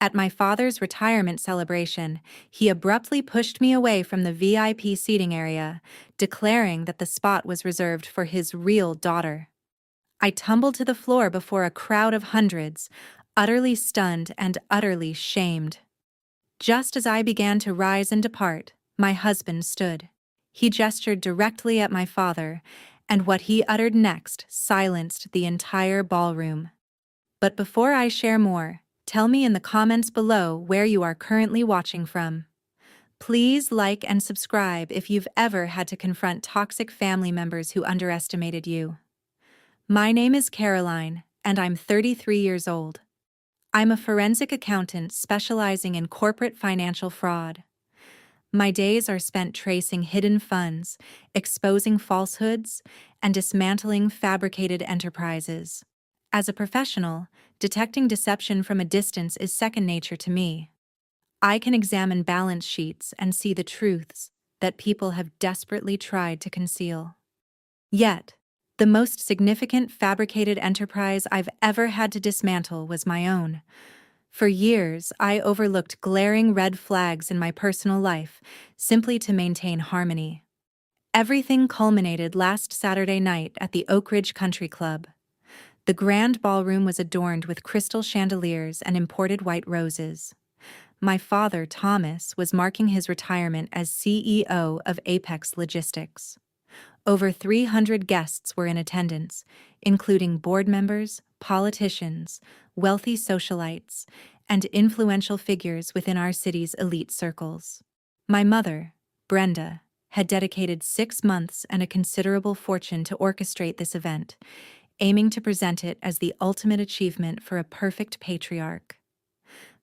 At my father's retirement celebration, he abruptly pushed me away from the VIP seating area, declaring that the spot was reserved for his real daughter. I tumbled to the floor before a crowd of hundreds, utterly stunned and utterly shamed. Just as I began to rise and depart, my husband stood. He gestured directly at my father, and what he uttered next silenced the entire ballroom. But before I share more, tell me in the comments below where you are currently watching from. Please like and subscribe if you've ever had to confront toxic family members who underestimated you. My name is Caroline, and I'm 33 years old. I'm a forensic accountant specializing in corporate financial fraud. My days are spent tracing hidden funds, exposing falsehoods, and dismantling fabricated enterprises. As a professional, detecting deception from a distance is second nature to me. I can examine balance sheets and see the truths that people have desperately tried to conceal. Yet, the most significant fabricated enterprise I've ever had to dismantle was my own. For years, I overlooked glaring red flags in my personal life simply to maintain harmony. Everything culminated last Saturday night at the Oak Ridge Country Club. The grand ballroom was adorned with crystal chandeliers and imported white roses. My father, Thomas, was marking his retirement as CEO of Apex Logistics. Over 300 guests were in attendance, including board members, politicians, wealthy socialites, and influential figures within our city's elite circles. My mother, Brenda, had dedicated 6 months and a considerable fortune to orchestrate this event, aiming to present it as the ultimate achievement for a perfect patriarch.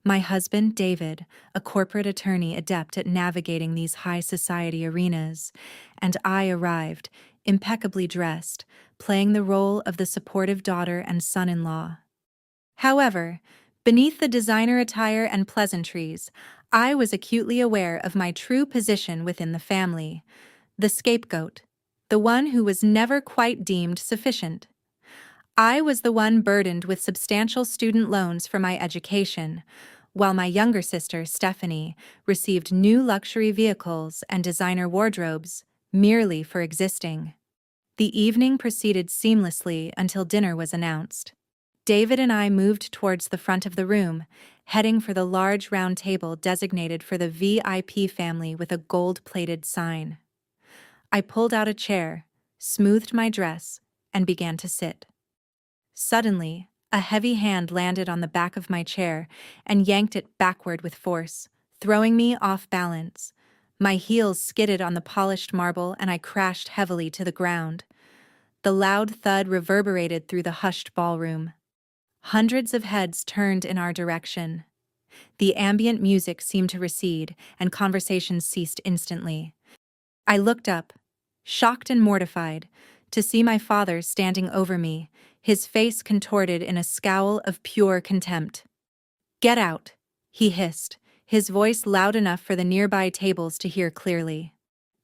My husband, David, a corporate attorney adept at navigating these high society arenas, and I arrived, impeccably dressed, playing the role of the supportive daughter and son-in-law. However, beneath the designer attire and pleasantries, I was acutely aware of my true position within the family, the scapegoat, the one who was never quite deemed sufficient. I was the one burdened with substantial student loans for my education, while my younger sister, Stephanie, received new luxury vehicles and designer wardrobes merely for existing. The evening proceeded seamlessly until dinner was announced. David and I moved towards the front of the room, heading for the large round table designated for the VIP family with a gold-plated sign. I pulled out a chair, smoothed my dress, and began to sit. Suddenly, a heavy hand landed on the back of my chair and yanked it backward with force, throwing me off balance. My heels skidded on the polished marble and I crashed heavily to the ground. The loud thud reverberated through the hushed ballroom. Hundreds of heads turned in our direction. The ambient music seemed to recede, and conversations ceased instantly. I looked up, shocked and mortified, to see my father standing over me, his face contorted in a scowl of pure contempt. "Get out," he hissed, his voice loud enough for the nearby tables to hear clearly.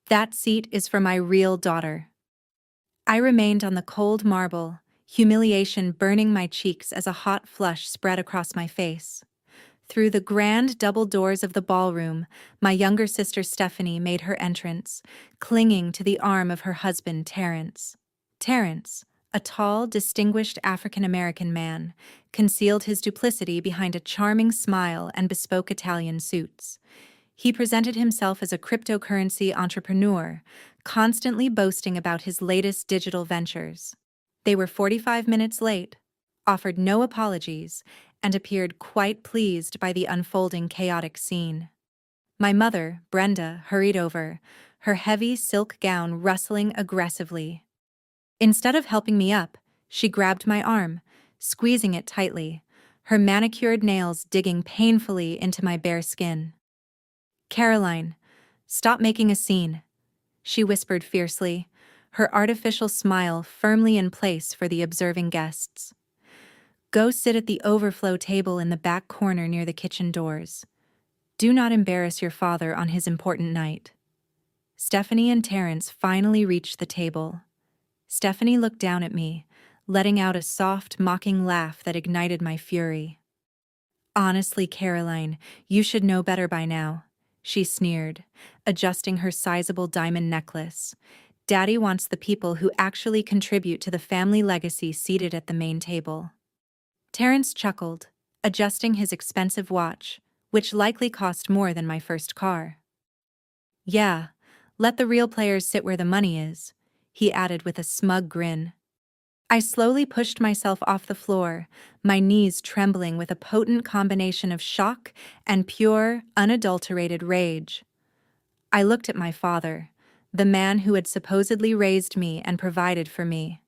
"That seat is for my real daughter." I remained on the cold marble, humiliation burning my cheeks as a hot flush spread across my face. Through the grand double doors of the ballroom, my younger sister Stephanie made her entrance, clinging to the arm of her husband Terrence. Terrence, a tall, distinguished African-American man, concealed his duplicity behind a charming smile and bespoke Italian suits. He presented himself as a cryptocurrency entrepreneur, constantly boasting about his latest digital ventures. They were 45 minutes late, offered no apologies, and appeared quite pleased by the unfolding chaotic scene. My mother, Brenda, hurried over, her heavy silk gown rustling aggressively. Instead of helping me up, she grabbed my arm, squeezing it tightly, her manicured nails digging painfully into my bare skin. "Caroline, stop making a scene," she whispered fiercely, her artificial smile firmly in place for the observing guests. "Go sit at the overflow table in the back corner near the kitchen doors. Do not embarrass your father on his important night." Stephanie and Terrence finally reached the table. Stephanie looked down at me, letting out a soft, mocking laugh that ignited my fury. Honestly, Caroline, you should know better by now, she sneered, adjusting her sizable diamond necklace. Daddy wants the people who actually contribute to the family legacy seated at the main table. Terrence chuckled, adjusting his expensive watch, which likely cost more than my first car. Yeah, let the real players sit where the money is, he added with a smug grin. I slowly pushed myself off the floor, my knees trembling with a potent combination of shock and pure, unadulterated rage. I looked at my father, the man who had supposedly raised me and provided for me.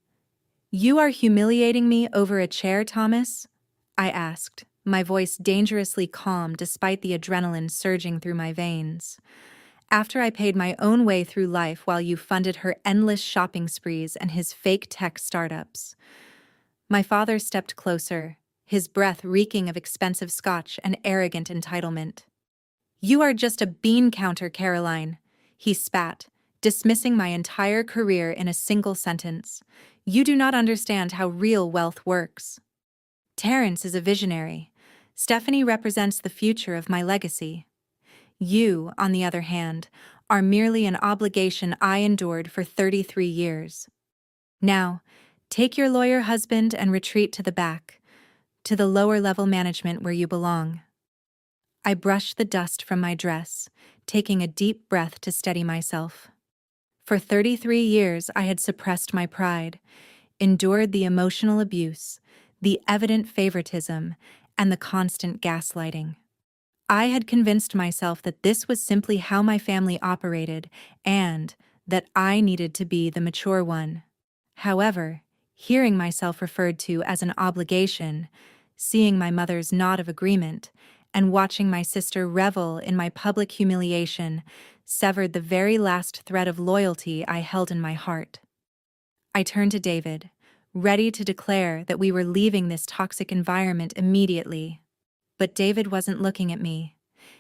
You are humiliating me over a chair, Thomas? I asked, my voice dangerously calm despite the adrenaline surging through my veins. After I paid my own way through life while you funded her endless shopping sprees and his fake tech startups. My father stepped closer, his breath reeking of expensive scotch and arrogant entitlement. You are just a bean counter, Caroline, he spat, dismissing my entire career in a single sentence. You do not understand how real wealth works. Terrence is a visionary. Stephanie represents the future of my legacy. You, on the other hand, are merely an obligation I endured for 33 years. Now, take your lawyer husband and retreat to the back, to the lower-level management where you belong. I brushed the dust from my dress, taking a deep breath to steady myself. For 33 years I had suppressed my pride, endured the emotional abuse, the evident favoritism, and the constant gaslighting. I had convinced myself that this was simply how my family operated and that I needed to be the mature one. However, hearing myself referred to as an obligation, seeing my mother's nod of agreement, and watching my sister revel in my public humiliation severed the very last thread of loyalty I held in my heart. I turned to David, ready to declare that we were leaving this toxic environment immediately. But David wasn't looking at me.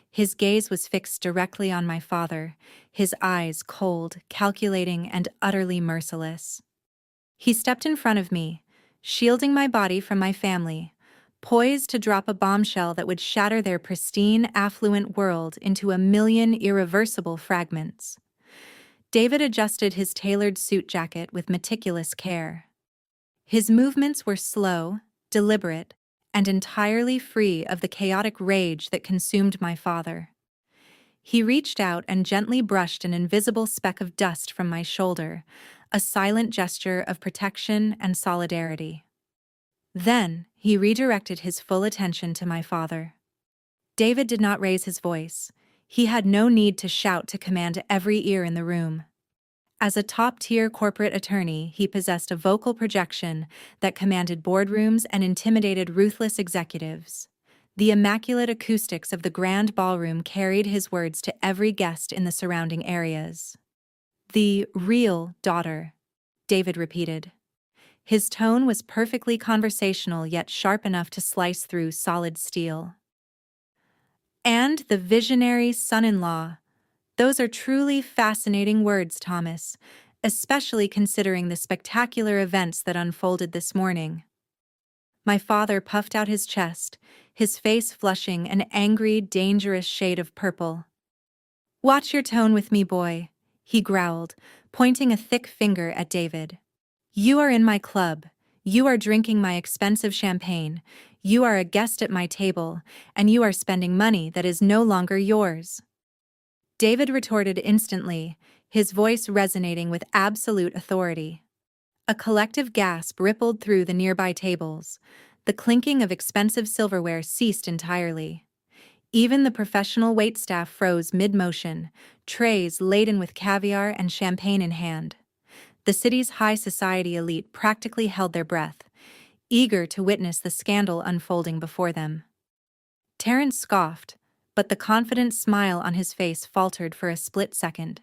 His gaze was fixed directly on my father, his eyes cold, calculating, and utterly merciless. He stepped in front of me, shielding my body from my family, poised to drop a bombshell that would shatter their pristine, affluent world into a million irreversible fragments. David adjusted his tailored suit jacket with meticulous care. His movements were slow, deliberate, and entirely free of the chaotic rage that consumed my father. He reached out and gently brushed an invisible speck of dust from my shoulder, a silent gesture of protection and solidarity. Then, he redirected his full attention to my father. David did not raise his voice. He had no need to shout to command every ear in the room. As a top-tier corporate attorney, he possessed a vocal projection that commanded boardrooms and intimidated ruthless executives. The immaculate acoustics of the grand ballroom carried his words to every guest in the surrounding areas. The real daughter, David repeated. His tone was perfectly conversational yet sharp enough to slice through solid steel. And the visionary son-in-law. Those are truly fascinating words, Thomas, especially considering the spectacular events that unfolded this morning. My father puffed out his chest, his face flushing an angry, dangerous shade of purple. Watch your tone with me, boy, he growled, pointing a thick finger at David. You are in my club. You are drinking my expensive champagne. You are a guest at my table, and you are spending money that is no longer yours. David retorted instantly, his voice resonating with absolute authority. A collective gasp rippled through the nearby tables. The clinking of expensive silverware ceased entirely. Even the professional waitstaff froze mid-motion, trays laden with caviar and champagne in hand. The city's high society elite practically held their breath, eager to witness the scandal unfolding before them. Terrence scoffed, but the confident smile on his face faltered for a split second.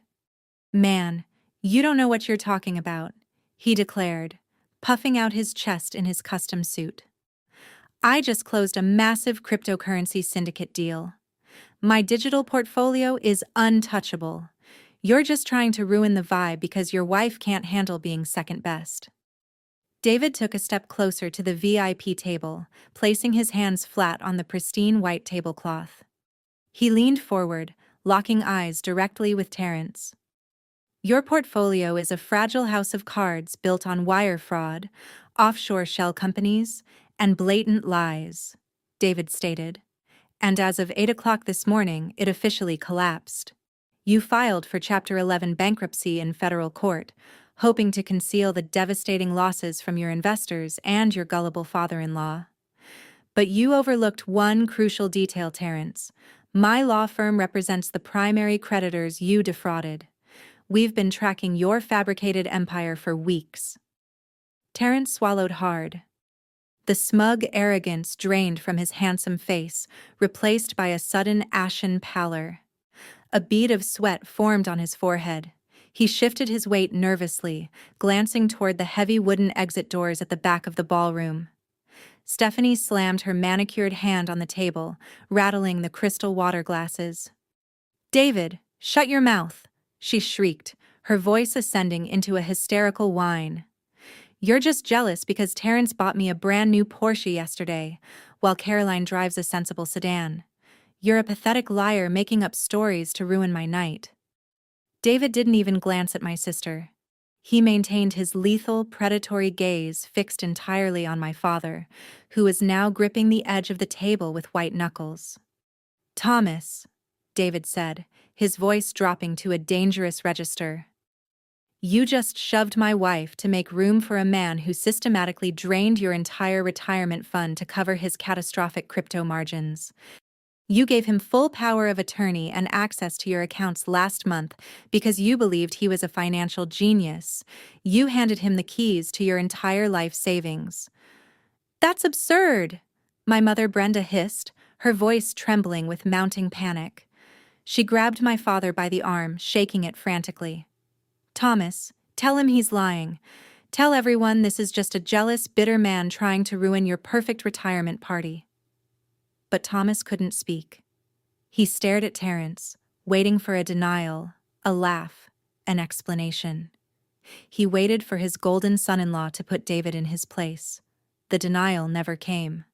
Man, you don't know what you're talking about, he declared, puffing out his chest in his custom suit. I just closed a massive cryptocurrency syndicate deal. My digital portfolio is untouchable. You're just trying to ruin the vibe because your wife can't handle being second best. David took a step closer to the VIP table, placing his hands flat on the pristine white tablecloth. He leaned forward, locking eyes directly with Terrence. Your portfolio is a fragile house of cards built on wire fraud, offshore shell companies, and blatant lies, David stated. And as of 8 o'clock this morning, it officially collapsed. You filed for Chapter 11 bankruptcy in federal court, hoping to conceal the devastating losses from your investors and your gullible father-in-law. But you overlooked one crucial detail, Terrence. My law firm represents the primary creditors you defrauded. We've been tracking your fabricated empire for weeks. Terrence swallowed hard. The smug arrogance drained from his handsome face, replaced by a sudden ashen pallor. A bead of sweat formed on his forehead. He shifted his weight nervously, glancing toward the heavy wooden exit doors at the back of the ballroom. Stephanie slammed her manicured hand on the table, rattling the crystal water glasses. "David, shut your mouth," she shrieked, her voice ascending into a hysterical whine. "You're just jealous because Terrence bought me a brand new Porsche yesterday, while Caroline drives a sensible sedan. You're a pathetic liar making up stories to ruin my night." David didn't even glance at my sister. He maintained his lethal, predatory gaze fixed entirely on my father, who was now gripping the edge of the table with white knuckles. "Thomas," David said, his voice dropping to a dangerous register. "You just shoved my wife to make room for a man who systematically drained your entire retirement fund to cover his catastrophic crypto margins. You gave him full power of attorney and access to your accounts last month because you believed he was a financial genius. You handed him the keys to your entire life savings." "That's absurd," my mother Brenda hissed, her voice trembling with mounting panic. She grabbed my father by the arm, shaking it frantically. "Thomas, tell him he's lying. Tell everyone this is just a jealous, bitter man trying to ruin your perfect retirement party." But Thomas couldn't speak. He stared at Terrence, waiting for a denial, a laugh, an explanation. He waited for his golden son-in-law to put David in his place. The denial never came.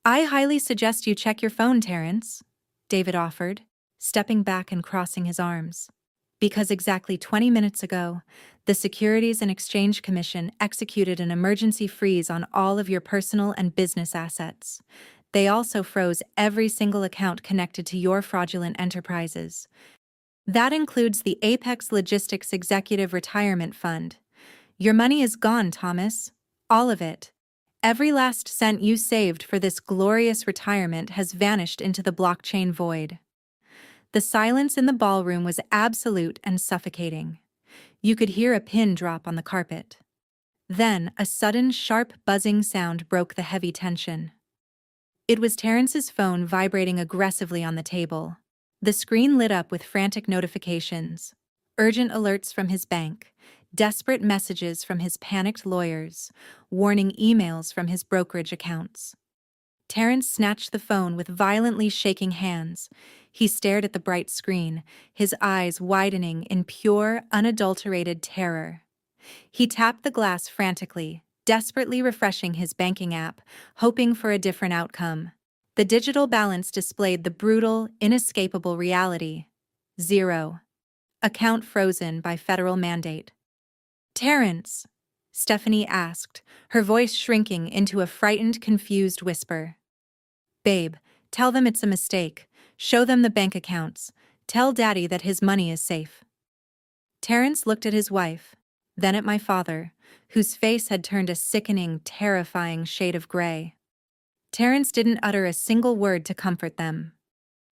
"I highly suggest you check your phone, Terrence," David offered, stepping back and crossing his arms. "Because exactly 20 minutes ago, the Securities and Exchange Commission executed an emergency freeze on all of your personal and business assets. They also froze every single account connected to your fraudulent enterprises. That includes the Apex Logistics Executive Retirement Fund. Your money is gone, Thomas. All of it. Every last cent you saved for this glorious retirement has vanished into the blockchain void." The silence in the ballroom was absolute and suffocating. You could hear a pin drop on the carpet. Then, a sudden, sharp buzzing sound broke the heavy tension. It was Terrence's phone vibrating aggressively on the table. The screen lit up with frantic notifications, urgent alerts from his bank, desperate messages from his panicked lawyers, warning emails from his brokerage accounts. Terrence snatched the phone with violently shaking hands. He stared at the bright screen, his eyes widening in pure, unadulterated terror. He tapped the glass frantically, desperately refreshing his banking app, hoping for a different outcome. The digital balance displayed the brutal, inescapable reality. 0. Account frozen by federal mandate. "Terrence," Stephanie asked, her voice shrinking into a frightened, confused whisper. "Babe, tell them it's a mistake. Show them the bank accounts. Tell Daddy that his money is safe." Terrence looked at his wife, then at my father, whose face had turned a sickening, terrifying shade of gray. Terrence didn't utter a single word to comfort them.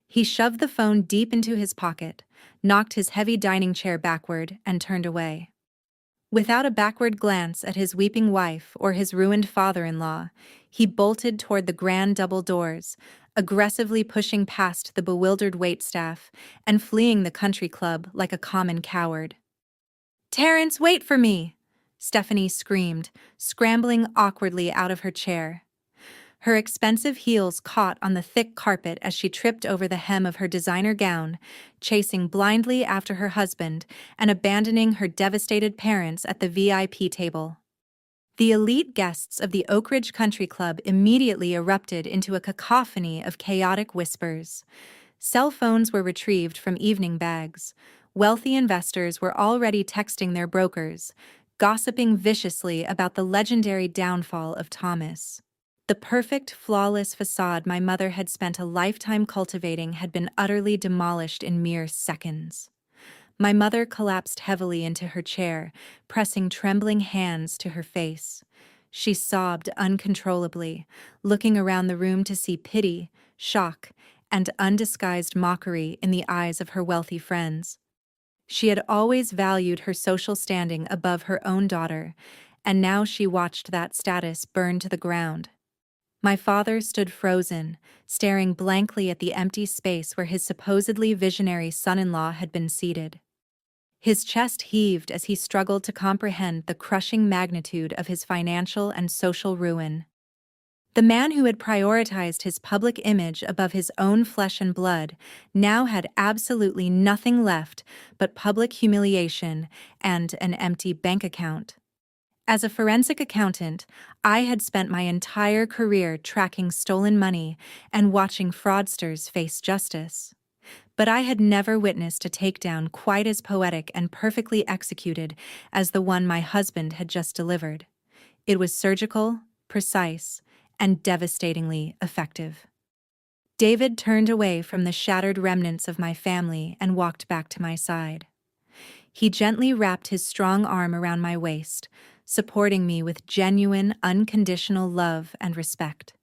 He shoved the phone deep into his pocket, knocked his heavy dining chair backward, and turned away. Without a backward glance at his weeping wife or his ruined father-in-law, he bolted toward the grand double doors, aggressively pushing past the bewildered waitstaff and fleeing the country club like a common coward. "Terrence, wait for me!" Stephanie screamed, scrambling awkwardly out of her chair. Her expensive heels caught on the thick carpet as she tripped over the hem of her designer gown, chasing blindly after her husband and abandoning her devastated parents at the VIP table. The elite guests of the Oak Ridge Country Club immediately erupted into a cacophony of chaotic whispers. Cell phones were retrieved from evening bags. Wealthy investors were already texting their brokers, gossiping viciously about the legendary downfall of Thomas. The perfect, flawless facade my mother had spent a lifetime cultivating had been utterly demolished in mere seconds. My mother collapsed heavily into her chair, pressing trembling hands to her face. She sobbed uncontrollably, looking around the room to see pity, shock, and undisguised mockery in the eyes of her wealthy friends. She had always valued her social standing above her own daughter, and now she watched that status burn to the ground. My father stood frozen, staring blankly at the empty space where his supposedly visionary son-in-law had been seated. His chest heaved as he struggled to comprehend the crushing magnitude of his financial and social ruin. The man who had prioritized his public image above his own flesh and blood now had absolutely nothing left but public humiliation and an empty bank account. As a forensic accountant, I had spent my entire career tracking stolen money and watching fraudsters face justice. But I had never witnessed a takedown quite as poetic and perfectly executed as the one my husband had just delivered. It was surgical, precise, and devastatingly effective. David turned away from the shattered remnants of my family and walked back to my side. He gently wrapped his strong arm around my waist, supporting me with genuine, unconditional love and respect.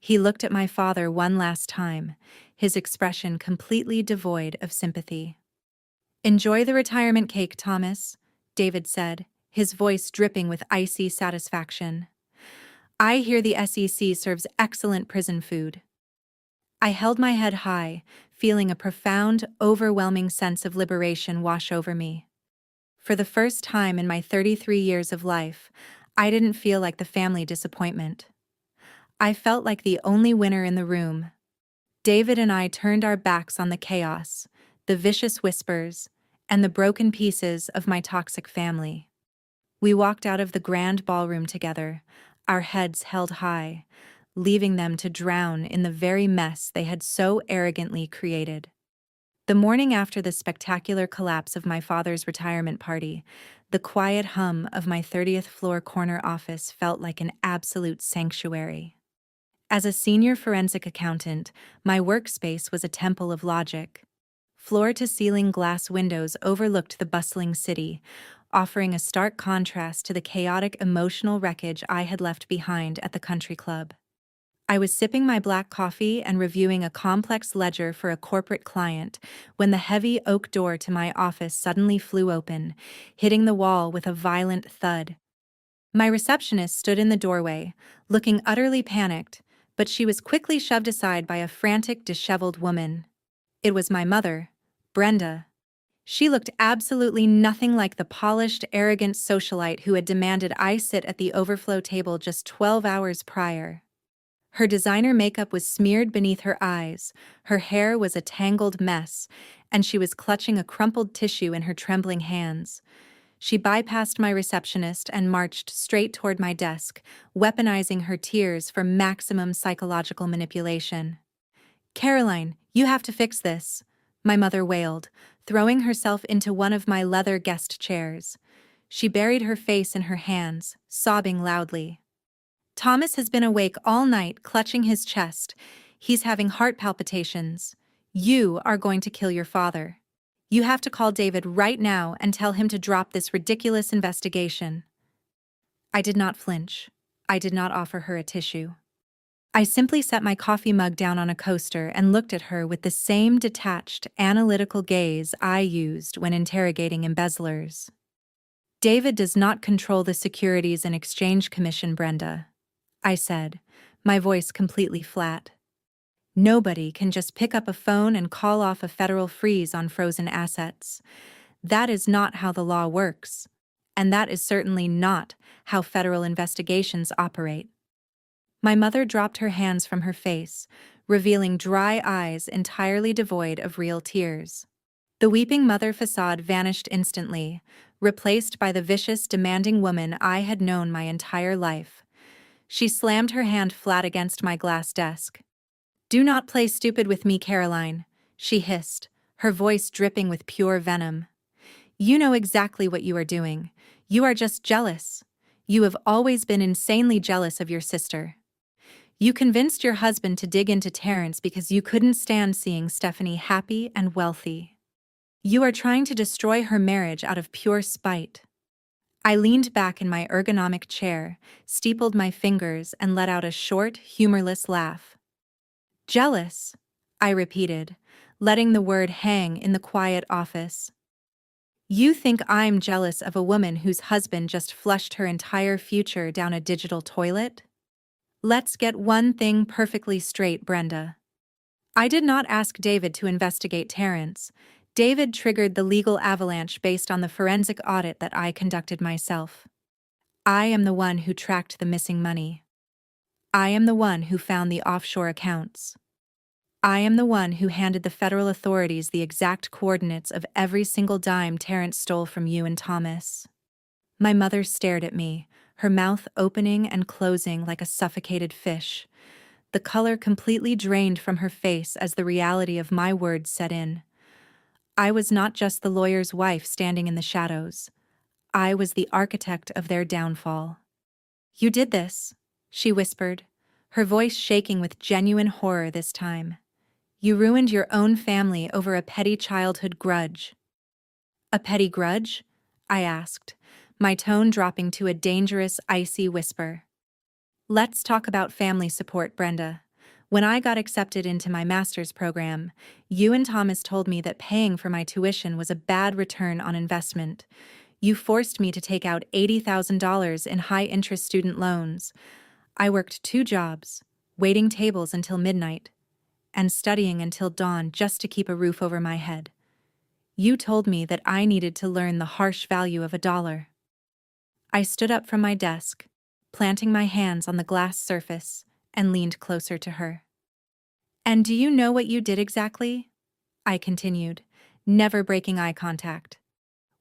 He looked at my father one last time, his expression completely devoid of sympathy. "Enjoy the retirement cake, Thomas," David said, his voice dripping with icy satisfaction. "I hear the SEC serves excellent prison food." I held my head high, feeling a profound, overwhelming sense of liberation wash over me. For the first time in my 33 years of life, I didn't feel like the family disappointment. I felt like the only winner in the room. David and I turned our backs on the chaos, the vicious whispers, and the broken pieces of my toxic family. We walked out of the grand ballroom together, our heads held high, leaving them to drown in the very mess they had so arrogantly created. The morning after the spectacular collapse of my father's retirement party, the quiet hum of my 30th floor corner office felt like an absolute sanctuary. As a senior forensic accountant, my workspace was a temple of logic. Floor-to-ceiling glass windows overlooked the bustling city, offering a stark contrast to the chaotic emotional wreckage I had left behind at the country club. I was sipping my black coffee and reviewing a complex ledger for a corporate client when the heavy oak door to my office suddenly flew open, hitting the wall with a violent thud. My receptionist stood in the doorway, looking utterly panicked, but she was quickly shoved aside by a frantic, disheveled woman. It was my mother, Brenda. She looked absolutely nothing like the polished, arrogant socialite who had demanded I sit at the overflow table just 12 hours prior. Her designer makeup was smeared beneath her eyes, her hair was a tangled mess, and she was clutching a crumpled tissue in her trembling hands. She bypassed my receptionist and marched straight toward my desk, weaponizing her tears for maximum psychological manipulation. "Caroline, you have to fix this," my mother wailed, throwing herself into one of my leather guest chairs. She buried her face in her hands, sobbing loudly. "Thomas has been awake all night, clutching his chest. He's having heart palpitations. You are going to kill your father. You have to call David right now and tell him to drop this ridiculous investigation." I did not flinch. I did not offer her a tissue. I simply set my coffee mug down on a coaster and looked at her with the same detached, analytical gaze I used when interrogating embezzlers. "David does not control the Securities and Exchange Commission, Brenda," I said, my voice completely flat. "Nobody can just pick up a phone and call off a federal freeze on frozen assets. That is not how the law works, and that is certainly not how federal investigations operate." My mother dropped her hands from her face, revealing dry eyes entirely devoid of real tears. The weeping mother facade vanished instantly, replaced by the vicious, demanding woman I had known my entire life. She slammed her hand flat against my glass desk. "Do not play stupid with me, Caroline," she hissed, her voice dripping with pure venom. "You know exactly what you are doing. You are just jealous. You have always been insanely jealous of your sister. You convinced your husband to dig into Terrence because you couldn't stand seeing Stephanie happy and wealthy. You are trying to destroy her marriage out of pure spite." I leaned back in my ergonomic chair, steepled my fingers, and let out a short, humorless laugh. "Jealous," I repeated, letting the word hang in the quiet office. "You think I'm jealous of a woman whose husband just flushed her entire future down a digital toilet? Let's get one thing perfectly straight, Brenda. I did not ask David to investigate Terrence. David triggered the legal avalanche based on the forensic audit that I conducted myself. I am the one who tracked the missing money. I am the one who found the offshore accounts. I am the one who handed the federal authorities the exact coordinates of every single dime Terrence stole from you and Thomas." My mother stared at me, her mouth opening and closing like a suffocated fish, the color completely drained from her face as the reality of my words set in. I was not just the lawyer's wife standing in the shadows. I was the architect of their downfall. "You did this," she whispered, her voice shaking with genuine horror this time. "You ruined your own family over a petty childhood grudge." "A petty grudge?" I asked, my tone dropping to a dangerous, icy whisper. "Let's talk about family support, Brenda. When I got accepted into my master's program, you and Thomas told me that paying for my tuition was a bad return on investment. You forced me to take out $80,000 in high-interest student loans. I worked 2 jobs, waiting tables until midnight, and studying until dawn just to keep a roof over my head. You told me that I needed to learn the harsh value of $1. I stood up from my desk, planting my hands on the glass surface, and leaned closer to her. "And do you know what you did exactly?" I continued, never breaking eye contact.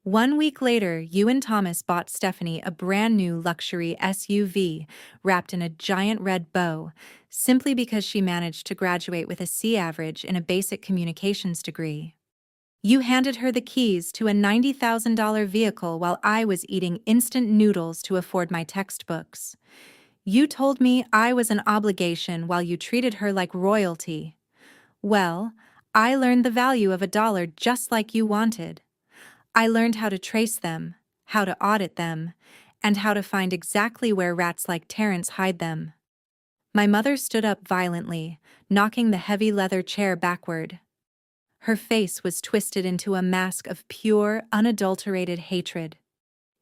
"1 week later, you and Thomas bought Stephanie a brand new luxury SUV wrapped in a giant red bow, simply because she managed to graduate with a C average in a basic communications degree. You handed her the keys to a $90,000 vehicle while I was eating instant noodles to afford my textbooks. You told me I was an obligation while you treated her like royalty. Well, I learned the value of $1 just like you wanted. I learned how to trace them, how to audit them, and how to find exactly where rats like Terrence hide them." My mother stood up violently, knocking the heavy leather chair backward. Her face was twisted into a mask of pure, unadulterated hatred.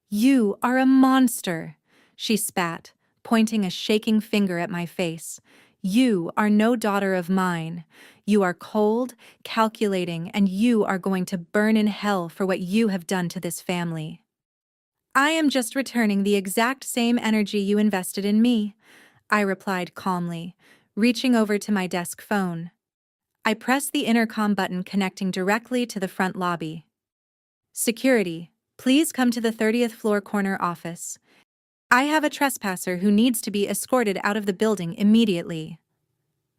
"You are a monster," she spat, pointing a shaking finger at my face. "You are no daughter of mine. You are cold, calculating, and you are going to burn in hell for what you have done to this family." "I am just returning the exact same energy you invested in me," I replied calmly, reaching over to my desk phone. I pressed the intercom button connecting directly to the front lobby. "Security, please come to the 30th floor corner office. I have a trespasser who needs to be escorted out of the building immediately."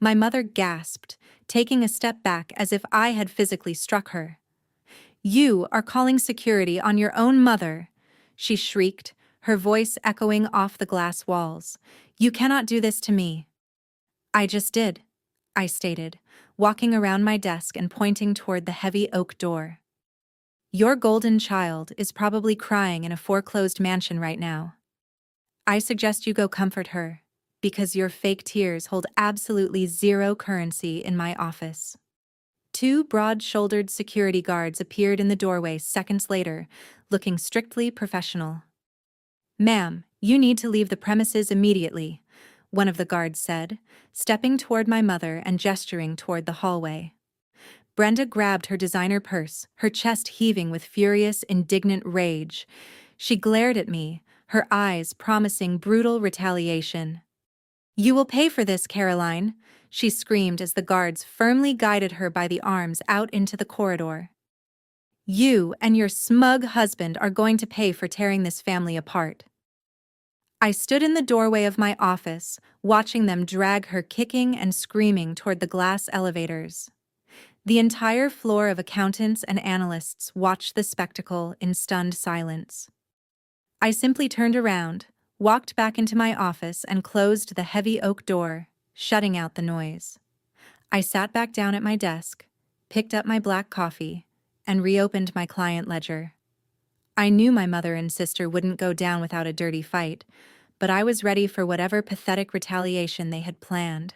My mother gasped, taking a step back as if I had physically struck her. "You are calling security on your own mother," she shrieked, her voice echoing off the glass walls. "You cannot do this to me." "I just did," I stated, walking around my desk and pointing toward the heavy oak door. "Your golden child is probably crying in a foreclosed mansion right now. I suggest you go comfort her, because your fake tears hold absolutely zero currency in my office." 2 broad-shouldered security guards appeared in the doorway seconds later, looking strictly professional. "Ma'am, you need to leave the premises immediately," one of the guards said, stepping toward my mother and gesturing toward the hallway. Brenda grabbed her designer purse, her chest heaving with furious, indignant rage. She glared at me, her eyes promising brutal retaliation. "You will pay for this, Caroline," she screamed as the guards firmly guided her by the arms out into the corridor. You and your smug husband are going to pay for tearing this family apart. I stood in the doorway of my office, watching them drag her kicking and screaming toward the glass elevators. The entire floor of accountants and analysts watched the spectacle in stunned silence. I simply turned around, walked back into my office, and closed the heavy oak door, shutting out the noise. I sat back down at my desk, picked up my black coffee, and reopened my client ledger. I knew my mother and sister wouldn't go down without a dirty fight, but I was ready for whatever pathetic retaliation they had planned.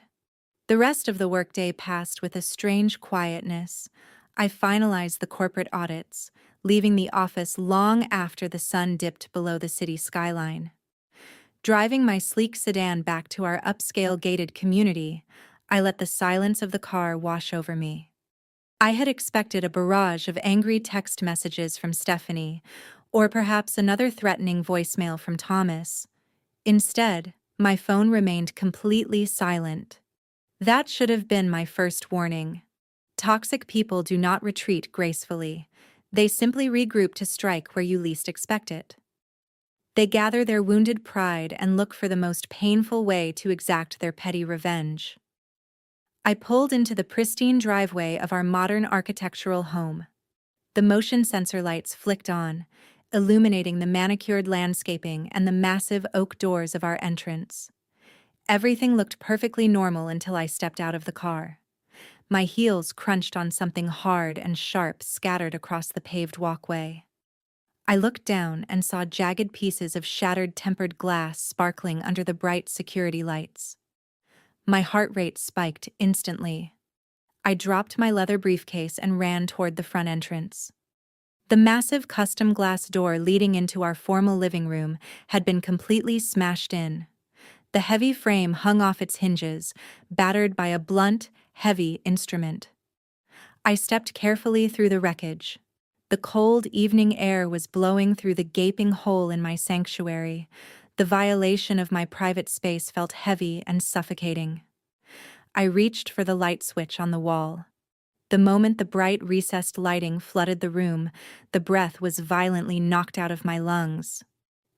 The rest of the workday passed with a strange quietness. I finalized the corporate audits, leaving the office long after the sun dipped below the city skyline. Driving my sleek sedan back to our upscale gated community, I let the silence of the car wash over me. I had expected a barrage of angry text messages from Stephanie, or perhaps another threatening voicemail from Thomas. Instead, my phone remained completely silent. That should have been my first warning. Toxic people do not retreat gracefully. They simply regroup to strike where you least expect it. They gather their wounded pride and look for the most painful way to exact their petty revenge. I pulled into the pristine driveway of our modern architectural home. The motion sensor lights flicked on, illuminating the manicured landscaping and the massive oak doors of our entrance. Everything looked perfectly normal until I stepped out of the car. My heels crunched on something hard and sharp scattered across the paved walkway. I looked down and saw jagged pieces of shattered tempered glass sparkling under the bright security lights. My heart rate spiked instantly. I dropped my leather briefcase and ran toward the front entrance. The massive custom glass door leading into our formal living room had been completely smashed in. The heavy frame hung off its hinges, battered by a blunt, heavy instrument. I stepped carefully through the wreckage. The cold evening air was blowing through the gaping hole in my sanctuary. The violation of my private space felt heavy and suffocating. I reached for the light switch on the wall. The moment the bright recessed lighting flooded the room, the breath was violently knocked out of my lungs.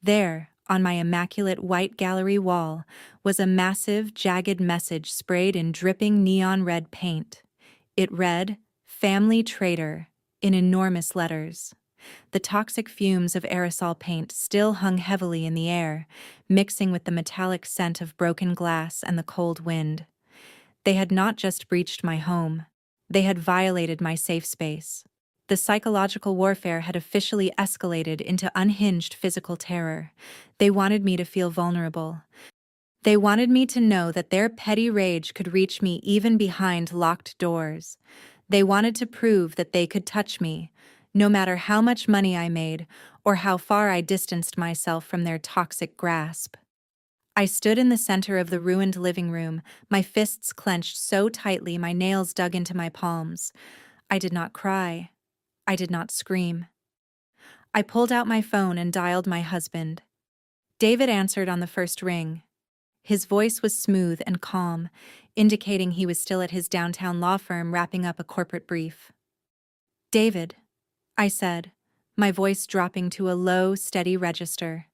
There, on my immaculate white gallery wall, was a massive, jagged message sprayed in dripping neon red paint. It read, "Family Traitor," in enormous letters. The toxic fumes of aerosol paint still hung heavily in the air, mixing with the metallic scent of broken glass and the cold wind. They had not just breached my home. They had violated my safe space. The psychological warfare had officially escalated into unhinged physical terror. They wanted me to feel vulnerable. They wanted me to know that their petty rage could reach me even behind locked doors. They wanted to prove that they could touch me, no matter how much money I made or how far I distanced myself from their toxic grasp. I stood in the center of the ruined living room, my fists clenched so tightly my nails dug into my palms. I did not cry. I did not scream. I pulled out my phone and dialed my husband. David answered on the first ring. His voice was smooth and calm, indicating he was still at his downtown law firm wrapping up a corporate brief. "David," I said, my voice dropping to a low, steady register.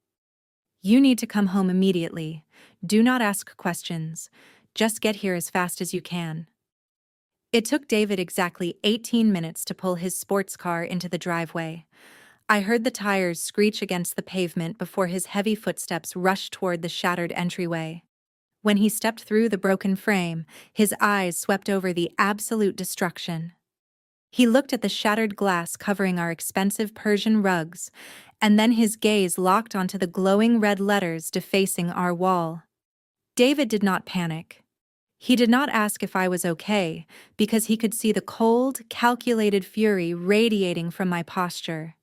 "You need to come home immediately. Do not ask questions. Just get here as fast as you can." It took David exactly 18 minutes to pull his sports car into the driveway. I heard the tires screech against the pavement before his heavy footsteps rushed toward the shattered entryway. When he stepped through the broken frame, his eyes swept over the absolute destruction. He looked at the shattered glass covering our expensive Persian rugs, and then his gaze locked onto the glowing red letters defacing our wall. David did not panic. He did not ask if I was okay, because he could see the cold, calculated fury radiating from my posture.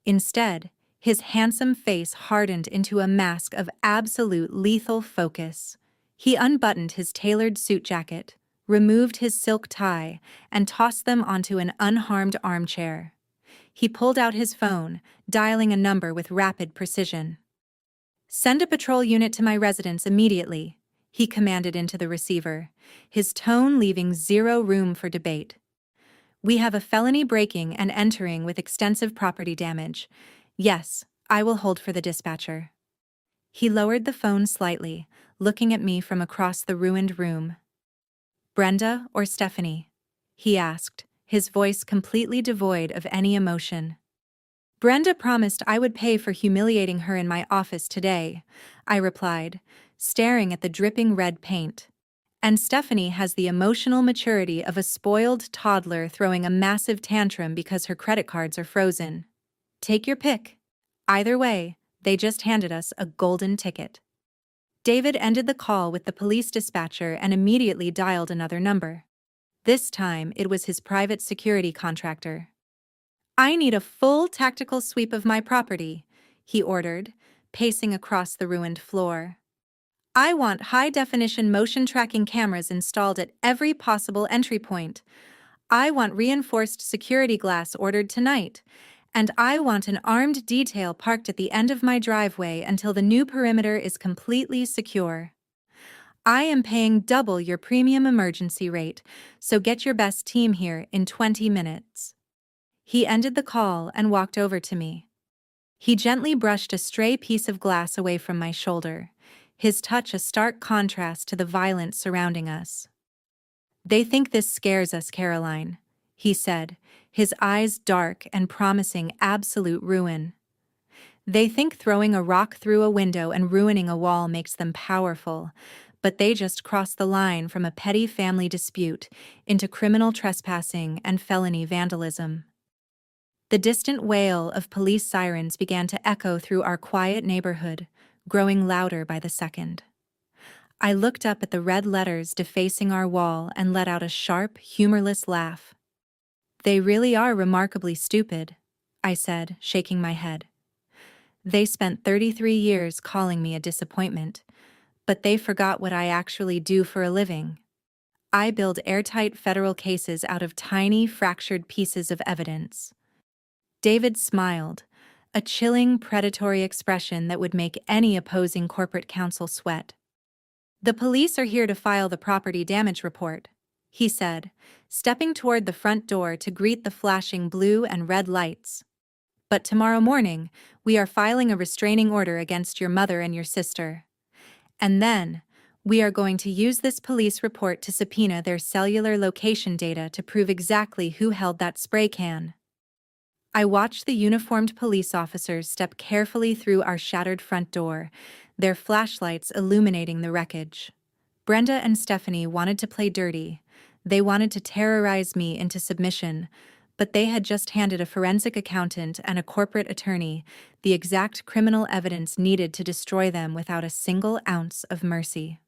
Instead, his handsome face hardened into a mask of absolute lethal focus. He unbuttoned his tailored suit jacket, removed his silk tie, and tossed them onto an unharmed armchair. He pulled out his phone, dialing a number with rapid precision. "Send a patrol unit to my residence immediately," he commanded into the receiver, his tone leaving zero room for debate. We have a felony breaking and entering with extensive property damage. Yes, I will hold for the dispatcher. He lowered the phone slightly, looking at me from across the ruined room. Brenda or Stephanie? He asked, his voice completely devoid of any emotion. Brenda promised I would pay for humiliating her in my office today, I replied, staring at the dripping red paint. And Stephanie has the emotional maturity of a spoiled toddler throwing a massive tantrum because her credit cards are frozen. Take your pick. Either way, they just handed us a golden ticket. David ended the call with the police dispatcher and immediately dialed another number. This time, it was his private security contractor. I need a full tactical sweep of my property, he ordered, pacing across the ruined floor. I want high-definition motion tracking cameras installed at every possible entry point. I want reinforced security glass ordered tonight. And I want an armed detail parked at the end of my driveway until the new perimeter is completely secure. I am paying double your premium emergency rate, so get your best team here in 20 minutes. He ended the call and walked over to me. He gently brushed a stray piece of glass away from my shoulder, his touch a stark contrast to the violence surrounding us. They think this scares us, Caroline, he said, his eyes dark and promising absolute ruin. They think throwing a rock through a window and ruining a wall makes them powerful, but they just crossed the line from a petty family dispute into criminal trespassing and felony vandalism. The distant wail of police sirens began to echo through our quiet neighborhood, growing louder by the second. I looked up at the red letters defacing our wall and let out a sharp, humorless laugh. They really are remarkably stupid, I said, shaking my head. They spent 33 years calling me a disappointment, but they forgot what I actually do for a living. I build airtight federal cases out of tiny, fractured pieces of evidence. David smiled, a chilling, predatory expression that would make any opposing corporate counsel sweat. The police are here to file the property damage report, he said, stepping toward the front door to greet the flashing blue and red lights. But tomorrow morning, we are filing a restraining order against your mother and your sister. And then, we are going to use this police report to subpoena their cellular location data to prove exactly who held that spray can. I watched the uniformed police officers step carefully through our shattered front door, their flashlights illuminating the wreckage. Brenda and Stephanie wanted to play dirty. They wanted to terrorize me into submission, but they had just handed a forensic accountant and a corporate attorney the exact criminal evidence needed to destroy them without a single ounce of mercy.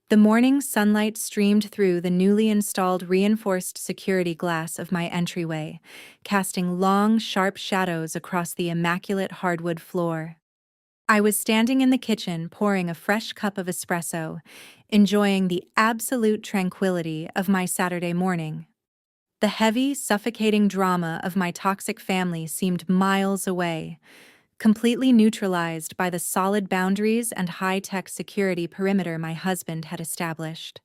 The morning sunlight streamed through the newly installed reinforced security glass of my entryway, casting long, sharp shadows across the immaculate hardwood floor. I was standing in the kitchen pouring a fresh cup of espresso, enjoying the absolute tranquility of my Saturday morning. The heavy, suffocating drama of my toxic family seemed miles away, completely neutralized by the solid boundaries and high-tech security perimeter my husband had established.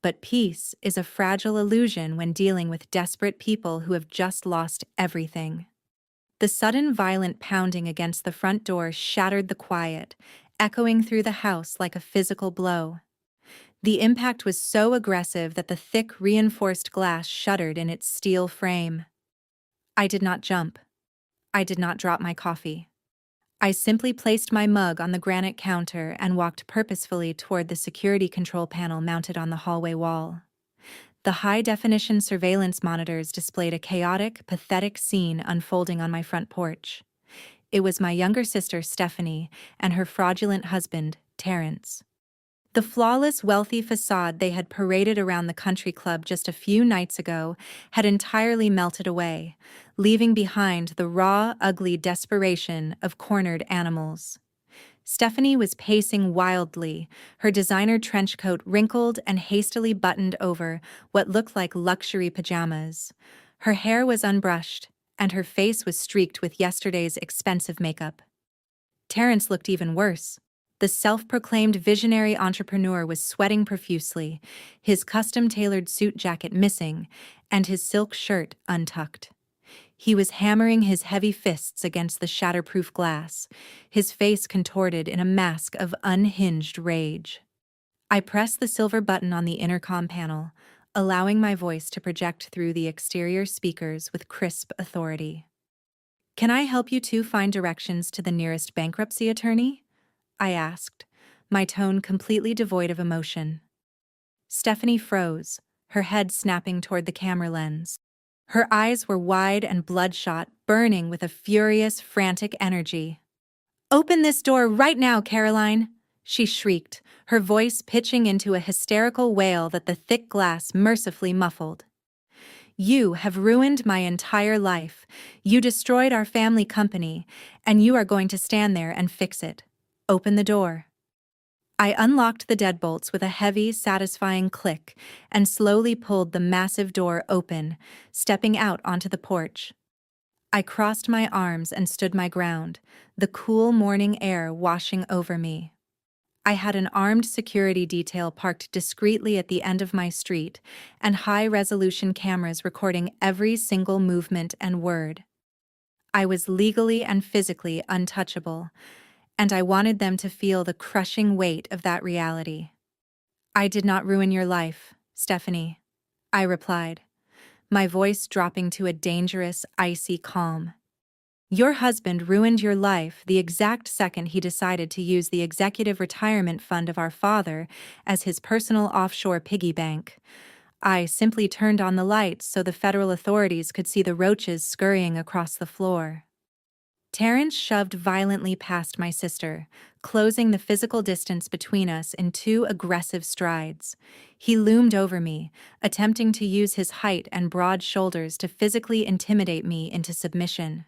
But peace is a fragile illusion when dealing with desperate people who have just lost everything. The sudden violent pounding against the front door shattered the quiet, echoing through the house like a physical blow. The impact was so aggressive that the thick, reinforced glass shuddered in its steel frame. I did not jump. I did not drop my coffee. I simply placed my mug on the granite counter and walked purposefully toward the security control panel mounted on the hallway wall. The high-definition surveillance monitors displayed a chaotic, pathetic scene unfolding on my front porch. It was my younger sister, Stephanie, and her fraudulent husband, Terrence. The flawless, wealthy facade they had paraded around the country club just a few nights ago had entirely melted away, leaving behind the raw, ugly desperation of cornered animals. Stephanie was pacing wildly, her designer trench coat wrinkled and hastily buttoned over what looked like luxury pajamas. Her hair was unbrushed, and her face was streaked with yesterday's expensive makeup. Terrence looked even worse. The self-proclaimed visionary entrepreneur was sweating profusely, his custom-tailored suit jacket missing, and his silk shirt untucked. He was hammering his heavy fists against the shatterproof glass, his face contorted in a mask of unhinged rage. I pressed the silver button on the intercom panel, allowing my voice to project through the exterior speakers with crisp authority. "Can I help you two find directions to the nearest bankruptcy attorney?" I asked, my tone completely devoid of emotion. Stephanie froze, her head snapping toward the camera lens. Her eyes were wide and bloodshot, burning with a furious, frantic energy. "Open this door right now, Caroline!" she shrieked, her voice pitching into a hysterical wail that the thick glass mercifully muffled. "You have ruined my entire life. You destroyed our family company, and you are going to stand there and fix it. Open the door." I unlocked the deadbolts with a heavy, satisfying click and slowly pulled the massive door open, stepping out onto the porch. I crossed my arms and stood my ground, the cool morning air washing over me. I had an armed security detail parked discreetly at the end of my street, and high-resolution cameras recording every single movement and word. I was legally and physically untouchable, and I wanted them to feel the crushing weight of that reality. "I did not ruin your life, Stephanie," I replied, my voice dropping to a dangerous, icy calm. "Your husband ruined your life the exact second he decided to use the executive retirement fund of our father as his personal offshore piggy bank. I simply turned on the lights so the federal authorities could see the roaches scurrying across the floor." Terrence shoved violently past my sister, closing the physical distance between us in 2 aggressive strides. He loomed over me, attempting to use his height and broad shoulders to physically intimidate me into submission.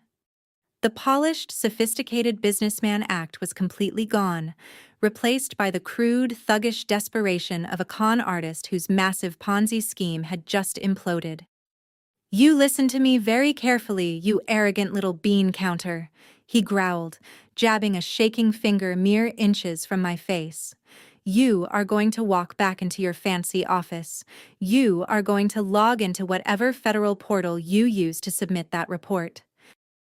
The polished, sophisticated businessman act was completely gone, replaced by the crude, thuggish desperation of a con artist whose massive Ponzi scheme had just imploded. "You listen to me very carefully, you arrogant little bean counter," he growled, jabbing a shaking finger mere inches from my face. "You are going to walk back into your fancy office. You are going to log into whatever federal portal you use to submit that report.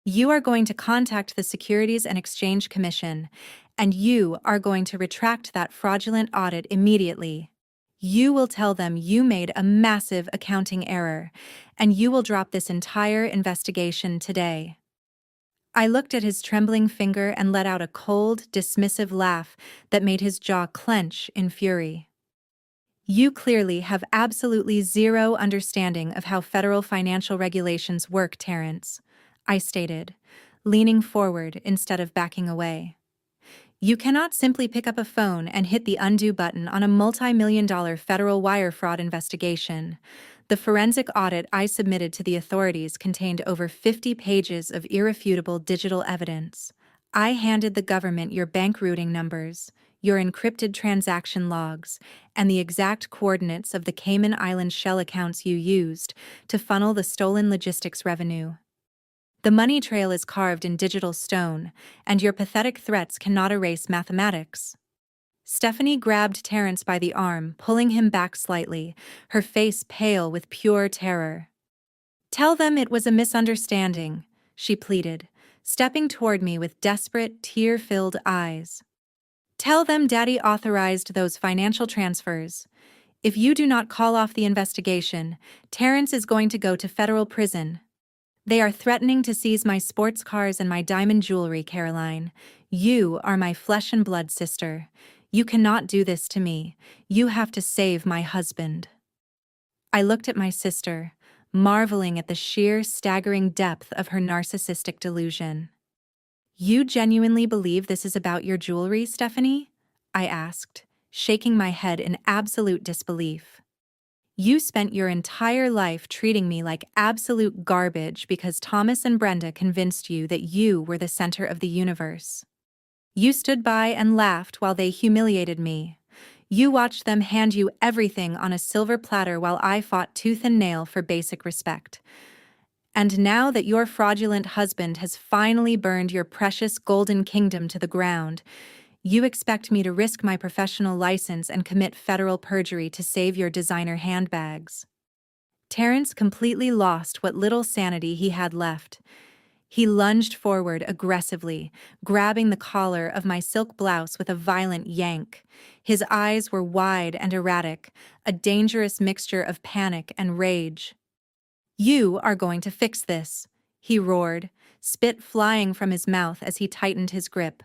You are going to contact the Securities and Exchange Commission, and you are going to retract that fraudulent audit immediately. You will tell them you made a massive accounting error, and you will drop this entire investigation today." I looked at his trembling finger and let out a cold, dismissive laugh that made his jaw clench in fury. "You clearly have absolutely zero understanding of how federal financial regulations work, Terrence," I stated, leaning forward instead of backing away. "You cannot simply pick up a phone and hit the undo button on a multi-million-dollar federal wire fraud investigation. The forensic audit I submitted to the authorities contained over 50 pages of irrefutable digital evidence. I handed the government your bank routing numbers, your encrypted transaction logs, and the exact coordinates of the Cayman Island shell accounts you used to funnel the stolen logistics revenue. The money trail is carved in digital stone, and your pathetic threats cannot erase mathematics." Stephanie grabbed Terrence by the arm, pulling him back slightly, her face pale with pure terror. "Tell them it was a misunderstanding," she pleaded, stepping toward me with desperate, tear-filled eyes. "Tell them Daddy authorized those financial transfers. If you do not call off the investigation, Terrence is going to go to federal prison. They are threatening to seize my sports cars and my diamond jewelry, Caroline. You are my flesh and blood sister. You cannot do this to me. You have to save my husband." I looked at my sister, marveling at the sheer, staggering depth of her narcissistic delusion. "You genuinely believe this is about your jewelry, Stephanie?" I asked, shaking my head in absolute disbelief. "You spent your entire life treating me like absolute garbage because Thomas and Brenda convinced you that you were the center of the universe. You stood by and laughed while they humiliated me. You watched them hand you everything on a silver platter while I fought tooth and nail for basic respect. And now that your fraudulent husband has finally burned your precious golden kingdom to the ground, You expect me to risk my professional license and commit federal perjury to save your designer handbags. Terrence completely lost what little sanity he had left. He lunged forward aggressively, grabbing the collar of my silk blouse with a violent yank. His eyes were wide and erratic, a dangerous mixture of panic and rage. "You are going to fix this," he roared, spit flying from his mouth as he tightened his grip.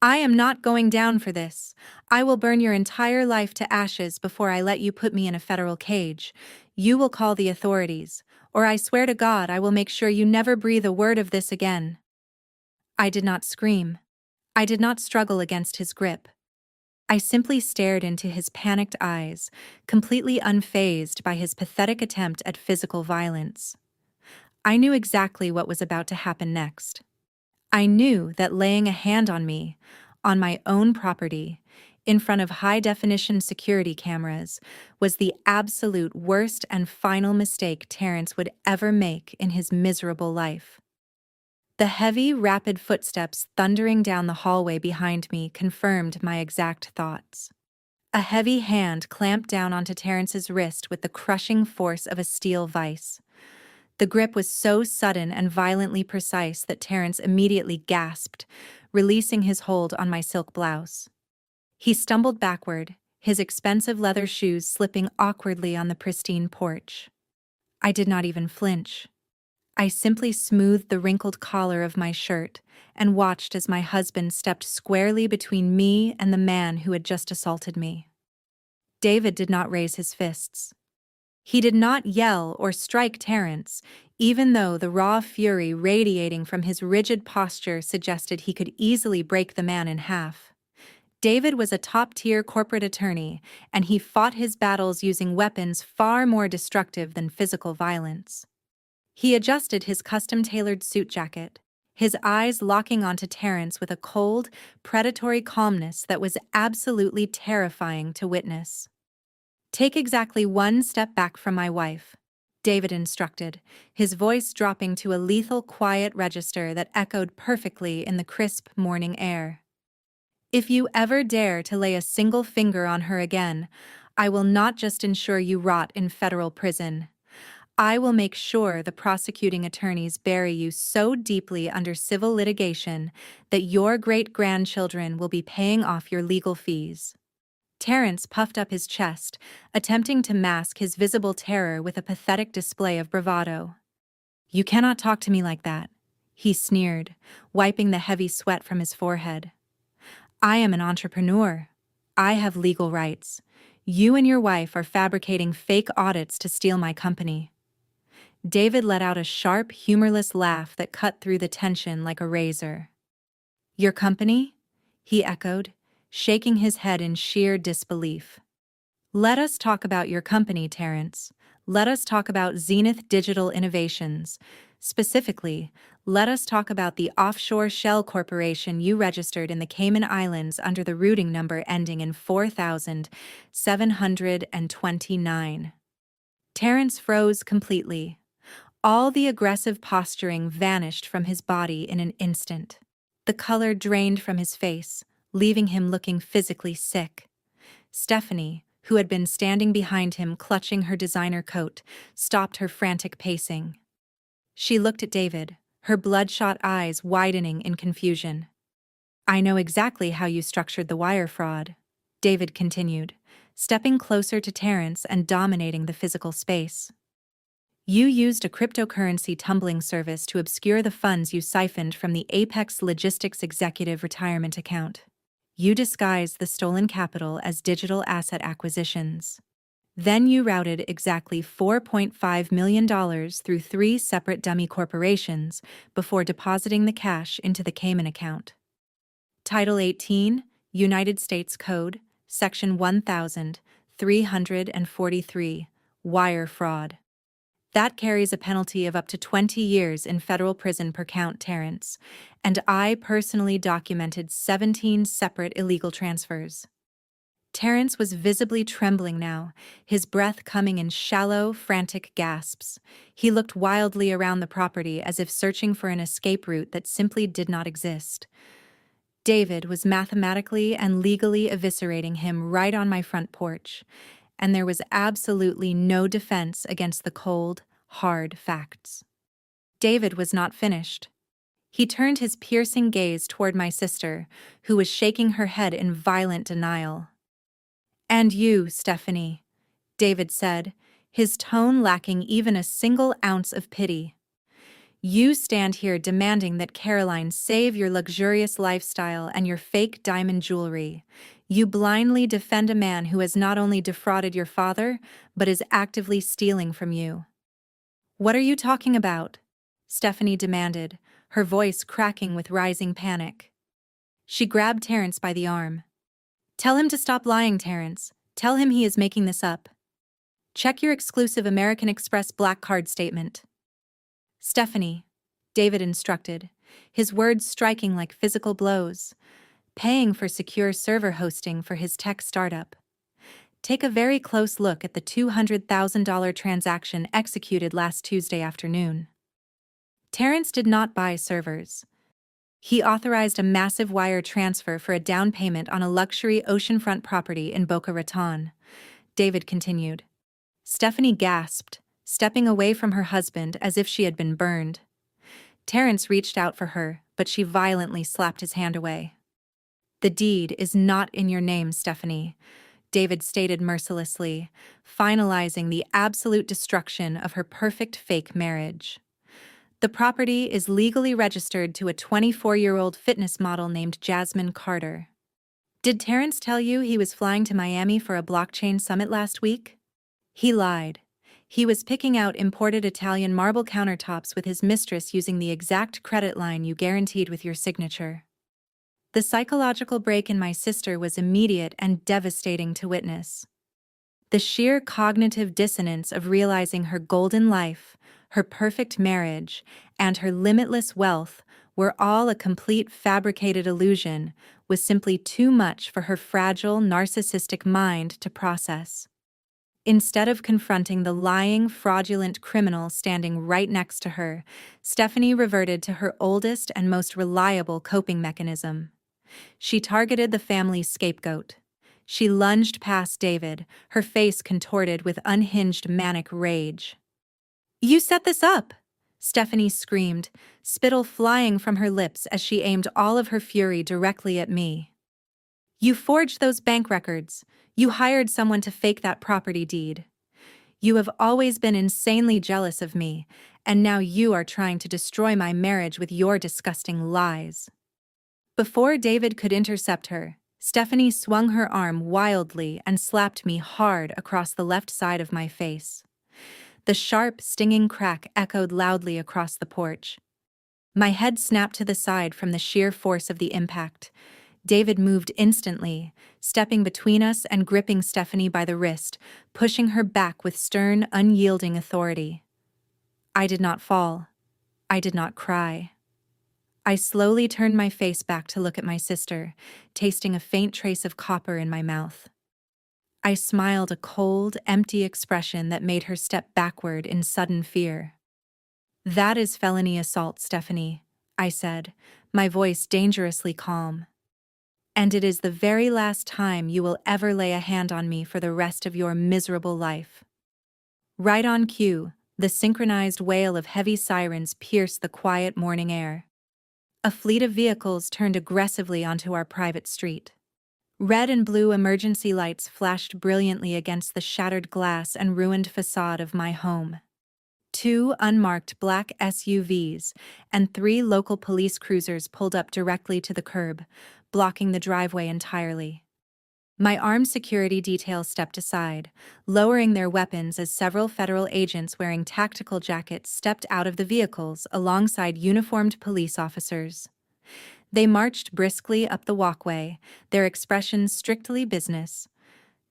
"I am not going down for this. I will burn your entire life to ashes before I let you put me in a federal cage. You will call the authorities, or I swear to God I will make sure you never breathe a word of this again." I did not scream. I did not struggle against his grip. I simply stared into his panicked eyes, completely unfazed by his pathetic attempt at physical violence. I knew exactly what was about to happen next. I knew that laying a hand on me, on my own property, in front of high-definition security cameras, was the absolute worst and final mistake Terrence would ever make in his miserable life. The heavy, rapid footsteps thundering down the hallway behind me confirmed my exact thoughts. A heavy hand clamped down onto Terrence's wrist with the crushing force of a steel vise. The grip was so sudden and violently precise that Terrence immediately gasped, releasing his hold on my silk blouse. He stumbled backward, his expensive leather shoes slipping awkwardly on the pristine porch. I did not even flinch. I simply smoothed the wrinkled collar of my shirt and watched as my husband stepped squarely between me and the man who had just assaulted me. David did not raise his fists. He did not yell or strike Terrence, even though the raw fury radiating from his rigid posture suggested he could easily break the man in half. David was a top-tier corporate attorney, and he fought his battles using weapons far more destructive than physical violence. He adjusted his custom-tailored suit jacket, his eyes locking onto Terrence with a cold, predatory calmness that was absolutely terrifying to witness. "Take exactly one step back from my wife," David instructed, his voice dropping to a lethal quiet register that echoed perfectly in the crisp morning air. "If you ever dare to lay a single finger on her again, I will not just ensure you rot in federal prison. I will make sure the prosecuting attorneys bury you so deeply under civil litigation that your great-grandchildren will be paying off your legal fees." Terrence puffed up his chest, attempting to mask his visible terror with a pathetic display of bravado. "You cannot talk to me like that," he sneered, wiping the heavy sweat from his forehead. "I am an entrepreneur. I have legal rights. You and your wife are fabricating fake audits to steal my company." David let out a sharp, humorless laugh that cut through the tension like a razor. "Your company?" he echoed, shaking his head in sheer disbelief. "Let us talk about your company, Terrence. Let us talk about Zenith Digital Innovations. Specifically, let us talk about the offshore shell corporation you registered in the Cayman Islands under the routing number ending in 4729. Terrence froze completely. All the aggressive posturing vanished from his body in an instant. The color drained from his face, leaving him looking physically sick. Stephanie, who had been standing behind him clutching her designer coat, stopped her frantic pacing. She looked at David, her bloodshot eyes widening in confusion. "I know exactly how you structured the wire fraud," David continued, stepping closer to Terrence and dominating the physical space. "You used a cryptocurrency tumbling service to obscure the funds you siphoned from the Apex Logistics Executive Retirement Account. You disguised the stolen capital as digital asset acquisitions. Then you routed exactly $4.5 million through 3 separate dummy corporations before depositing the cash into the Cayman account." Title 18, United States Code, Section 1343, Wire Fraud. That carries a penalty of up to 20 years in federal prison per count, Terrence, and I personally documented 17 separate illegal transfers. Terrence was visibly trembling now, his breath coming in shallow, frantic gasps. He looked wildly around the property as if searching for an escape route that simply did not exist. David was mathematically and legally eviscerating him right on my front porch, and there was absolutely no defense against the cold, hard facts. David was not finished. He turned his piercing gaze toward my sister, who was shaking her head in violent denial. "And you, Stephanie," David said, his tone lacking even a single ounce of pity. "You stand here demanding that Caroline save your luxurious lifestyle and your fake diamond jewelry. You blindly defend a man who has not only defrauded your father, but is actively stealing from you." "What are you talking about?" Stephanie demanded, her voice cracking with rising panic. She grabbed Terrence by the arm. "Tell him to stop lying, Terrence. Tell him he is making this up. Check your exclusive American Express Black Card statement." "Stephanie," David instructed, his words striking like physical blows, "paying for secure server hosting for his tech startup. Take a very close look at the $200,000 transaction executed last Tuesday afternoon. Terrence did not buy servers. He authorized a massive wire transfer for a down payment on a luxury oceanfront property in Boca Raton," David continued. Stephanie gasped, stepping away from her husband as if she had been burned. Terrence reached out for her, but she violently slapped his hand away. "The deed is not in your name, Stephanie," David stated mercilessly, finalizing the absolute destruction of her perfect fake marriage. "The property is legally registered to a 24-year-old fitness model named Jasmine Carter. Did Terrence tell you he was flying to Miami for a blockchain summit last week? He lied. He was picking out imported Italian marble countertops with his mistress using the exact credit line you guaranteed with your signature." The psychological break in my sister was immediate and devastating to witness. The sheer cognitive dissonance of realizing her golden life, her perfect marriage, and her limitless wealth were all a complete fabricated illusion was simply too much for her fragile, narcissistic mind to process. Instead of confronting the lying, fraudulent criminal standing right next to her, Stephanie reverted to her oldest and most reliable coping mechanism. She targeted the family's scapegoat. She lunged past David, her face contorted with unhinged manic rage. "You set this up!" Stephanie screamed, spittle flying from her lips as she aimed all of her fury directly at me. "You forged those bank records. You hired someone to fake that property deed. You have always been insanely jealous of me, and now you are trying to destroy my marriage with your disgusting lies." Before David could intercept her, Stephanie swung her arm wildly and slapped me hard across the left side of my face. The sharp, stinging crack echoed loudly across the porch. My head snapped to the side from the sheer force of the impact. David moved instantly, stepping between us and gripping Stephanie by the wrist, pushing her back with stern, unyielding authority. I did not fall. I did not cry. I slowly turned my face back to look at my sister, tasting a faint trace of copper in my mouth. I smiled a cold, empty expression that made her step backward in sudden fear. "That is felony assault, Stephanie," I said, my voice dangerously calm. "And it is the very last time you will ever lay a hand on me for the rest of your miserable life." Right on cue, the synchronized wail of heavy sirens pierced the quiet morning air. A fleet of vehicles turned aggressively onto our private street. Red and blue emergency lights flashed brilliantly against the shattered glass and ruined facade of my home. 2 unmarked black SUVs and 3 local police cruisers pulled up directly to the curb, blocking the driveway entirely. My armed security detail stepped aside, lowering their weapons as several federal agents wearing tactical jackets stepped out of the vehicles alongside uniformed police officers. They marched briskly up the walkway, their expressions strictly business.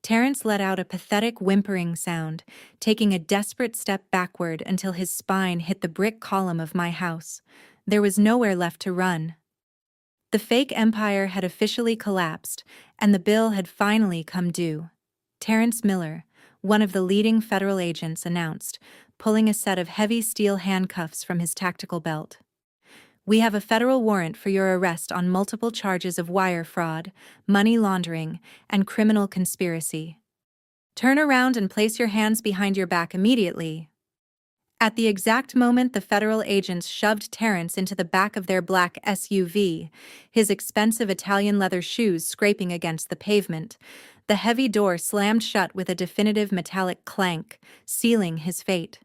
Terrence let out a pathetic whimpering sound, taking a desperate step backward until his spine hit the brick column of my house. There was nowhere left to run. The fake empire had officially collapsed, and the bill had finally come due. Terrence Miller, one of the leading federal agents, announced, pulling a set of heavy steel handcuffs from his tactical belt. We have a federal warrant for your arrest on multiple charges of wire fraud, money laundering, and criminal conspiracy. Turn around and place your hands behind your back immediately." At the exact moment the federal agents shoved Terrence into the back of their black SUV, his expensive Italian leather shoes scraping against the pavement, the heavy door slammed shut with a definitive metallic clank, sealing his fate.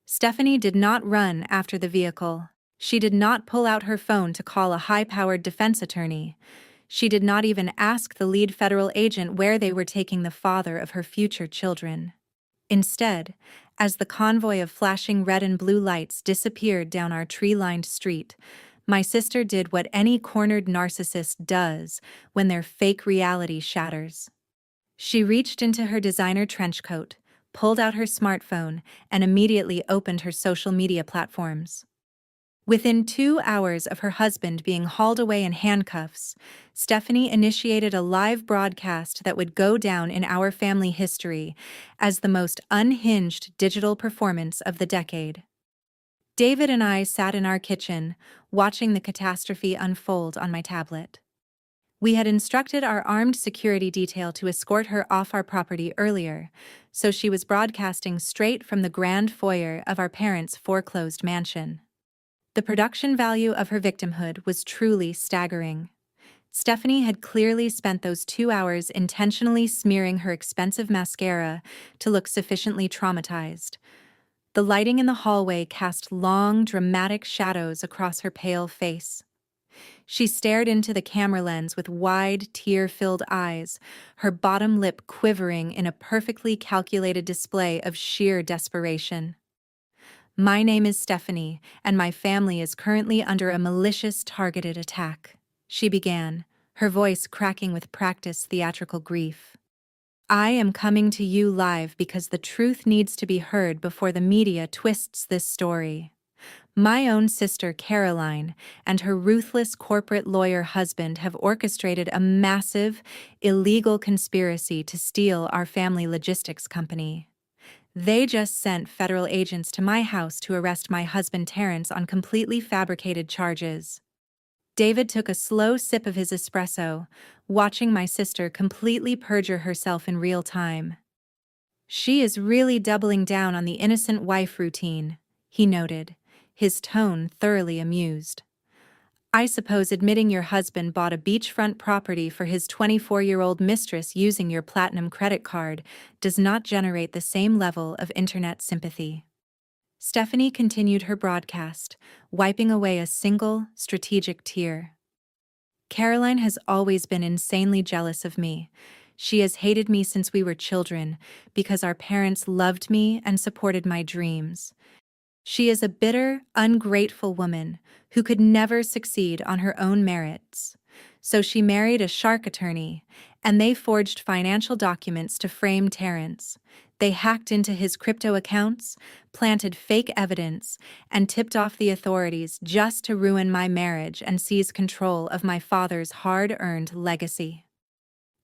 Stephanie did not run after the vehicle. She did not pull out her phone to call a high-powered defense attorney. She did not even ask the lead federal agent where they were taking the father of her future children. Instead, as the convoy of flashing red and blue lights disappeared down our tree-lined street, my sister did what any cornered narcissist does when their fake reality shatters. She reached into her designer trench coat, pulled out her smartphone, and immediately opened her social media platforms. Within 2 hours of her husband being hauled away in handcuffs, Stephanie initiated a live broadcast that would go down in our family history as the most unhinged digital performance of the decade. David and I sat in our kitchen, watching the catastrophe unfold on my tablet. We had instructed our armed security detail to escort her off our property earlier, so she was broadcasting straight from the grand foyer of our parents' foreclosed mansion. The production value of her victimhood was truly staggering. Stephanie had clearly spent those 2 hours intentionally smearing her expensive mascara to look sufficiently traumatized. The lighting in the hallway cast long, dramatic shadows across her pale face. She stared into the camera lens with wide, tear-filled eyes, her bottom lip quivering in a perfectly calculated display of sheer desperation. "My name is Stephanie, and my family is currently under a malicious targeted attack," she began, her voice cracking with practiced theatrical grief. "I am coming to you live because the truth needs to be heard before the media twists this story. My own sister Caroline and her ruthless corporate lawyer husband have orchestrated a massive, illegal conspiracy to steal our family logistics company. They just sent federal agents to my house to arrest my husband Terrence on completely fabricated charges." David took a slow sip of his espresso, watching my sister completely perjure herself in real time. "She is really doubling down on the innocent wife routine," he noted, his tone thoroughly amused. "I suppose admitting your husband bought a beachfront property for his 24-year-old mistress using your platinum credit card does not generate the same level of internet sympathy." Stephanie continued her broadcast, wiping away a single, strategic tear. "Caroline has always been insanely jealous of me. She has hated me since we were children because our parents loved me and supported my dreams. She is a bitter, ungrateful woman who could never succeed on her own merits. So she married a shark attorney, and they forged financial documents to frame Terrence. They hacked into his crypto accounts, planted fake evidence, and tipped off the authorities just to ruin my marriage and seize control of my father's hard-earned legacy."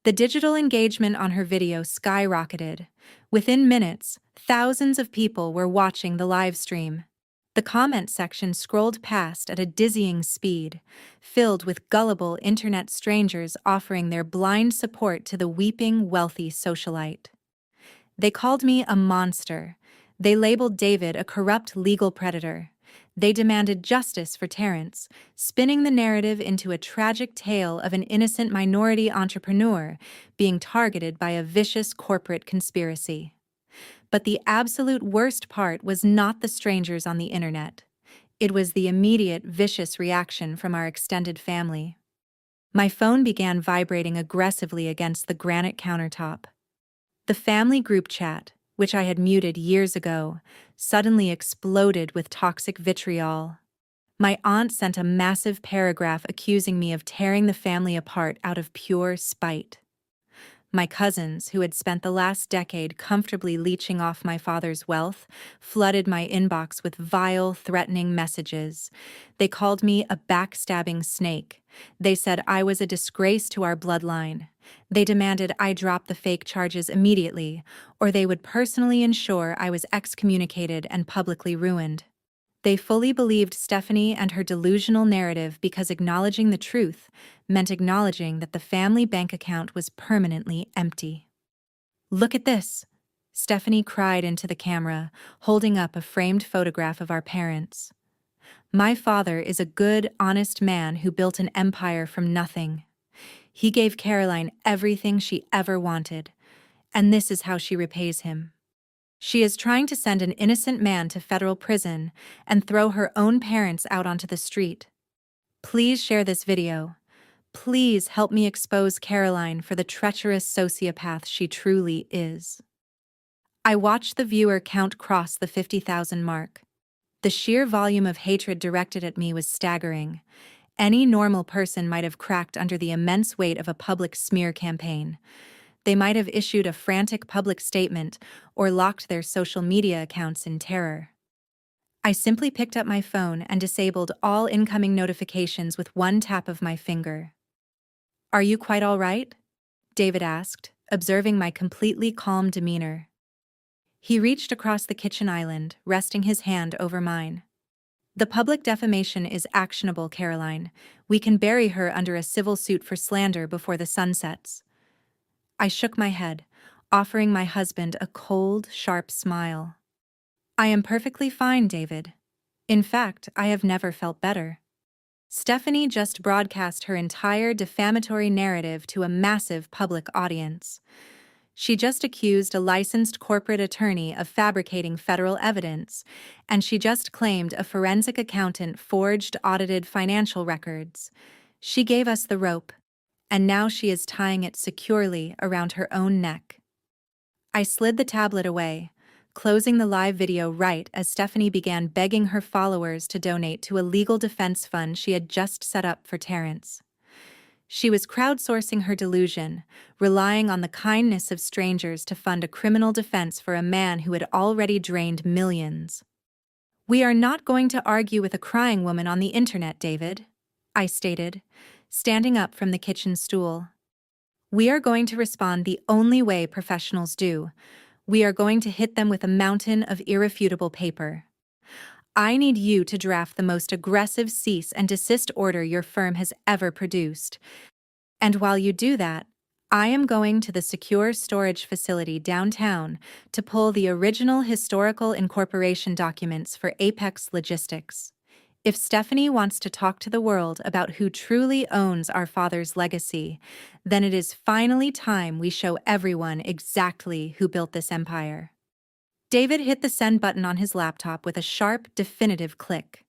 The digital engagement on her video skyrocketed. Within minutes, thousands of people were watching the live stream. The comment section scrolled past at a dizzying speed, filled with gullible internet strangers offering their blind support to the weeping, wealthy socialite. They called me a monster. They labeled David a corrupt legal predator. They demanded justice for Terrence, spinning the narrative into a tragic tale of an innocent minority entrepreneur being targeted by a vicious corporate conspiracy. But the absolute worst part was not the strangers on the internet. It was the immediate, vicious reaction from our extended family. My phone began vibrating aggressively against the granite countertop. The family group chat, which I had muted years ago, suddenly exploded with toxic vitriol. My aunt sent a massive paragraph accusing me of tearing the family apart out of pure spite. My cousins, who had spent the last decade comfortably leeching off my father's wealth, flooded my inbox with vile, threatening messages. They called me a backstabbing snake. They said I was a disgrace to our bloodline. They demanded I drop the fake charges immediately, or they would personally ensure I was excommunicated and publicly ruined. They fully believed Stephanie and her delusional narrative because acknowledging the truth meant acknowledging that the family bank account was permanently empty. "Look at this," Stephanie cried into the camera, holding up a framed photograph of our parents. "My father is a good, honest man who built an empire from nothing. He gave Caroline everything she ever wanted, and this is how she repays him. She is trying to send an innocent man to federal prison and throw her own parents out onto the street. Please share this video. Please help me expose Caroline for the treacherous sociopath she truly is." I watched the viewer count cross the 50,000 mark. The sheer volume of hatred directed at me was staggering. Any normal person might have cracked under the immense weight of a public smear campaign. They might have issued a frantic public statement or locked their social media accounts in terror. I simply picked up my phone and disabled all incoming notifications with one tap of my finger. "Are you quite all right?" David asked, observing my completely calm demeanor. He reached across the kitchen island, resting his hand over mine. "The public defamation is actionable, Caroline. We can bury her under a civil suit for slander before the sun sets." I shook my head, offering my husband a cold, sharp smile. "I am perfectly fine, David. In fact, I have never felt better." Stephanie just broadcast her entire defamatory narrative to a massive public audience. She just accused a licensed corporate attorney of fabricating federal evidence, and she just claimed a forensic accountant forged audited financial records. She gave us the rope, and now she is tying it securely around her own neck. I slid the tablet away, closing the live video right as Stephanie began begging her followers to donate to a legal defense fund she had just set up for Terrence. She was crowdsourcing her delusion, relying on the kindness of strangers to fund a criminal defense for a man who had already drained millions. "We are not going to argue with a crying woman on the internet, David," I stated, standing up from the kitchen stool. "We are going to respond the only way professionals do. We are going to hit them with a mountain of irrefutable paper. I need you to draft the most aggressive cease and desist order your firm has ever produced. And while you do that, I am going to the secure storage facility downtown to pull the original historical incorporation documents for Apex Logistics. If Stephanie wants to talk to the world about who truly owns our father's legacy, then it is finally time we show everyone exactly who built this empire." David hit the send button on his laptop with a sharp, definitive click.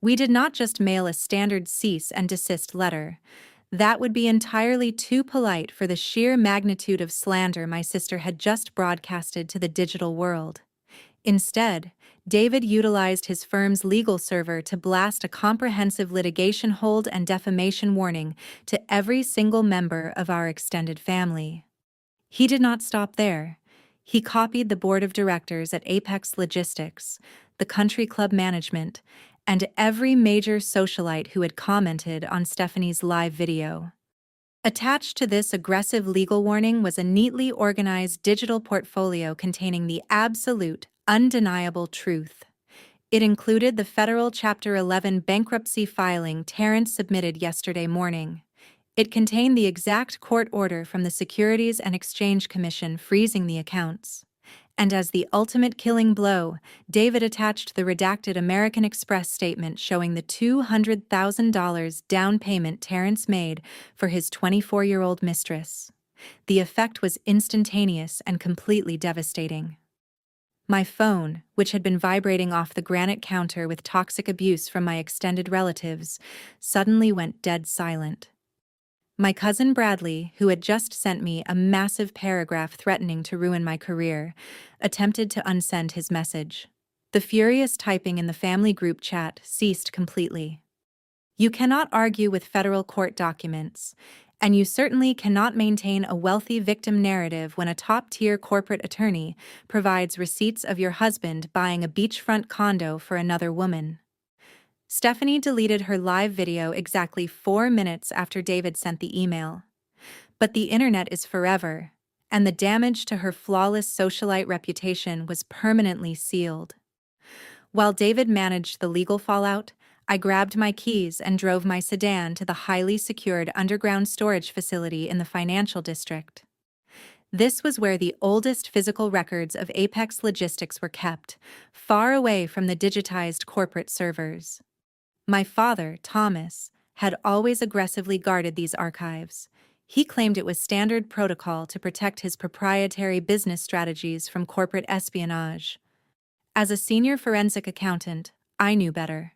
We did not just mail a standard cease and desist letter. That would be entirely too polite for the sheer magnitude of slander my sister had just broadcasted to the digital world. Instead, David utilized his firm's legal server to blast a comprehensive litigation hold and defamation warning to every single member of our extended family. He did not stop there. He copied the board of directors at Apex Logistics, the country club management, and every major socialite who had commented on Stephanie's live video. Attached to this aggressive legal warning was a neatly organized digital portfolio containing the absolute, undeniable truth. It included the federal Chapter 11 bankruptcy filing Terrence submitted yesterday morning. It contained the exact court order from the Securities and Exchange Commission freezing the accounts. And as the ultimate killing blow, David attached the redacted American Express statement showing the $200,000 down payment Terrence made for his 24-year-old mistress. The effect was instantaneous and completely devastating. My phone, which had been vibrating off the granite counter with toxic abuse from my extended relatives, suddenly went dead silent. My cousin Bradley, who had just sent me a massive paragraph threatening to ruin my career, attempted to unsend his message. The furious typing in the family group chat ceased completely. You cannot argue with federal court documents, and you certainly cannot maintain a wealthy victim narrative when a top-tier corporate attorney provides receipts of your husband buying a beachfront condo for another woman. Stephanie deleted her live video exactly 4 minutes after David sent the email. But the internet is forever, and the damage to her flawless socialite reputation was permanently sealed. While David managed the legal fallout, I grabbed my keys and drove my sedan to the highly secured underground storage facility in the financial district. This was where the oldest physical records of Apex Logistics were kept, far away from the digitized corporate servers. My father, Thomas, had always aggressively guarded these archives. He claimed it was standard protocol to protect his proprietary business strategies from corporate espionage. As a senior forensic accountant, I knew better.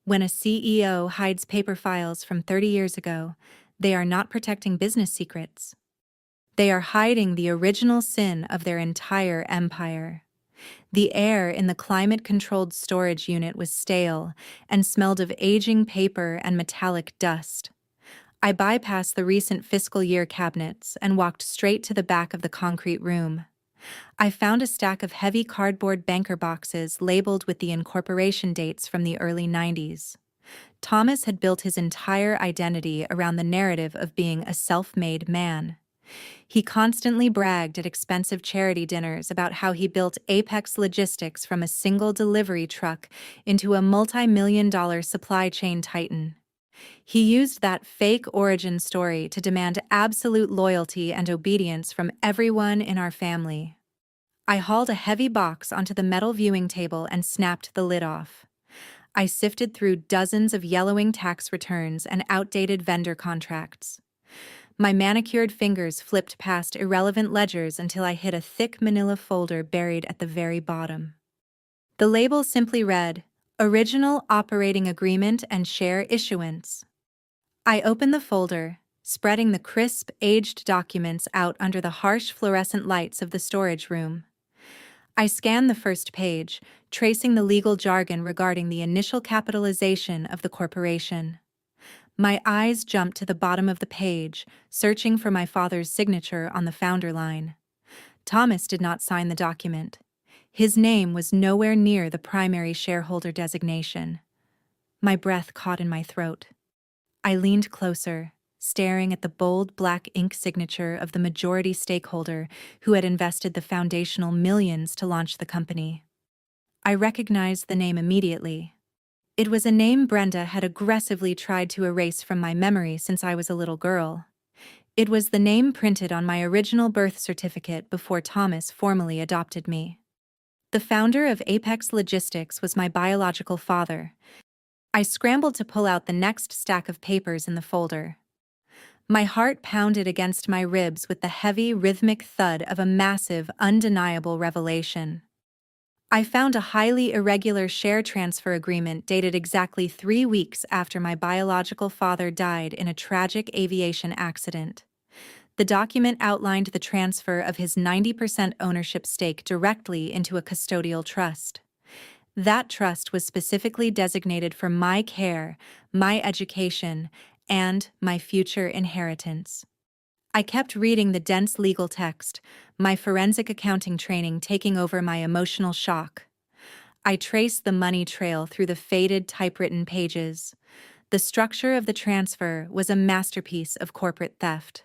When a CEO hides paper files from 30 years ago, they are not protecting business secrets. They are hiding the original sin of their entire empire. The air in the climate-controlled storage unit was stale and smelled of aging paper and metallic dust. I bypassed the recent fiscal year cabinets and walked straight to the back of the concrete room. I found a stack of heavy cardboard banker boxes labeled with the incorporation dates from the early 90s. Thomas had built his entire identity around the narrative of being a self-made man. He constantly bragged at expensive charity dinners about how he built Apex Logistics from a single delivery truck into a multi-million-dollar supply chain titan. He used that fake origin story to demand absolute loyalty and obedience from everyone in our family. I hauled a heavy box onto the metal viewing table and snapped the lid off. I sifted through dozens of yellowing tax returns and outdated vendor contracts. My manicured fingers flipped past irrelevant ledgers until I hit a thick manila folder buried at the very bottom. The label simply read, "Original Operating Agreement and Share Issuance." I opened the folder, spreading the crisp, aged documents out under the harsh fluorescent lights of the storage room. I scanned the first page, tracing the legal jargon regarding the initial capitalization of the corporation. My eyes jumped to the bottom of the page, searching for my father's signature on the founder line. Thomas did not sign the document. His name was nowhere near the primary shareholder designation. My breath caught in my throat. I leaned closer, staring at the bold black ink signature of the majority stakeholder who had invested the foundational millions to launch the company. I recognized the name immediately. It was a name Brenda had aggressively tried to erase from my memory since I was a little girl. It was the name printed on my original birth certificate before Thomas formally adopted me. The founder of Apex Logistics was my biological father. I scrambled to pull out the next stack of papers in the folder. My heart pounded against my ribs with the heavy, rhythmic thud of a massive, undeniable revelation. I found a highly irregular share transfer agreement dated exactly 3 weeks after my biological father died in a tragic aviation accident. The document outlined the transfer of his 90% ownership stake directly into a custodial trust. That trust was specifically designated for my care, my education, and my future inheritance. I kept reading the dense legal text, my forensic accounting training taking over my emotional shock. I traced the money trail through the faded typewritten pages. The structure of the transfer was a masterpiece of corporate theft.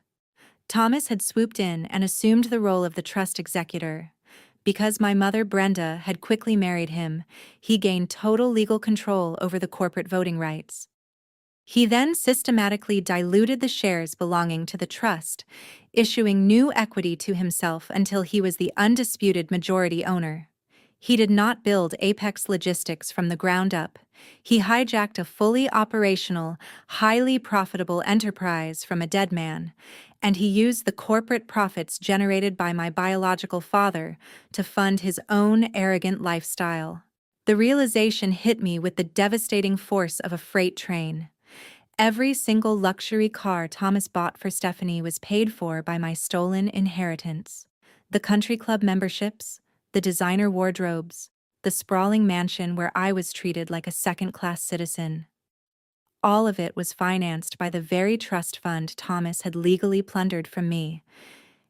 Thomas had swooped in and assumed the role of the trust executor. Because my mother Brenda had quickly married him, he gained total legal control over the corporate voting rights. He then systematically diluted the shares belonging to the trust, issuing new equity to himself until he was the undisputed majority owner. He did not build Apex Logistics from the ground up. He hijacked a fully operational, highly profitable enterprise from a dead man, and he used the corporate profits generated by my biological father to fund his own arrogant lifestyle. The realization hit me with the devastating force of a freight train. Every single luxury car Thomas bought for Stephanie was paid for by my stolen inheritance. The country club memberships, the designer wardrobes, the sprawling mansion where I was treated like a second-class citizen. All of it was financed by the very trust fund Thomas had legally plundered from me.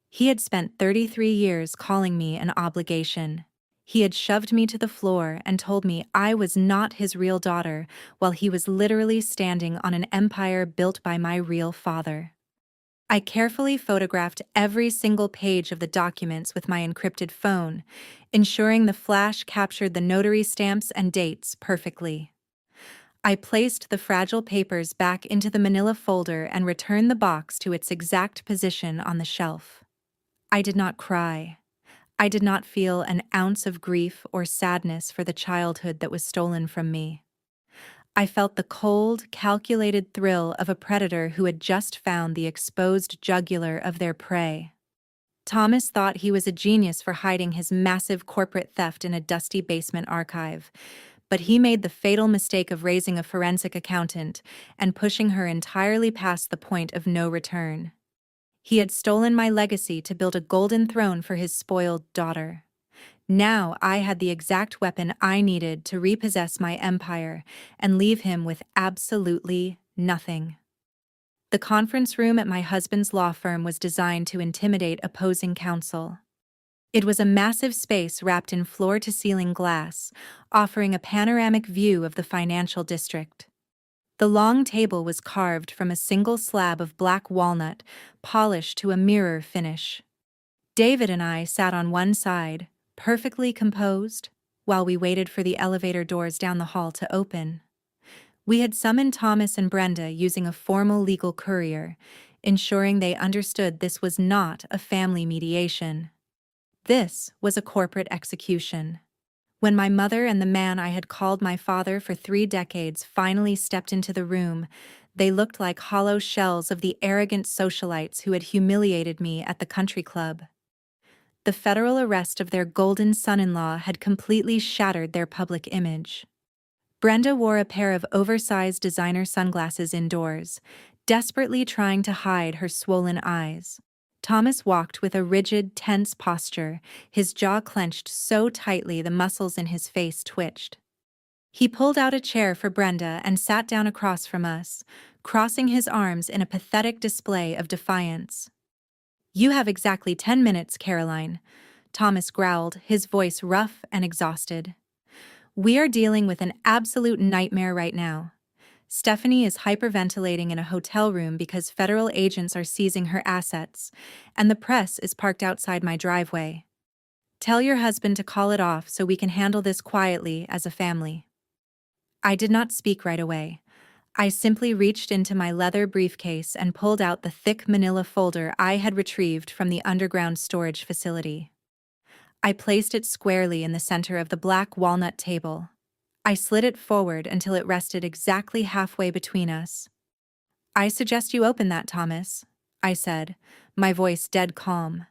He had spent 33 years calling me an obligation. He had shoved me to the floor and told me I was not his real daughter while he was literally standing on an empire built by my real father. I carefully photographed every single page of the documents with my encrypted phone, ensuring the flash captured the notary stamps and dates perfectly. I placed the fragile papers back into the manila folder and returned the box to its exact position on the shelf. I did not cry. I did not feel an ounce of grief or sadness for the childhood that was stolen from me. I felt the cold, calculated thrill of a predator who had just found the exposed jugular of their prey. Thomas thought he was a genius for hiding his massive corporate theft in a dusty basement archive, but he made the fatal mistake of raising a forensic accountant and pushing her entirely past the point of no return. He had stolen my legacy to build a golden throne for his spoiled daughter. Now I had the exact weapon I needed to repossess my empire and leave him with absolutely nothing. The conference room at my husband's law firm was designed to intimidate opposing counsel. It was a massive space wrapped in floor-to-ceiling glass, offering a panoramic view of the financial district. The long table was carved from a single slab of black walnut, polished to a mirror finish. David and I sat on one side, perfectly composed, while we waited for the elevator doors down the hall to open. We had summoned Thomas and Brenda using a formal legal courier, ensuring they understood this was not a family mediation. This was a corporate execution. When my mother and the man I had called my father for 3 decades finally stepped into the room, they looked like hollow shells of the arrogant socialites who had humiliated me at the country club. The federal arrest of their golden son-in-law had completely shattered their public image. Brenda wore a pair of oversized designer sunglasses indoors, desperately trying to hide her swollen eyes. Thomas walked with a rigid, tense posture, his jaw clenched so tightly the muscles in his face twitched. He pulled out a chair for Brenda and sat down across from us, crossing his arms in a pathetic display of defiance. "You have exactly 10 minutes, Caroline," Thomas growled, his voice rough and exhausted. "We are dealing with an absolute nightmare right now. Stephanie is hyperventilating in a hotel room because federal agents are seizing her assets, and the press is parked outside my driveway. Tell your husband to call it off so we can handle this quietly as a family." I did not speak right away. I simply reached into my leather briefcase and pulled out the thick manila folder I had retrieved from the underground storage facility. I placed it squarely in the center of the black walnut table. I slid it forward until it rested exactly halfway between us. "I suggest you open that, Thomas," I said, my voice dead calm.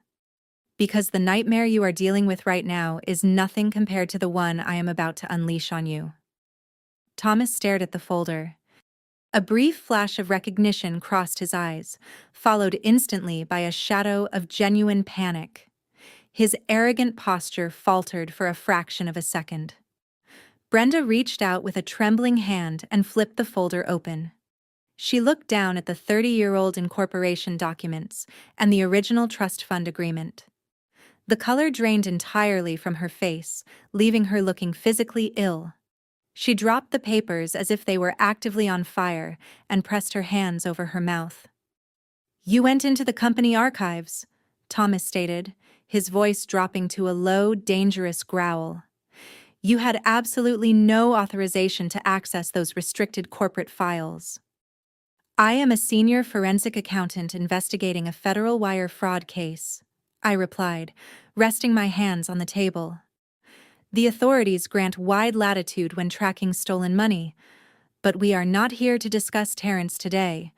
"Because the nightmare you are dealing with right now is nothing compared to the one I am about to unleash on you." Thomas stared at the folder. A brief flash of recognition crossed his eyes, followed instantly by a shadow of genuine panic. His arrogant posture faltered for a fraction of a second. Brenda reached out with a trembling hand and flipped the folder open. She looked down at the 30-year-old incorporation documents and the original trust fund agreement. The color drained entirely from her face, leaving her looking physically ill. She dropped the papers as if they were actively on fire and pressed her hands over her mouth. "You went into the company archives," Thomas stated, his voice dropping to a low, dangerous growl. "You had absolutely no authorization to access those restricted corporate files." "I am a senior forensic accountant investigating a federal wire fraud case," I replied, resting my hands on the table. "The authorities grant wide latitude when tracking stolen money, but we are not here to discuss Terrence today.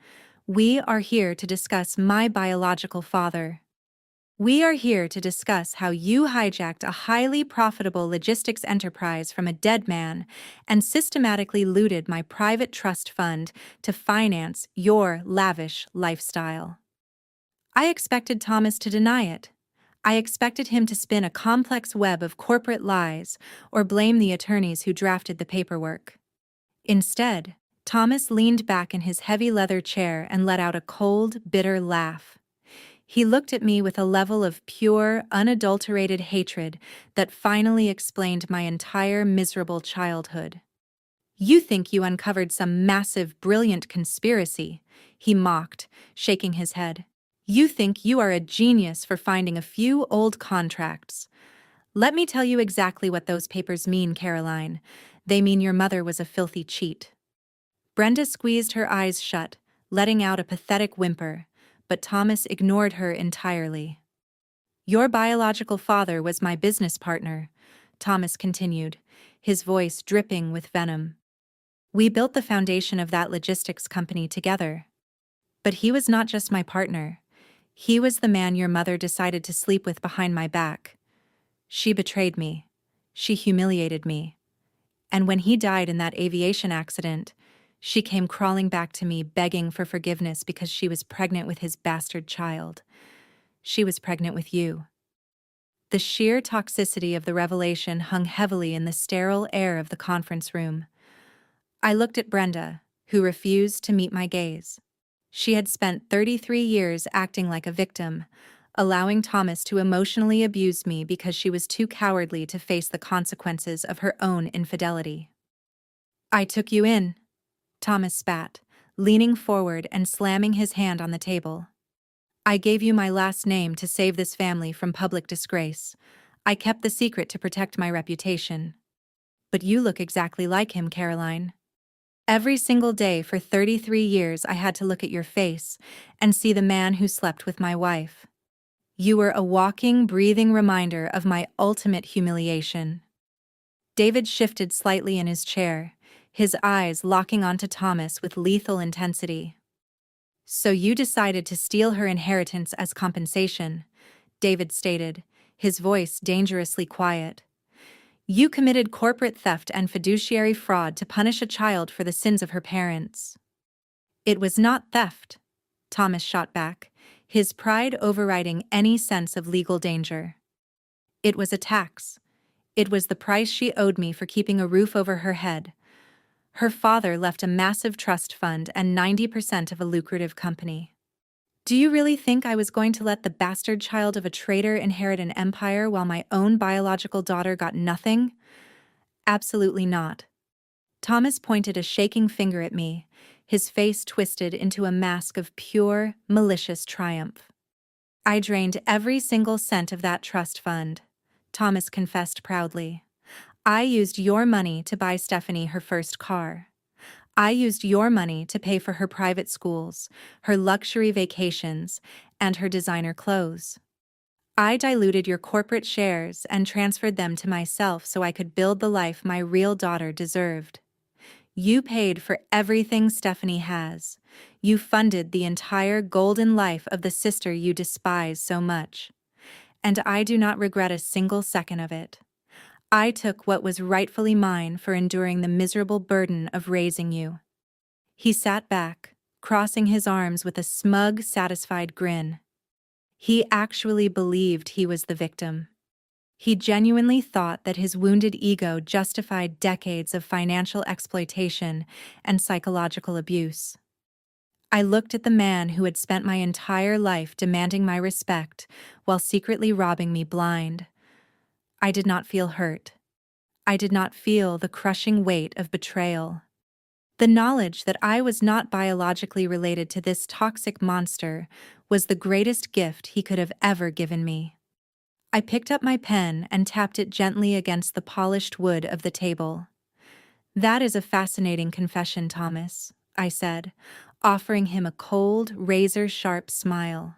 We are here to discuss my biological father. We are here to discuss how you hijacked a highly profitable logistics enterprise from a dead man and systematically looted my private trust fund to finance your lavish lifestyle." I expected Thomas to deny it. I expected him to spin a complex web of corporate lies or blame the attorneys who drafted the paperwork. Instead, Thomas leaned back in his heavy leather chair and let out a cold, bitter laugh. He looked at me with a level of pure, unadulterated hatred that finally explained my entire miserable childhood. "You think you uncovered some massive, brilliant conspiracy," he mocked, shaking his head. You think you are a genius for finding a few old contracts. Let me tell you exactly what those papers mean, Caroline. They mean your mother was a filthy cheat. Brenda squeezed her eyes shut, letting out a pathetic whimper, but Thomas ignored her entirely. Your biological father was my business partner, Thomas continued, his voice dripping with venom. We built the foundation of that logistics company together. But he was not just my partner. He was the man your mother decided to sleep with behind my back. She betrayed me. She humiliated me. And when he died in that aviation accident, she came crawling back to me begging for forgiveness because she was pregnant with his bastard child. She was pregnant with you. The sheer toxicity of the revelation hung heavily in the sterile air of the conference room. I looked at Brenda, who refused to meet my gaze. She had spent 33 years acting like a victim, allowing Thomas to emotionally abuse me because she was too cowardly to face the consequences of her own infidelity. I took you in, Thomas spat, leaning forward and slamming his hand on the table. I gave you my last name to save this family from public disgrace. I kept the secret to protect my reputation. But you look exactly like him, Caroline. Every single day for 33 years I had to look at your face and see the man who slept with my wife. You were a walking, breathing reminder of my ultimate humiliation. David shifted slightly in his chair, his eyes locking onto Thomas with lethal intensity. So you decided to steal her inheritance as compensation, David stated, his voice dangerously quiet. You committed corporate theft and fiduciary fraud to punish a child for the sins of her parents. It was not theft, Thomas shot back, his pride overriding any sense of legal danger. It was a tax. It was the price she owed me for keeping a roof over her head. Her father left a massive trust fund and 90% of a lucrative company. Do you really think I was going to let the bastard child of a traitor inherit an empire while my own biological daughter got nothing? Absolutely not. Thomas pointed a shaking finger at me, his face twisted into a mask of pure, malicious triumph. I drained every single cent of that trust fund, Thomas confessed proudly. I used your money to buy Stephanie her first car. I used your money to pay for her private schools, her luxury vacations, and her designer clothes. I diluted your corporate shares and transferred them to myself so I could build the life my real daughter deserved. You paid for everything Stephanie has. You funded the entire golden life of the sister you despise so much. And I do not regret a single second of it. I took what was rightfully mine for enduring the miserable burden of raising you. He sat back, crossing his arms with a smug, satisfied grin. He actually believed he was the victim. He genuinely thought that his wounded ego justified decades of financial exploitation and psychological abuse. I looked at the man who had spent my entire life demanding my respect while secretly robbing me blind. I did not feel hurt. I did not feel the crushing weight of betrayal. The knowledge that I was not biologically related to this toxic monster was the greatest gift he could have ever given me. I picked up my pen and tapped it gently against the polished wood of the table. That is a fascinating confession, Thomas, I said, offering him a cold, razor-sharp smile.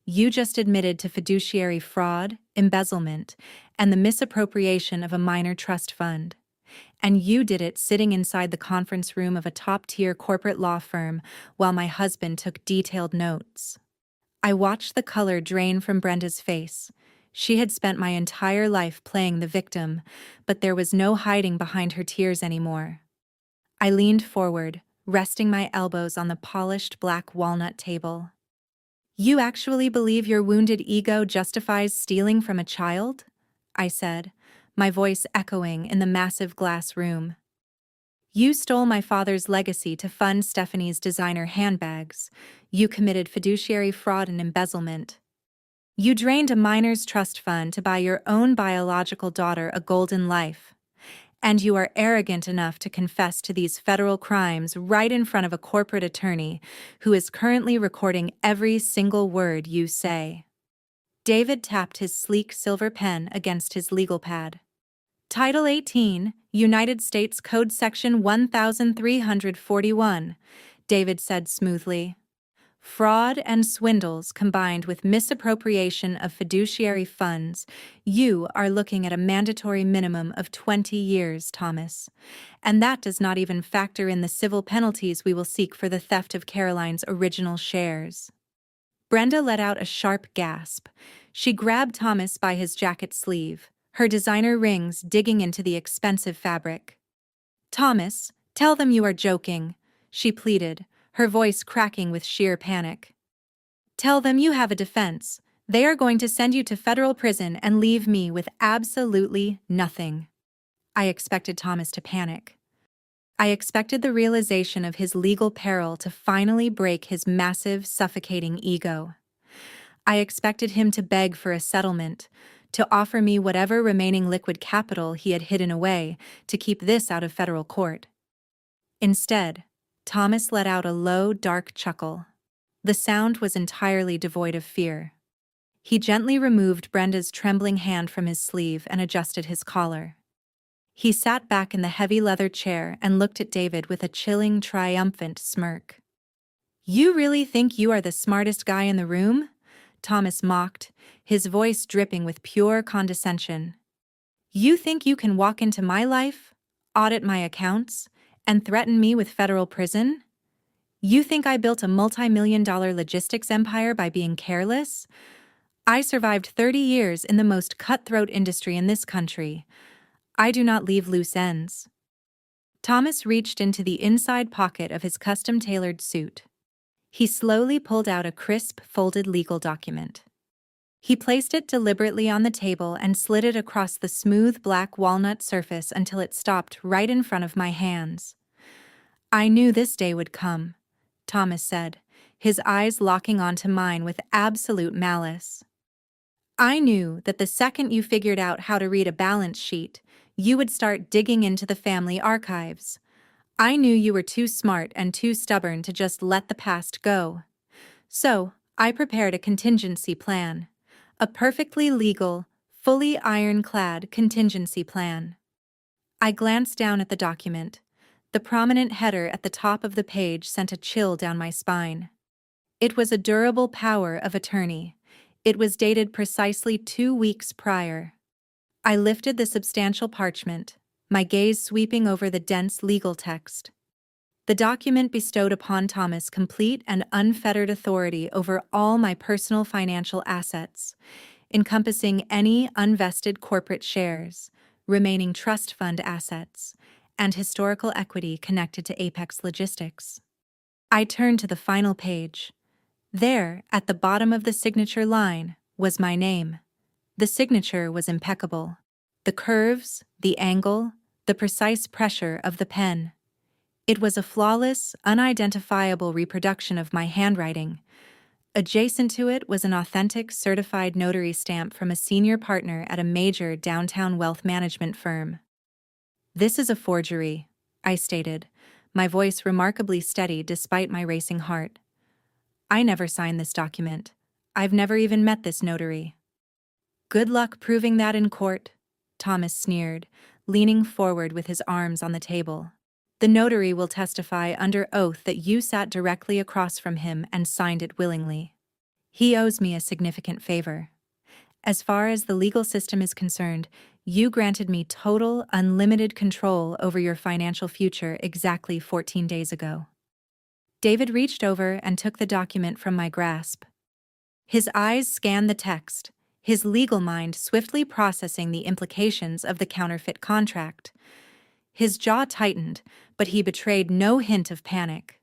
You just admitted to fiduciary fraud, embezzlement, and the misappropriation of a minor trust fund. And you did it sitting inside the conference room of a top-tier corporate law firm while my husband took detailed notes. I watched the color drain from Brenda's face. She had spent my entire life playing the victim, but there was no hiding behind her tears anymore. I leaned forward, resting my elbows on the polished black walnut table. You actually believe your wounded ego justifies stealing from a child? I said, my voice echoing in the massive glass room. You stole my father's legacy to fund Stephanie's designer handbags. You committed fiduciary fraud and embezzlement. You drained a minor's trust fund to buy your own biological daughter a golden life. And you are arrogant enough to confess to these federal crimes right in front of a corporate attorney who is currently recording every single word you say. David tapped his sleek silver pen against his legal pad. Title 18, United States Code Section 1341, David said smoothly. Fraud and swindles combined with misappropriation of fiduciary funds, you are looking at a mandatory minimum of 20 years, Thomas. And that does not even factor in the civil penalties we will seek for the theft of Caroline's original shares. Brenda let out a sharp gasp. She grabbed Thomas by his jacket sleeve, her designer rings digging into the expensive fabric. Thomas, tell them you are joking, she pleaded, her voice cracking with sheer panic. Tell them you have a defense. They are going to send you to federal prison and leave me with absolutely nothing. I expected Thomas to panic. I expected the realization of his legal peril to finally break his massive, suffocating ego. I expected him to beg for a settlement, to offer me whatever remaining liquid capital he had hidden away to keep this out of federal court. Instead, Thomas let out a low, dark chuckle. The sound was entirely devoid of fear. He gently removed Brenda's trembling hand from his sleeve and adjusted his collar. He sat back in the heavy leather chair and looked at David with a chilling, triumphant smirk. You really think you are the smartest guy in the room? Thomas mocked, his voice dripping with pure condescension. You think you can walk into my life, audit my accounts, and threaten me with federal prison? You think I built a multi-million-dollar logistics empire by being careless? I survived 30 years in the most cutthroat industry in this country. I do not leave loose ends. Thomas reached into the inside pocket of his custom-tailored suit. He slowly pulled out a crisp, folded legal document. He placed it deliberately on the table and slid it across the smooth black walnut surface until it stopped right in front of my hands. I knew this day would come, Thomas said, his eyes locking onto mine with absolute malice. I knew that the second you figured out how to read a balance sheet, you would start digging into the family archives. I knew you were too smart and too stubborn to just let the past go. So, I prepared a contingency plan. A perfectly legal, fully ironclad contingency plan. I glanced down at the document. The prominent header at the top of the page sent a chill down my spine. It was a durable power of attorney. It was dated precisely 2 weeks prior. I lifted the substantial parchment, my gaze sweeping over the dense legal text. The document bestowed upon Thomas complete and unfettered authority over all my personal financial assets, encompassing any unvested corporate shares, remaining trust fund assets, and historical equity connected to Apex Logistics. I turned to the final page. There, at the bottom of the signature line, was my name. The signature was impeccable. The curves, the angle, the precise pressure of the pen. It was a flawless, unidentifiable reproduction of my handwriting. Adjacent to it was an authentic certified notary stamp from a senior partner at a major downtown wealth management firm. This is a forgery, I stated, my voice remarkably steady despite my racing heart. I never signed this document. I've never even met this notary. Good luck proving that in court, Thomas sneered, leaning forward with his arms on the table. The notary will testify under oath that you sat directly across from him and signed it willingly. He owes me a significant favor. As far as the legal system is concerned, you granted me total, unlimited control over your financial future exactly 14 days ago. David reached over and took the document from my grasp. His eyes scanned the text, his legal mind swiftly processing the implications of the counterfeit contract. His jaw tightened, but he betrayed no hint of panic.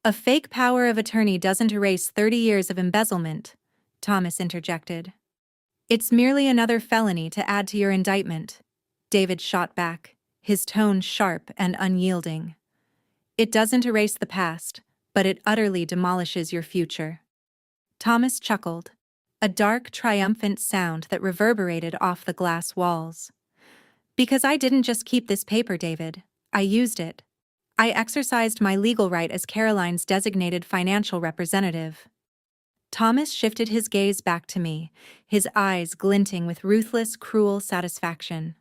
A fake power of attorney doesn't erase 30 years of embezzlement, Thomas interjected. It's merely another felony to add to your indictment, David shot back, his tone sharp and unyielding. It doesn't erase the past, but it utterly demolishes your future. Thomas chuckled, a dark, triumphant sound that reverberated off the glass walls. Because I didn't just keep this paper, David. I used it. I exercised my legal right as Caroline's designated financial representative. Thomas shifted his gaze back to me, his eyes glinting with ruthless, cruel satisfaction.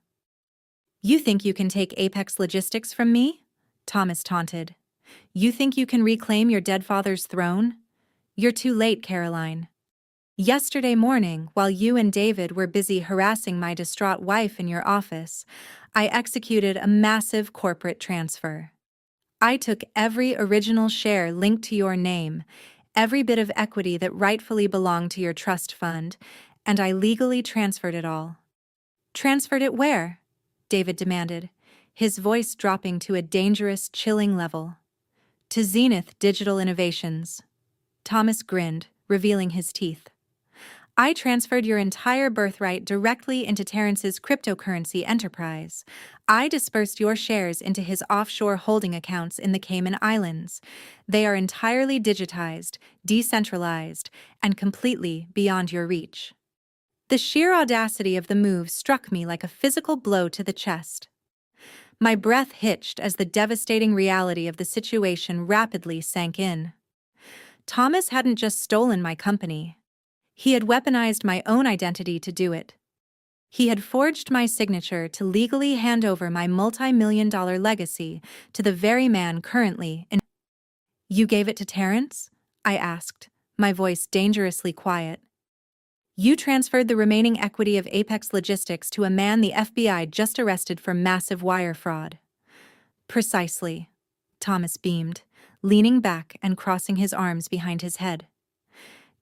You think you can take Apex Logistics from me? Thomas taunted. You think you can reclaim your dead father's throne? You're too late, Caroline. Yesterday morning, while you and David were busy harassing my distraught wife in your office, I executed a massive corporate transfer. I took every original share linked to your name, every bit of equity that rightfully belonged to your trust fund, and I legally transferred it all. Transferred it where? David demanded, his voice dropping to a dangerous, chilling level. To Zenith Digital Innovations. Thomas grinned, revealing his teeth. I transferred your entire birthright directly into Terrence's cryptocurrency enterprise. I dispersed your shares into his offshore holding accounts in the Cayman Islands. They are entirely digitized, decentralized, and completely beyond your reach. The sheer audacity of the move struck me like a physical blow to the chest. My breath hitched as the devastating reality of the situation rapidly sank in. Thomas hadn't just stolen my company. He had weaponized my own identity to do it. He had forged my signature to legally hand over my multi-million-dollar legacy to the very man currently in— You gave it to Terrence? I asked, my voice dangerously quiet. You transferred the remaining equity of Apex Logistics to a man the FBI just arrested for massive wire fraud. Precisely, Thomas beamed, leaning back and crossing his arms behind his head.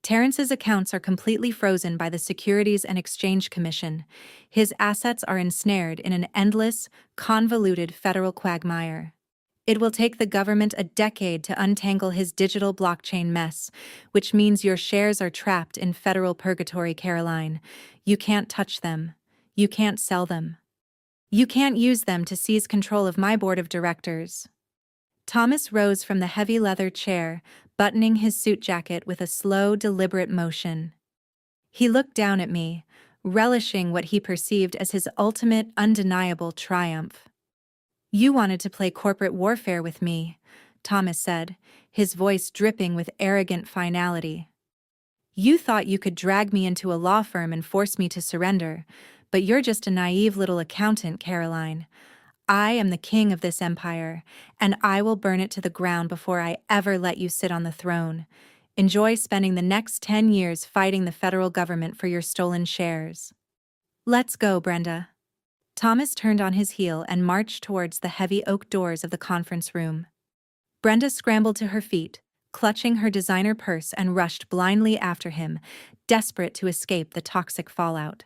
Terrence's accounts are completely frozen by the Securities and Exchange Commission. His assets are ensnared in an endless, convoluted federal quagmire. It will take the government a decade to untangle his digital blockchain mess, which means your shares are trapped in federal purgatory, Caroline. You can't touch them. You can't sell them. You can't use them to seize control of my board of directors. Thomas rose from the heavy leather chair, buttoning his suit jacket with a slow, deliberate motion. He looked down at me, relishing what he perceived as his ultimate, undeniable triumph. You wanted to play corporate warfare with me, Thomas said, his voice dripping with arrogant finality. You thought you could drag me into a law firm and force me to surrender, but you're just a naive little accountant, Caroline. I am the king of this empire, and I will burn it to the ground before I ever let you sit on the throne. Enjoy spending the next 10 years fighting the federal government for your stolen shares. Let's go, Brenda. Thomas turned on his heel and marched towards the heavy oak doors of the conference room. Brenda scrambled to her feet, clutching her designer purse, and rushed blindly after him, desperate to escape the toxic fallout.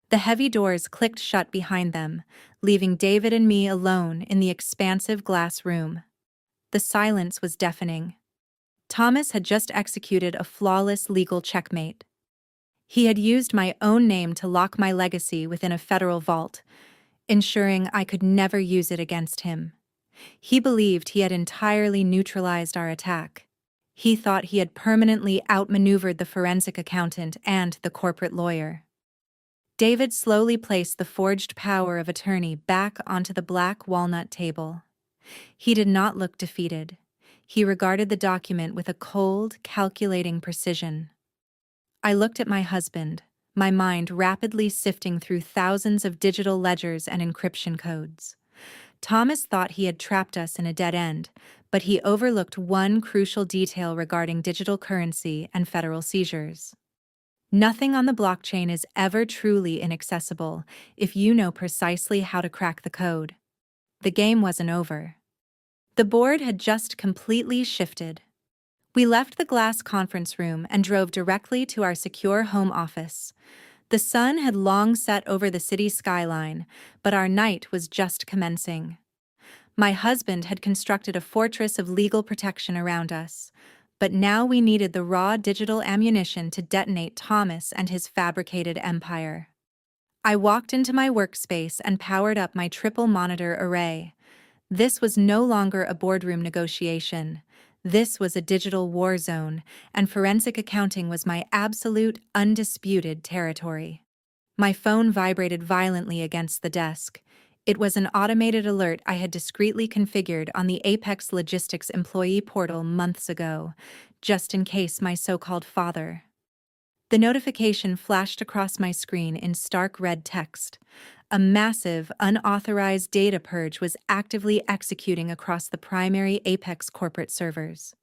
The heavy doors clicked shut behind them, leaving David and me alone in the expansive glass room. The silence was deafening. Thomas had just executed a flawless legal checkmate. He had used my own name to lock my legacy within a federal vault, ensuring I could never use it against him. He believed he had entirely neutralized our attack. He thought he had permanently outmaneuvered the forensic accountant and the corporate lawyer. David slowly placed the forged power of attorney back onto the black walnut table. He did not look defeated. He regarded the document with a cold, calculating precision. I looked at my husband, my mind rapidly sifting through thousands of digital ledgers and encryption codes. Thomas thought he had trapped us in a dead end, but he overlooked one crucial detail regarding digital currency and federal seizures. Nothing on the blockchain is ever truly inaccessible if you know precisely how to crack the code. The game wasn't over. The board had just completely shifted. We left the glass conference room and drove directly to our secure home office. The sun had long set over the city skyline, but our night was just commencing. My husband had constructed a fortress of legal protection around us, but now we needed the raw digital ammunition to detonate Thomas and his fabricated empire. I walked into my workspace and powered up my triple monitor array. This was no longer a boardroom negotiation. This was a digital war zone, and forensic accounting was my absolute, undisputed territory. My phone vibrated violently against the desk. It was an automated alert I had discreetly configured on the Apex Logistics employee portal months ago, just in case my so-called father. The notification flashed across my screen in stark red text. A massive, unauthorized data purge was actively executing across the primary Apex corporate servers.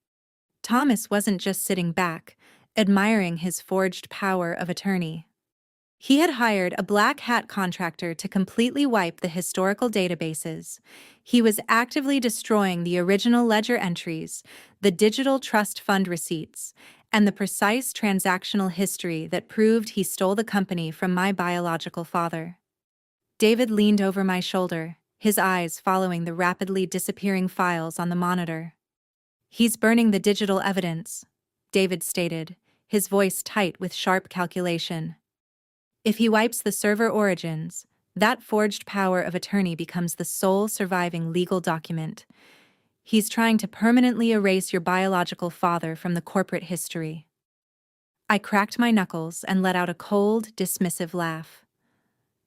Thomas wasn't just sitting back, admiring his forged power of attorney. He had hired a black hat contractor to completely wipe the historical databases. He was actively destroying the original ledger entries, the digital trust fund receipts, and the precise transactional history that proved he stole the company from my biological father. David leaned over my shoulder, his eyes following the rapidly disappearing files on the monitor. "He's burning the digital evidence," David stated, his voice tight with sharp calculation. "If he wipes the server origins, that forged power of attorney becomes the sole surviving legal document. He's trying to permanently erase your biological father from the corporate history." I cracked my knuckles and let out a cold, dismissive laugh.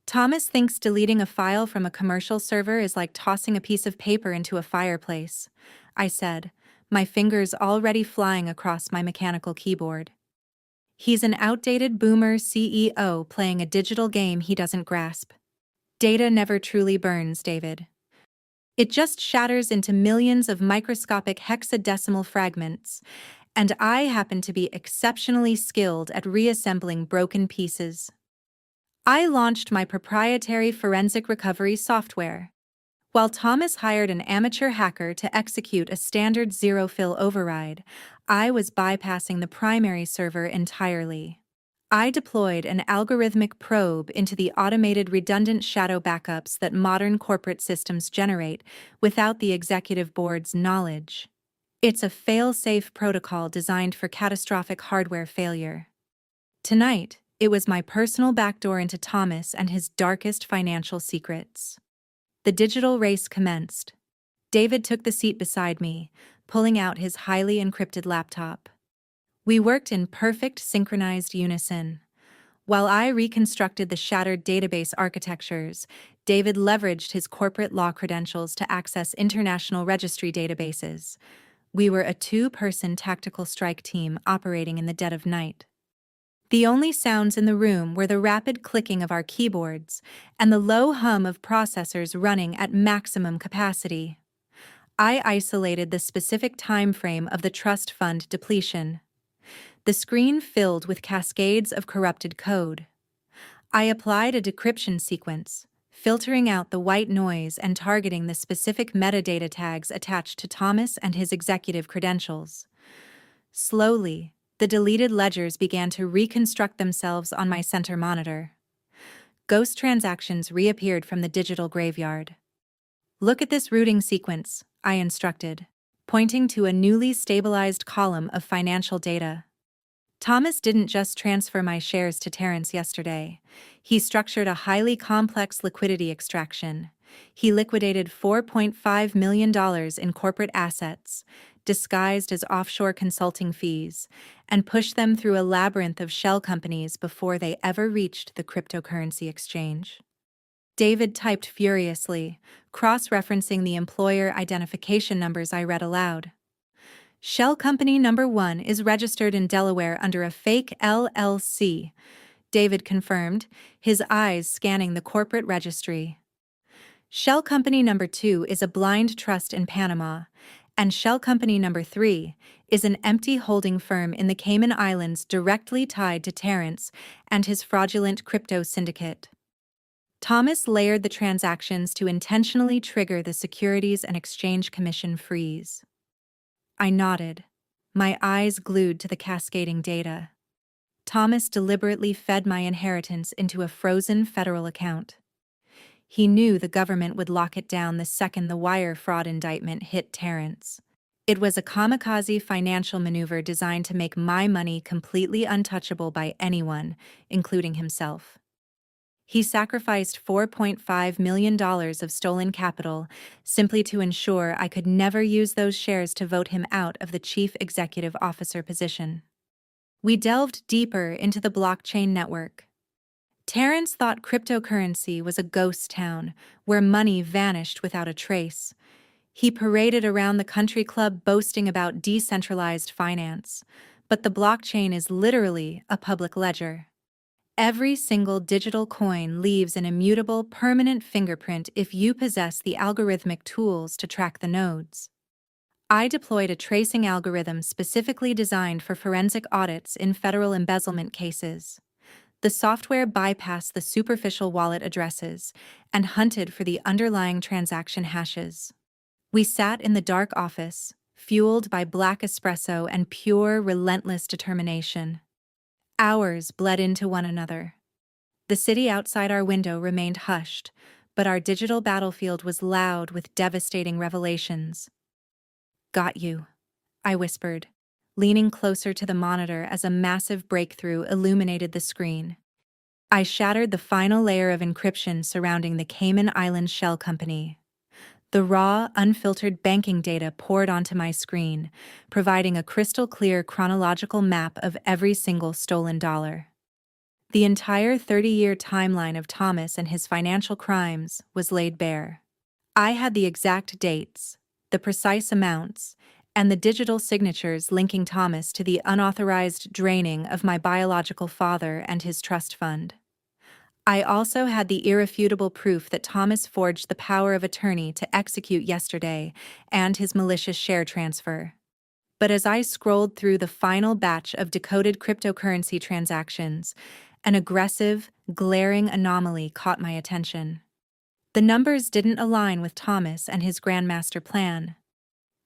"Thomas thinks deleting a file from a commercial server is like tossing a piece of paper into a fireplace," I said, my fingers already flying across my mechanical keyboard. "He's an outdated boomer CEO playing a digital game he doesn't grasp. Data never truly burns, David. It just shatters into millions of microscopic hexadecimal fragments, and I happen to be exceptionally skilled at reassembling broken pieces. I launched my proprietary forensic recovery software, while Thomas hired an amateur hacker to execute a standard zero-fill override. I was bypassing the primary server entirely. I deployed an algorithmic probe into the automated redundant shadow backups that modern corporate systems generate without the executive board's knowledge. It's a fail-safe protocol designed for catastrophic hardware failure. Tonight, it was my personal backdoor into Thomas and his darkest financial secrets. The digital race commenced. David took the seat beside me, pulling out his highly encrypted laptop. We worked in perfect synchronized unison. While I reconstructed the shattered database architectures, David leveraged his corporate law credentials to access international registry databases. We were a two-person tactical strike team operating in the dead of night. The only sounds in the room were the rapid clicking of our keyboards and the low hum of processors running at maximum capacity. I isolated the specific time frame of the trust fund depletion. The screen filled with cascades of corrupted code. I applied a decryption sequence, filtering out the white noise and targeting the specific metadata tags attached to Thomas and his executive credentials. Slowly, the deleted ledgers began to reconstruct themselves on my center monitor. Ghost transactions reappeared from the digital graveyard. "Look at this routing sequence," I instructed, pointing to a newly stabilized column of financial data. "Thomas didn't just transfer my shares to Terrence yesterday. He structured a highly complex liquidity extraction. He liquidated $4.5 million in corporate assets, disguised as offshore consulting fees, and pushed them through a labyrinth of shell companies before they ever reached the cryptocurrency exchange." David typed furiously, cross-referencing the employer identification numbers I read aloud. "Shell Company Number 1 is registered in Delaware under a fake LLC," David confirmed, his eyes scanning the corporate registry. "Shell Company Number 2 is a blind trust in Panama, and Shell Company Number 3 is an empty holding firm in the Cayman Islands directly tied to Terrence and his fraudulent crypto syndicate." Thomas layered the transactions to intentionally trigger the Securities and Exchange Commission freeze. I nodded, my eyes glued to the cascading data. Thomas deliberately fed my inheritance into a frozen federal account. He knew the government would lock it down the second the wire fraud indictment hit Terrence. It was a kamikaze financial maneuver designed to make my money completely untouchable by anyone, including himself. He sacrificed $4.5 million of stolen capital simply to ensure I could never use those shares to vote him out of the chief executive officer position. We delved deeper into the blockchain network. Terrence thought cryptocurrency was a ghost town where money vanished without a trace. He paraded around the country club boasting about decentralized finance, but the blockchain is literally a public ledger. Every single digital coin leaves an immutable, permanent fingerprint if you possess the algorithmic tools to track the nodes. I deployed a tracing algorithm specifically designed for forensic audits in federal embezzlement cases. The software bypassed the superficial wallet addresses and hunted for the underlying transaction hashes. We sat in the dark office, fueled by black espresso and pure, relentless determination. Hours bled into one another. The city outside our window remained hushed, but our digital battlefield was loud with devastating revelations. "Got you," I whispered, leaning closer to the monitor as a massive breakthrough illuminated the screen. I shattered the final layer of encryption surrounding the Cayman Islands Shell Company. The raw, unfiltered banking data poured onto my screen, providing a crystal-clear chronological map of every single stolen dollar. The entire 30-year timeline of Thomas and his financial crimes was laid bare. I had the exact dates, the precise amounts, and the digital signatures linking Thomas to the unauthorized draining of my biological father and his trust fund. I also had the irrefutable proof that Thomas forged the power of attorney to execute yesterday and his malicious share transfer. But as I scrolled through the final batch of decoded cryptocurrency transactions, an aggressive, glaring anomaly caught my attention. The numbers didn't align with Thomas and his Grandmaster plan.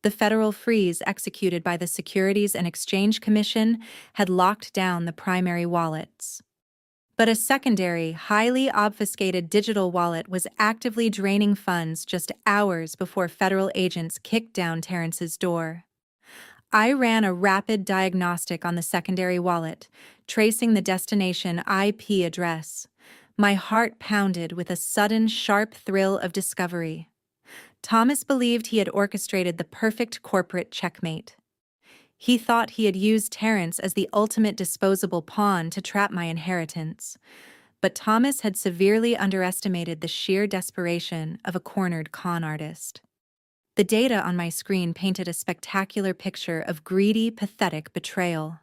The federal freeze executed by the Securities and Exchange Commission had locked down the primary wallets. But a secondary, highly obfuscated digital wallet was actively draining funds just hours before federal agents kicked down Terrence's door. I ran a rapid diagnostic on the secondary wallet, tracing the destination IP address. My heart pounded with a sudden, sharp thrill of discovery. Thomas believed he had orchestrated the perfect corporate checkmate. He thought he had used Terrence as the ultimate disposable pawn to trap my inheritance. But Thomas had severely underestimated the sheer desperation of a cornered con artist. The data on my screen painted a spectacular picture of greedy, pathetic betrayal.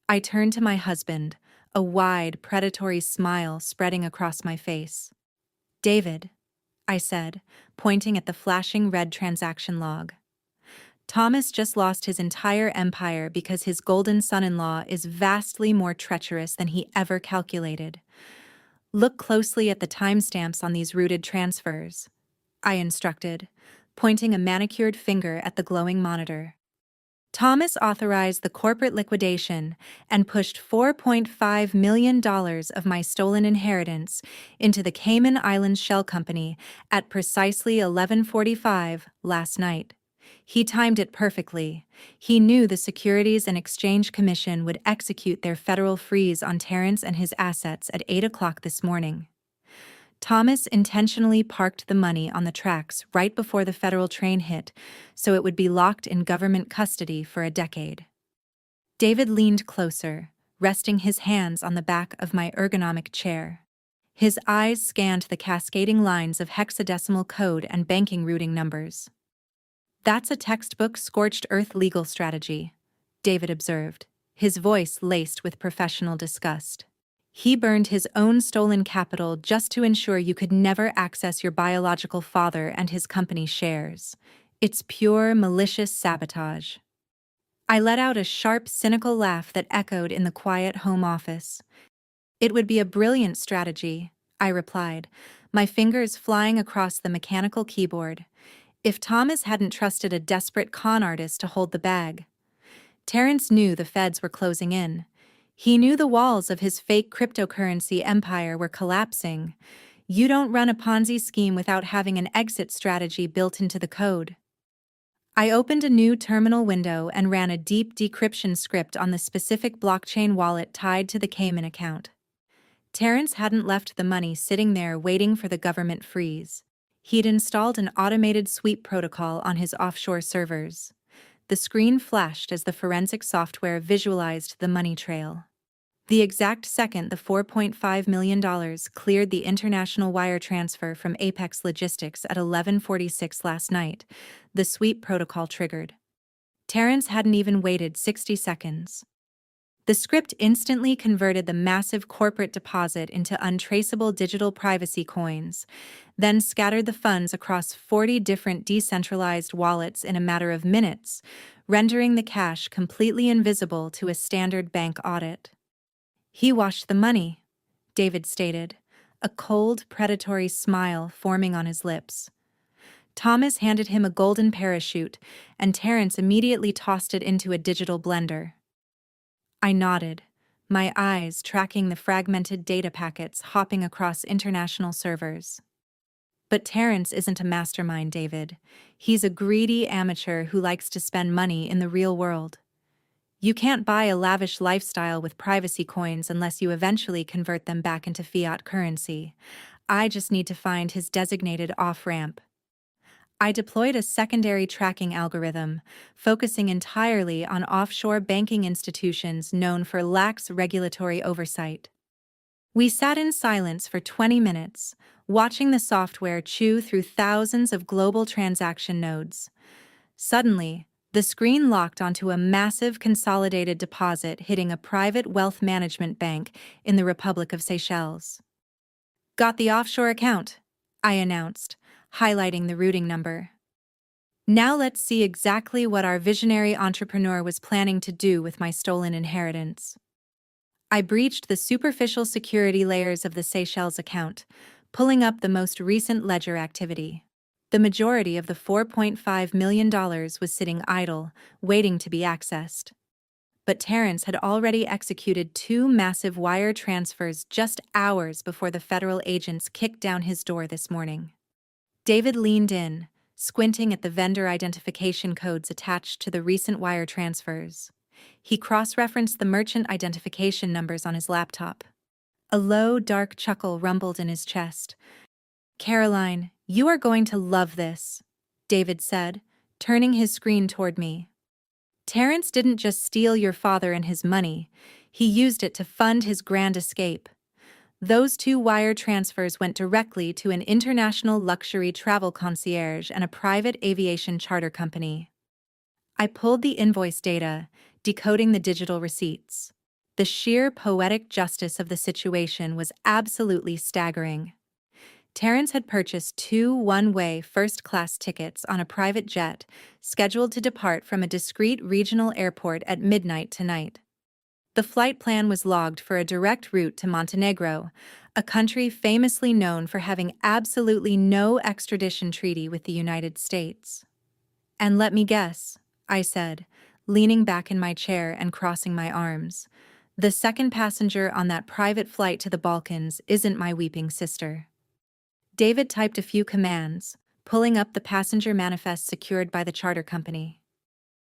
I turned to my husband, a wide, predatory smile spreading across my face. "David," I said, pointing at the flashing red transaction log. "Thomas just lost his entire empire because his golden son-in-law is vastly more treacherous than he ever calculated. Look closely at the timestamps on these routed transfers," I instructed, pointing a manicured finger at the glowing monitor. Thomas authorized the corporate liquidation and pushed $4.5 million of my stolen inheritance into the Cayman Islands Shell Company at precisely 11:45 last night. He timed it perfectly. He knew the Securities and Exchange Commission would execute their federal freeze on Terrence and his assets at 8 o'clock this morning. Thomas intentionally parked the money on the tracks right before the federal train hit, so it would be locked in government custody for a decade. David leaned closer, resting his hands on the back of my ergonomic chair. His eyes scanned the cascading lines of hexadecimal code and banking routing numbers. "That's a textbook scorched earth legal strategy," David observed, his voice laced with professional disgust. "He burned his own stolen capital just to ensure you could never access your biological father and his company shares. It's pure, malicious sabotage." I let out a sharp, cynical laugh that echoed in the quiet home office. "It would be a brilliant strategy," I replied, my fingers flying across the mechanical keyboard, "if Thomas hadn't trusted a desperate con artist to hold the bag." Terrence knew the feds were closing in. He knew the walls of his fake cryptocurrency empire were collapsing. You don't run a Ponzi scheme without having an exit strategy built into the code. I opened a new terminal window and ran a deep decryption script on the specific blockchain wallet tied to the Cayman account. Terrence hadn't left the money sitting there waiting for the government freeze. He'd installed an automated sweep protocol on his offshore servers. The screen flashed as the forensic software visualized the money trail. The exact second the $4.5 million cleared the international wire transfer from Apex Logistics at 11:46 last night, the sweep protocol triggered. Terrence hadn't even waited 60 seconds. The script instantly converted the massive corporate deposit into untraceable digital privacy coins, then scattered the funds across 40 different decentralized wallets in a matter of minutes, rendering the cash completely invisible to a standard bank audit. "He washed the money," David stated, a cold, predatory smile forming on his lips. Thomas handed him a golden parachute, and Terrence immediately tossed it into a digital blender. I nodded, my eyes tracking the fragmented data packets hopping across international servers. But Terrence isn't a mastermind, David. He's a greedy amateur who likes to spend money in the real world. You can't buy a lavish lifestyle with privacy coins unless you eventually convert them back into fiat currency. I just need to find his designated off-ramp. I deployed a secondary tracking algorithm, focusing entirely on offshore banking institutions known for lax regulatory oversight. We sat in silence for 20 minutes, watching the software chew through thousands of global transaction nodes. Suddenly, the screen locked onto a massive consolidated deposit hitting a private wealth management bank in the Republic of Seychelles. "Got the offshore account," I announced, highlighting the routing number. Now let's see exactly what our visionary entrepreneur was planning to do with my stolen inheritance. I breached the superficial security layers of the Seychelles account, pulling up the most recent ledger activity. The majority of the $4.5 million was sitting idle, waiting to be accessed. But Terrence had already executed 2 massive wire transfers just hours before the federal agents kicked down his door this morning. David leaned in, squinting at the vendor identification codes attached to the recent wire transfers. He cross-referenced the merchant identification numbers on his laptop. A low, dark chuckle rumbled in his chest. "Caroline, you are going to love this," David said, turning his screen toward me. "Terrence didn't just steal your father and his money, he used it to fund his grand escape. Those 2 wire transfers went directly to an international luxury travel concierge and a private aviation charter company." I pulled the invoice data, decoding the digital receipts. The sheer poetic justice of the situation was absolutely staggering. Terrence had purchased 2 one-way first-class tickets on a private jet, scheduled to depart from a discreet regional airport at midnight tonight. The flight plan was logged for a direct route to Montenegro, a country famously known for having absolutely no extradition treaty with the United States. "And let me guess," I said, leaning back in my chair and crossing my arms. "The second passenger on that private flight to the Balkans isn't my weeping sister." David typed a few commands, pulling up the passenger manifest secured by the charter company.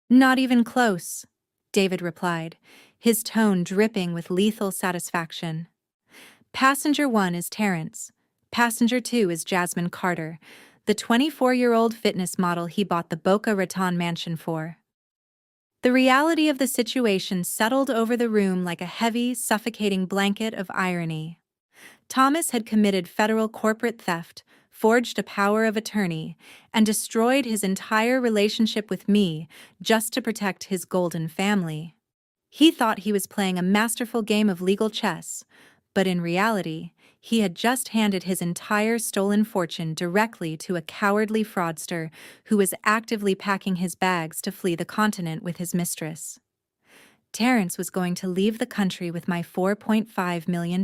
"Not even close," David replied, his tone dripping with lethal satisfaction. "Passenger 1 is Terrence. Passenger 2 is Jasmine Carter, the 24-year-old fitness model he bought the Boca Raton mansion for." The reality of the situation settled over the room like a heavy, suffocating blanket of irony. Thomas had committed federal corporate theft, forged a power of attorney, and destroyed his entire relationship with me just to protect his golden family. He thought he was playing a masterful game of legal chess, but in reality, he had just handed his entire stolen fortune directly to a cowardly fraudster who was actively packing his bags to flee the continent with his mistress. Terrence was going to leave the country with my $4.5 million,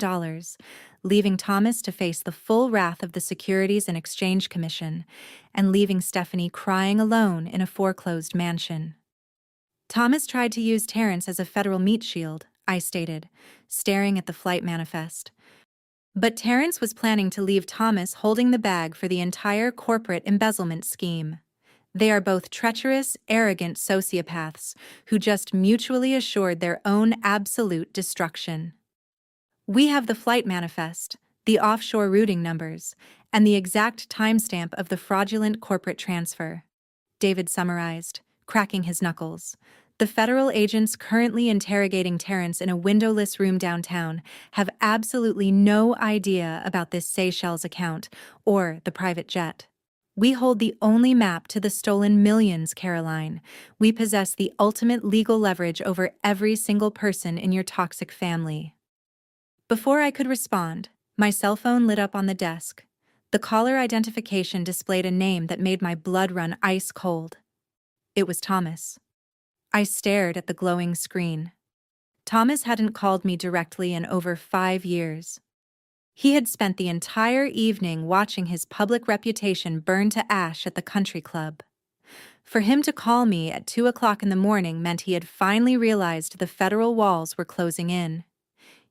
leaving Thomas to face the full wrath of the Securities and Exchange Commission, and leaving Stephanie crying alone in a foreclosed mansion. "Thomas tried to use Terrence as a federal meat shield," I stated, staring at the flight manifest. "But Terrence was planning to leave Thomas holding the bag for the entire corporate embezzlement scheme. They are both treacherous, arrogant sociopaths who just mutually assured their own absolute destruction." "We have the flight manifest, the offshore routing numbers, and the exact timestamp of the fraudulent corporate transfer," David summarized, cracking his knuckles. The federal agents currently interrogating Terrence in a windowless room downtown have absolutely no idea about this Seychelles account or the private jet. We hold the only map to the stolen millions, Caroline. We possess the ultimate legal leverage over every single person in your toxic family. Before I could respond, my cell phone lit up on the desk. The caller identification displayed a name that made my blood run ice cold. It was Thomas. I stared at the glowing screen. Thomas hadn't called me directly in over 5 years. He had spent the entire evening watching his public reputation burn to ash at the country club. For him to call me at 2 o'clock in the morning meant he had finally realized the federal walls were closing in.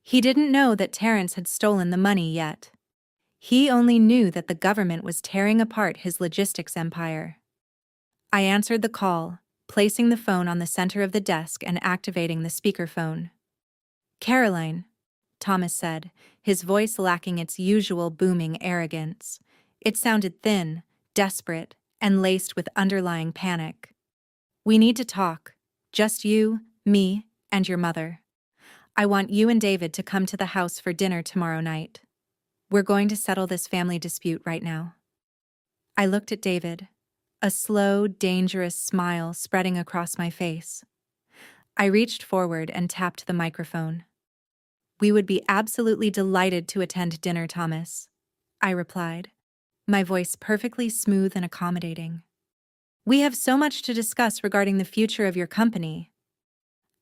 He didn't know that Terrence had stolen the money yet. He only knew that the government was tearing apart his logistics empire. I answered the call, placing the phone on the center of the desk and activating the speakerphone. "Caroline," Thomas said, his voice lacking its usual booming arrogance. It sounded thin, desperate, and laced with underlying panic. "We need to talk. Just you, me, and your mother. I want you and David to come to the house for dinner tomorrow night. We're going to settle this family dispute right now." I looked at David, a slow, dangerous smile spreading across my face. I reached forward and tapped the microphone. "We would be absolutely delighted to attend dinner, Thomas," I replied, my voice perfectly smooth and accommodating. "We have so much to discuss regarding the future of your company."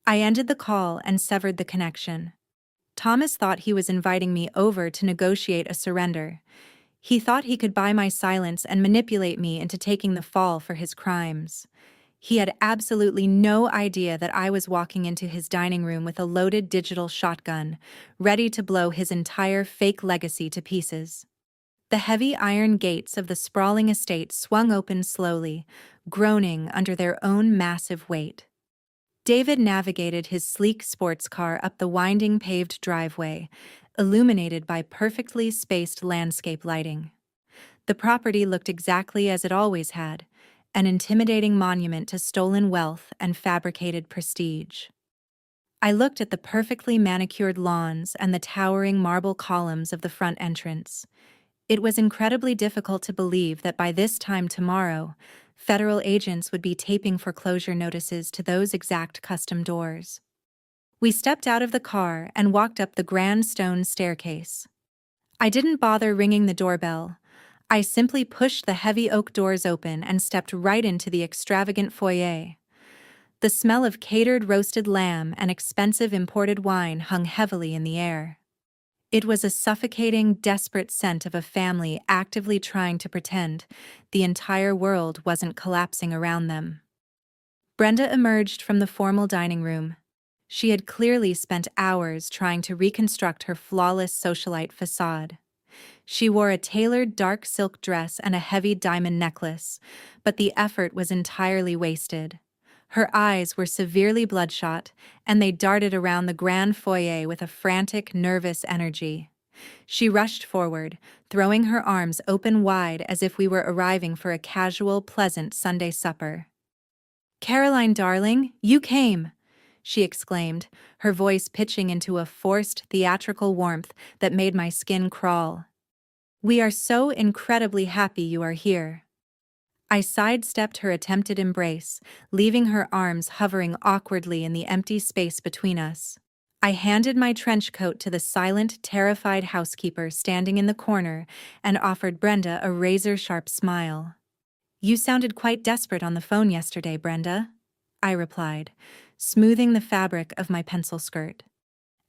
I ended the call and severed the connection. Thomas thought he was inviting me over to negotiate a surrender. He thought he could buy my silence and manipulate me into taking the fall for his crimes. He had absolutely no idea that I was walking into his dining room with a loaded digital shotgun, ready to blow his entire fake legacy to pieces. The heavy iron gates of the sprawling estate swung open slowly, groaning under their own massive weight. David navigated his sleek sports car up the winding paved driveway, illuminated by perfectly spaced landscape lighting. The property looked exactly as it always had, an intimidating monument to stolen wealth and fabricated prestige. I looked at the perfectly manicured lawns and the towering marble columns of the front entrance. It was incredibly difficult to believe that by this time tomorrow, federal agents would be taping foreclosure notices to those exact custom doors. We stepped out of the car and walked up the grand stone staircase. I didn't bother ringing the doorbell. I simply pushed the heavy oak doors open and stepped right into the extravagant foyer. The smell of catered roasted lamb and expensive imported wine hung heavily in the air. It was a suffocating, desperate scent of a family actively trying to pretend the entire world wasn't collapsing around them. Brenda emerged from the formal dining room. She had clearly spent hours trying to reconstruct her flawless socialite facade. She wore a tailored dark silk dress and a heavy diamond necklace, but the effort was entirely wasted. Her eyes were severely bloodshot, and they darted around the grand foyer with a frantic, nervous energy. She rushed forward, throwing her arms open wide as if we were arriving for a casual, pleasant Sunday supper. "Caroline, darling, you came!" she exclaimed, her voice pitching into a forced, theatrical warmth that made my skin crawl. "We are so incredibly happy you are here." I sidestepped her attempted embrace, leaving her arms hovering awkwardly in the empty space between us. I handed my trench coat to the silent, terrified housekeeper standing in the corner and offered Brenda a razor-sharp smile. "You sounded quite desperate on the phone yesterday, Brenda," I replied, smoothing the fabric of my pencil skirt.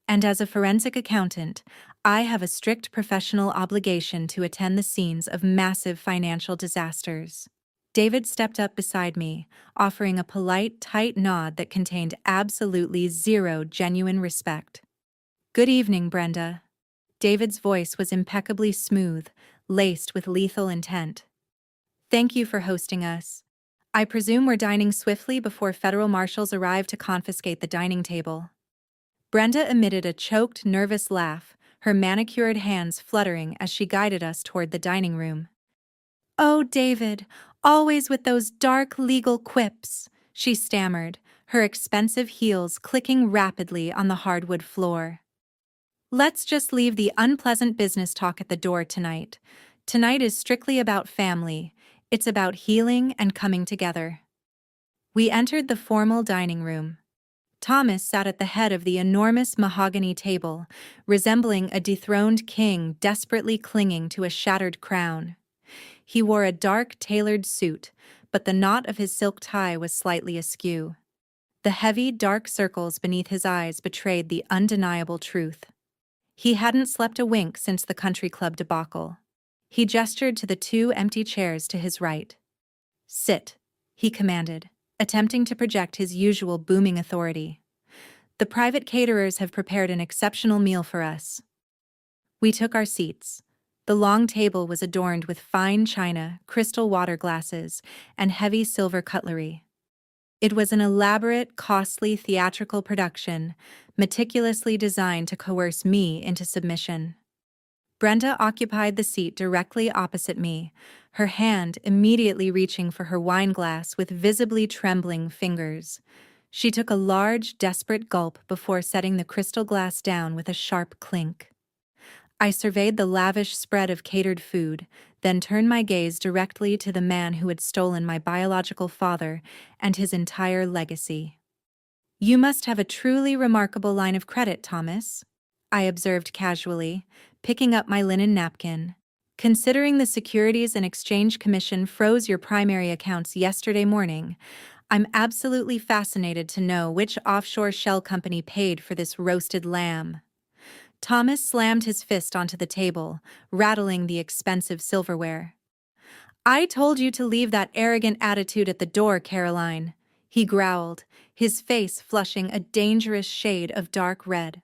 "And as a forensic accountant, I have a strict professional obligation to attend the scenes of massive financial disasters." David stepped up beside me, offering a polite, tight nod that contained absolutely zero genuine respect. "Good evening, Brenda." David's voice was impeccably smooth, laced with lethal intent. "Thank you for hosting us. I presume we're dining swiftly before federal marshals arrive to confiscate the dining table." Brenda emitted a choked, nervous laugh, her manicured hands fluttering as she guided us toward the dining room. "Oh, David, always with those dark legal quips," she stammered, her expensive heels clicking rapidly on the hardwood floor. Let's just leave the unpleasant business talk at the door tonight. Tonight is strictly about family. It's about healing and coming together. We entered the formal dining room. Thomas sat at the head of the enormous mahogany table, resembling a dethroned king desperately clinging to a shattered crown. He wore a dark, tailored suit, but the knot of his silk tie was slightly askew. The heavy, dark circles beneath his eyes betrayed the undeniable truth. He hadn't slept a wink since the country club debacle. He gestured to the two empty chairs to his right. "Sit," he commanded, attempting to project his usual booming authority. "The private caterers have prepared an exceptional meal for us." We took our seats. The long table was adorned with fine china, crystal water glasses, and heavy silver cutlery. It was an elaborate, costly theatrical production, meticulously designed to coerce me into submission. Brenda occupied the seat directly opposite me, her hand immediately reaching for her wineglass with visibly trembling fingers. She took a large, desperate gulp before setting the crystal glass down with a sharp clink. I surveyed the lavish spread of catered food, then turned my gaze directly to the man who had stolen my biological father and his entire legacy. "You must have a truly remarkable line of credit, Thomas," I observed casually, picking up my linen napkin. "Considering the Securities and Exchange Commission froze your primary accounts yesterday morning, I'm absolutely fascinated to know which offshore shell company paid for this roasted lamb." Thomas slammed his fist onto the table, rattling the expensive silverware. "I told you to leave that arrogant attitude at the door, Caroline," he growled, his face flushing a dangerous shade of dark red.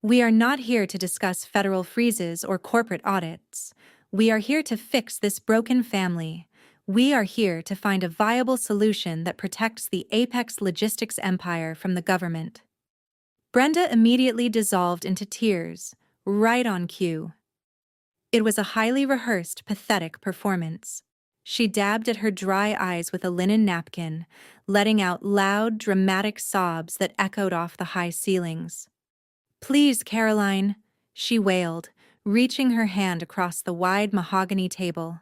"We are not here to discuss federal freezes or corporate audits. We are here to fix this broken family. We are here to find a viable solution that protects the Apex Logistics empire from the government." Brenda immediately dissolved into tears, right on cue. It was a highly rehearsed, pathetic performance. She dabbed at her dry eyes with a linen napkin, letting out loud, dramatic sobs that echoed off the high ceilings. "Please, Caroline," she wailed, reaching her hand across the wide mahogany table.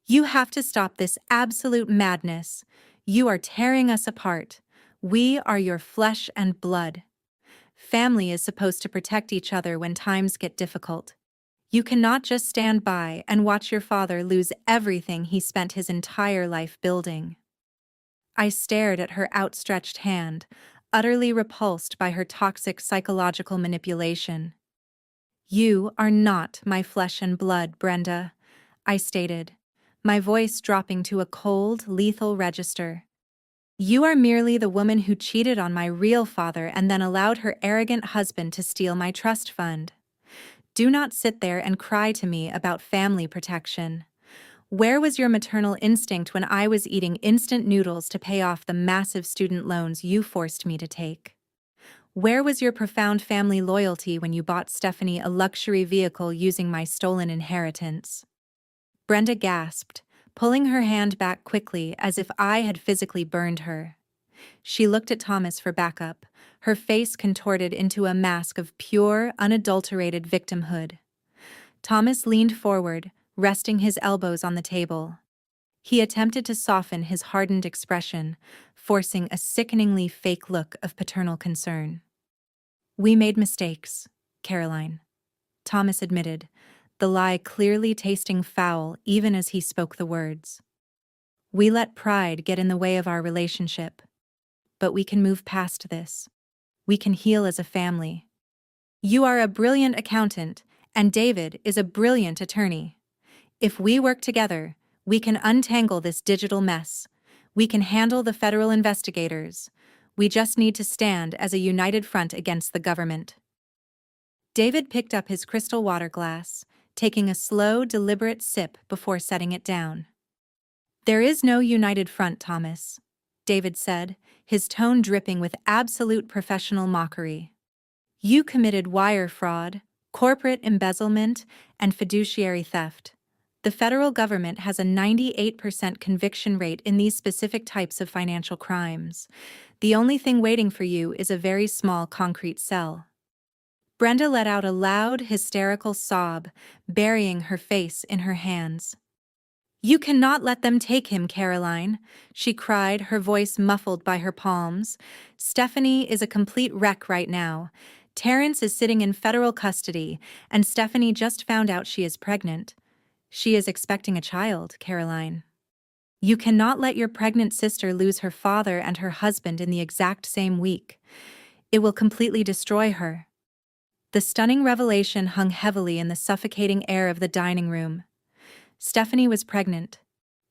"You have to stop this absolute madness. You are tearing us apart. We are your flesh and blood. Family is supposed to protect each other when times get difficult. You cannot just stand by and watch your father lose everything he spent his entire life building." I stared at her outstretched hand, utterly repulsed by her toxic psychological manipulation. "You are not my flesh and blood, Brenda," I stated, my voice dropping to a cold, lethal register. "You are merely the woman who cheated on my real father and then allowed her arrogant husband to steal my trust fund. Do not sit there and cry to me about family protection. Where was your maternal instinct when I was eating instant noodles to pay off the massive student loans you forced me to take? Where was your profound family loyalty when you bought Stephanie a luxury vehicle using my stolen inheritance?" Brenda gasped, pulling her hand back quickly as if I had physically burned her. She looked at Thomas for backup, her face contorted into a mask of pure, unadulterated victimhood. Thomas leaned forward, resting his elbows on the table. He attempted to soften his hardened expression, forcing a sickeningly fake look of paternal concern. "We made mistakes, Caroline," Thomas admitted, the lie clearly tasting foul even as he spoke the words. "We let pride get in the way of our relationship. But we can move past this. We can heal as a family. You are a brilliant accountant, and David is a brilliant attorney. If we work together, we can untangle this digital mess. We can handle the federal investigators. We just need to stand as a united front against the government." David picked up his crystal water glass, taking a slow, deliberate sip before setting it down. "There is no united front, Thomas," David said, his tone dripping with absolute professional mockery. "You committed wire fraud, corporate embezzlement, and fiduciary theft. The federal government has a 98% conviction rate in these specific types of financial crimes. The only thing waiting for you is a very small concrete cell. Brenda let out a loud, hysterical sob, burying her face in her hands. "You cannot let them take him, Caroline," she cried, her voice muffled by her palms. "Stephanie is a complete wreck right now. Terrence is sitting in federal custody, and Stephanie just found out she is pregnant. She is expecting a child, Caroline. You cannot let your pregnant sister lose her father and her husband in the exact same week. It will completely destroy her." The stunning revelation hung heavily in the suffocating air of the dining room. Stephanie was pregnant.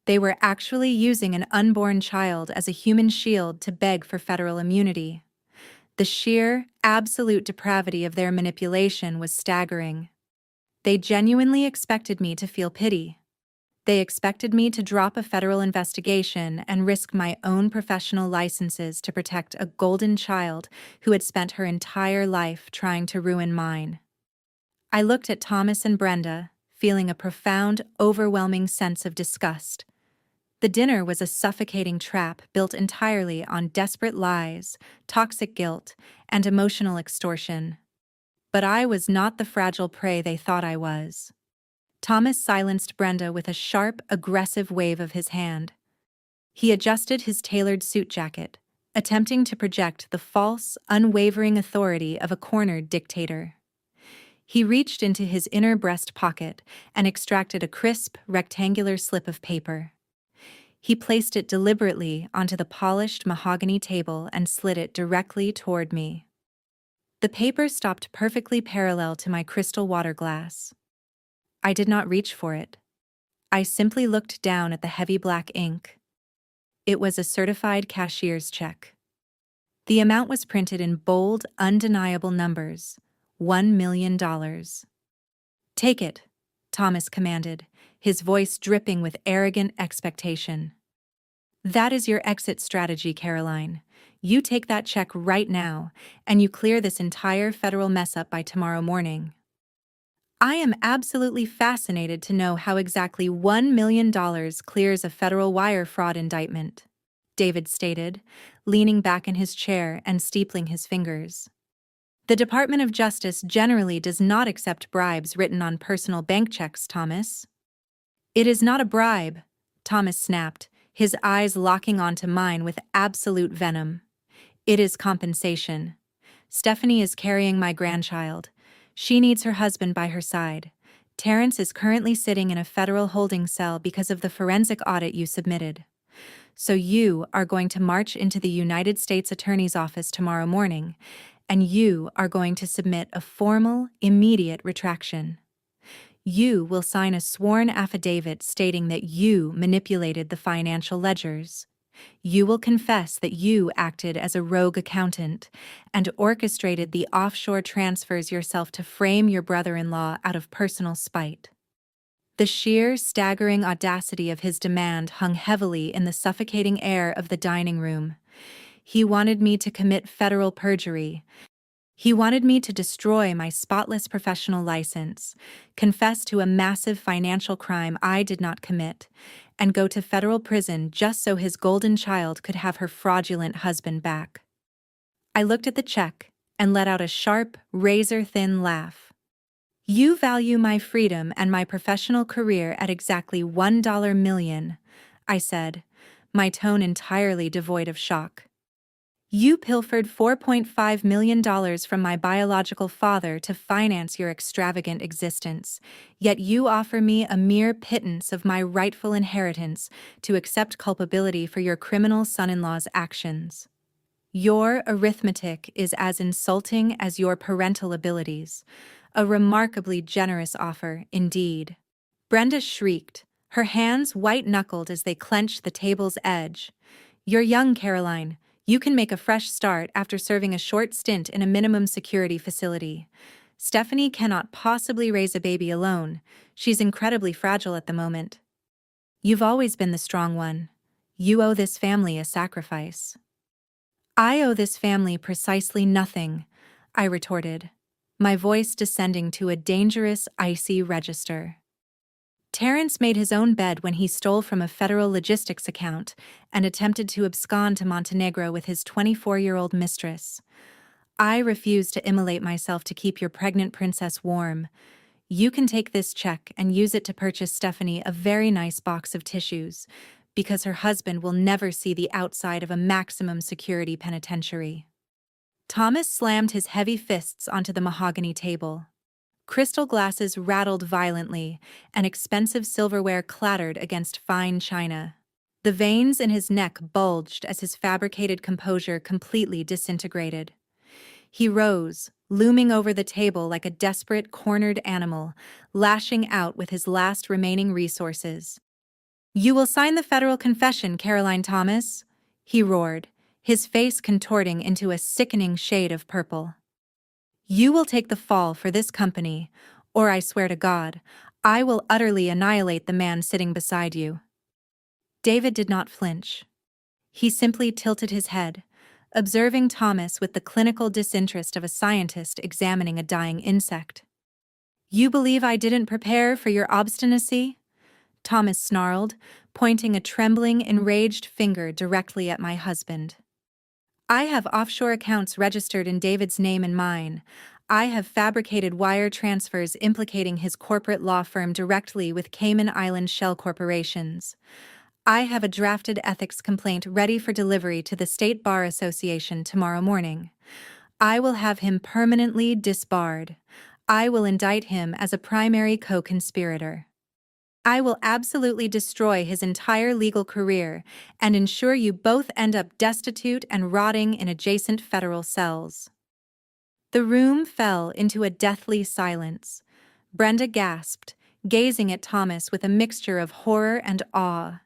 They were actually using an unborn child as a human shield to beg for federal immunity. The sheer, absolute depravity of their manipulation was staggering. They genuinely expected me to feel pity. They expected me to drop a federal investigation and risk my own professional licenses to protect a golden child who had spent her entire life trying to ruin mine. I looked at Thomas and Brenda, feeling a profound, overwhelming sense of disgust. The dinner was a suffocating trap built entirely on desperate lies, toxic guilt, and emotional extortion. But I was not the fragile prey they thought I was. Thomas silenced Brenda with a sharp, aggressive wave of his hand. He adjusted his tailored suit jacket, attempting to project the false, unwavering authority of a cornered dictator. He reached into his inner breast pocket and extracted a crisp, rectangular slip of paper. He placed it deliberately onto the polished mahogany table and slid it directly toward me. The paper stopped perfectly parallel to my crystal water glass. I did not reach for it. I simply looked down at the heavy black ink. It was a certified cashier's check. The amount was printed in bold, undeniable numbers: $1 million. "Take it," Thomas commanded, his voice dripping with arrogant expectation. "That is your exit strategy, Caroline. You take that check right now, and you clear this entire federal mess up by tomorrow morning." I am absolutely fascinated to know how exactly $1 million clears a federal wire fraud indictment, David stated, leaning back in his chair and steepling his fingers. "The Department of Justice generally does not accept bribes written on personal bank checks, Thomas." "It is not a bribe," Thomas snapped, his eyes locking onto mine with absolute venom. "It is compensation. Stephanie is carrying my grandchild. She needs her husband by her side. Terrence is currently sitting in a federal holding cell because of the forensic audit you submitted. So you are going to march into the United States Attorney's Office tomorrow morning, and you are going to submit a formal, immediate retraction. You will sign a sworn affidavit stating that you manipulated the financial ledgers. You will confess that you acted as a rogue accountant and orchestrated the offshore transfers yourself to frame your brother-in-law out of personal spite." The sheer, staggering audacity of his demand hung heavily in the suffocating air of the dining room. He wanted me to commit federal perjury. He wanted me to destroy my spotless professional license, confess to a massive financial crime I did not commit, and go to federal prison just so his golden child could have her fraudulent husband back. I looked at the check and let out a sharp, razor-thin laugh. "You value my freedom and my professional career at exactly $1 million, I said, my tone entirely devoid of shock. "You pilfered $4.5 million from my biological father to finance your extravagant existence, yet you offer me a mere pittance of my rightful inheritance to accept culpability for your criminal son-in-law's actions. Your arithmetic is as insulting as your parental abilities. A remarkably generous offer, indeed." Brenda shrieked, her hands white-knuckled as they clenched the table's edge. "You're young, Caroline. You can make a fresh start after serving a short stint in a minimum security facility. Stephanie cannot possibly raise a baby alone. She's incredibly fragile at the moment. You've always been the strong one. You owe this family a sacrifice." "I owe this family precisely nothing," I retorted, my voice descending to a dangerous, icy register. Terrence made his own bed when he stole from a federal logistics account and attempted to abscond to Montenegro with his 24-year-old mistress. I refuse to immolate myself to keep your pregnant princess warm. You can take this check and use it to purchase Stephanie a very nice box of tissues, because her husband will never see the outside of a maximum security penitentiary. Thomas slammed his heavy fists onto the mahogany table. Crystal glasses rattled violently, and expensive silverware clattered against fine china. The veins in his neck bulged as his fabricated composure completely disintegrated. He rose, looming over the table like a desperate, cornered animal, lashing out with his last remaining resources. "You will sign the federal confession, Caroline Thomas," he roared, his face contorting into a sickening shade of purple. "You will take the fall for this company, or I swear to God, I will utterly annihilate the man sitting beside you." David did not flinch. He simply tilted his head, observing Thomas with the clinical disinterest of a scientist examining a dying insect. "You believe I didn't prepare for your obstinacy?" Thomas snarled, pointing a trembling, enraged finger directly at my husband. "I have offshore accounts registered in David's name and mine. I have fabricated wire transfers implicating his corporate law firm directly with Cayman Island shell corporations. I have a drafted ethics complaint ready for delivery to the State Bar Association tomorrow morning. I will have him permanently disbarred. I will indict him as a primary co-conspirator. I will absolutely destroy his entire legal career and ensure you both end up destitute and rotting in adjacent federal cells." The room fell into a deathly silence. Brenda gasped, gazing at Thomas with a mixture of horror and awe.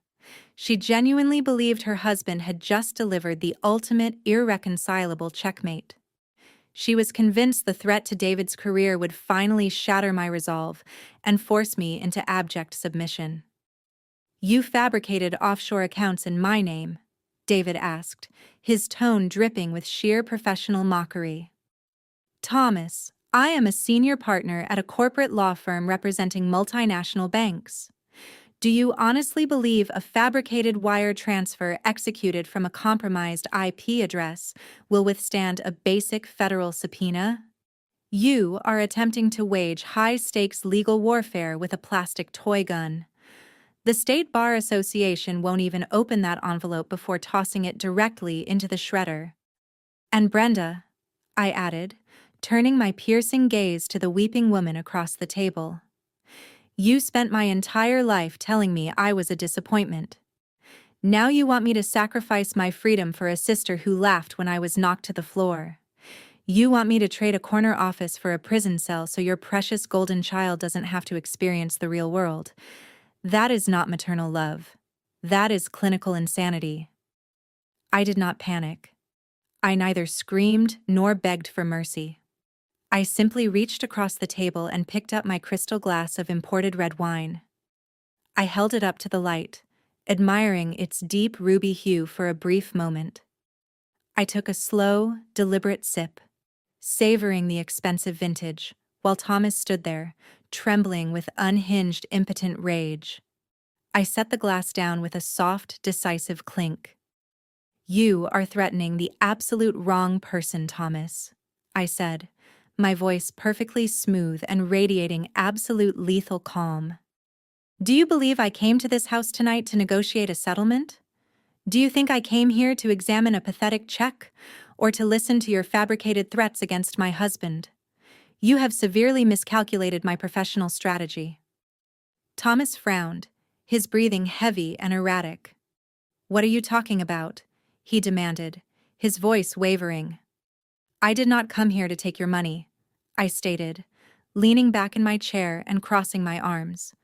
She genuinely believed her husband had just delivered the ultimate irreconcilable checkmate. She was convinced the threat to David's career would finally shatter my resolve and force me into abject submission. "You fabricated offshore accounts in my name?" David asked, his tone dripping with sheer professional mockery. "Thomas, I am a senior partner at a corporate law firm representing multinational banks. Do you honestly believe a fabricated wire transfer executed from a compromised IP address will withstand a basic federal subpoena? You are attempting to wage high-stakes legal warfare with a plastic toy gun. The State Bar Association won't even open that envelope before tossing it directly into the shredder." "And Brenda," I added, turning my piercing gaze to the weeping woman across the table. "You spent my entire life telling me I was a disappointment. Now you want me to sacrifice my freedom for a sister who laughed when I was knocked to the floor. You want me to trade a corner office for a prison cell so your precious golden child doesn't have to experience the real world. That is not maternal love. That is clinical insanity." I did not panic. I neither screamed nor begged for mercy. I simply reached across the table and picked up my crystal glass of imported red wine. I held it up to the light, admiring its deep ruby hue for a brief moment. I took a slow, deliberate sip, savoring the expensive vintage, while Thomas stood there, trembling with unhinged, impotent rage. I set the glass down with a soft, decisive clink. "You are threatening the absolute wrong person, Thomas," I said, my voice perfectly smooth and radiating absolute lethal calm. "Do you believe I came to this house tonight to negotiate a settlement? Do you think I came here to examine a pathetic check, or to listen to your fabricated threats against my husband? You have severely miscalculated my professional strategy." Thomas frowned, his breathing heavy and erratic. "What are you talking about?" he demanded, his voice wavering. "I did not come here to take your money," I stated, leaning back in my chair and crossing my arms.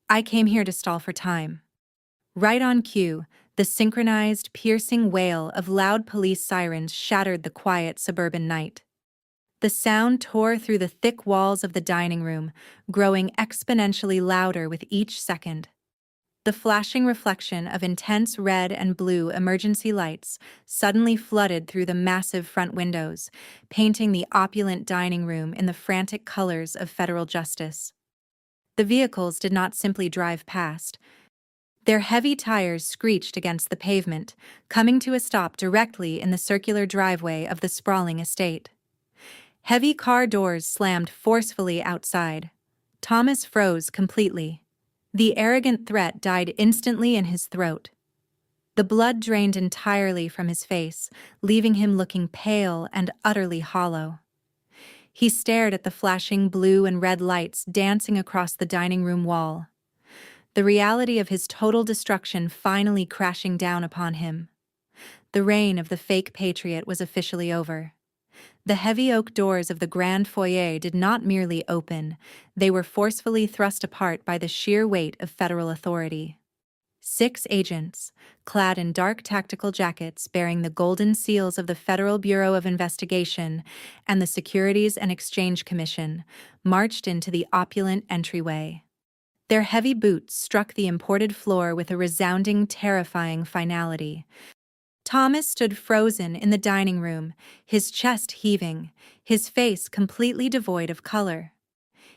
"I came here to stall for time." Right on cue, the synchronized, piercing wail of loud police sirens shattered the quiet suburban night. The sound tore through the thick walls of the dining room, growing exponentially louder with each second. The flashing reflection of intense red and blue emergency lights suddenly flooded through the massive front windows, painting the opulent dining room in the frantic colors of federal justice. The vehicles did not simply drive past. Their heavy tires screeched against the pavement, coming to a stop directly in the circular driveway of the sprawling estate. Heavy car doors slammed forcefully outside. Thomas froze completely. The arrogant threat died instantly in his throat. The blood drained entirely from his face, leaving him looking pale and utterly hollow. He stared at the flashing blue and red lights dancing across the dining room wall. The reality of his total destruction finally crashing down upon him. The reign of the fake patriot was officially over. The heavy oak doors of the grand foyer did not merely open, they were forcefully thrust apart by the sheer weight of federal authority. 6 agents, clad in dark tactical jackets bearing the golden seals of the Federal Bureau of Investigation and the Securities and Exchange Commission, marched into the opulent entryway. Their heavy boots struck the imported floor with a resounding, terrifying finality. Thomas stood frozen in the dining room, his chest heaving, his face completely devoid of color.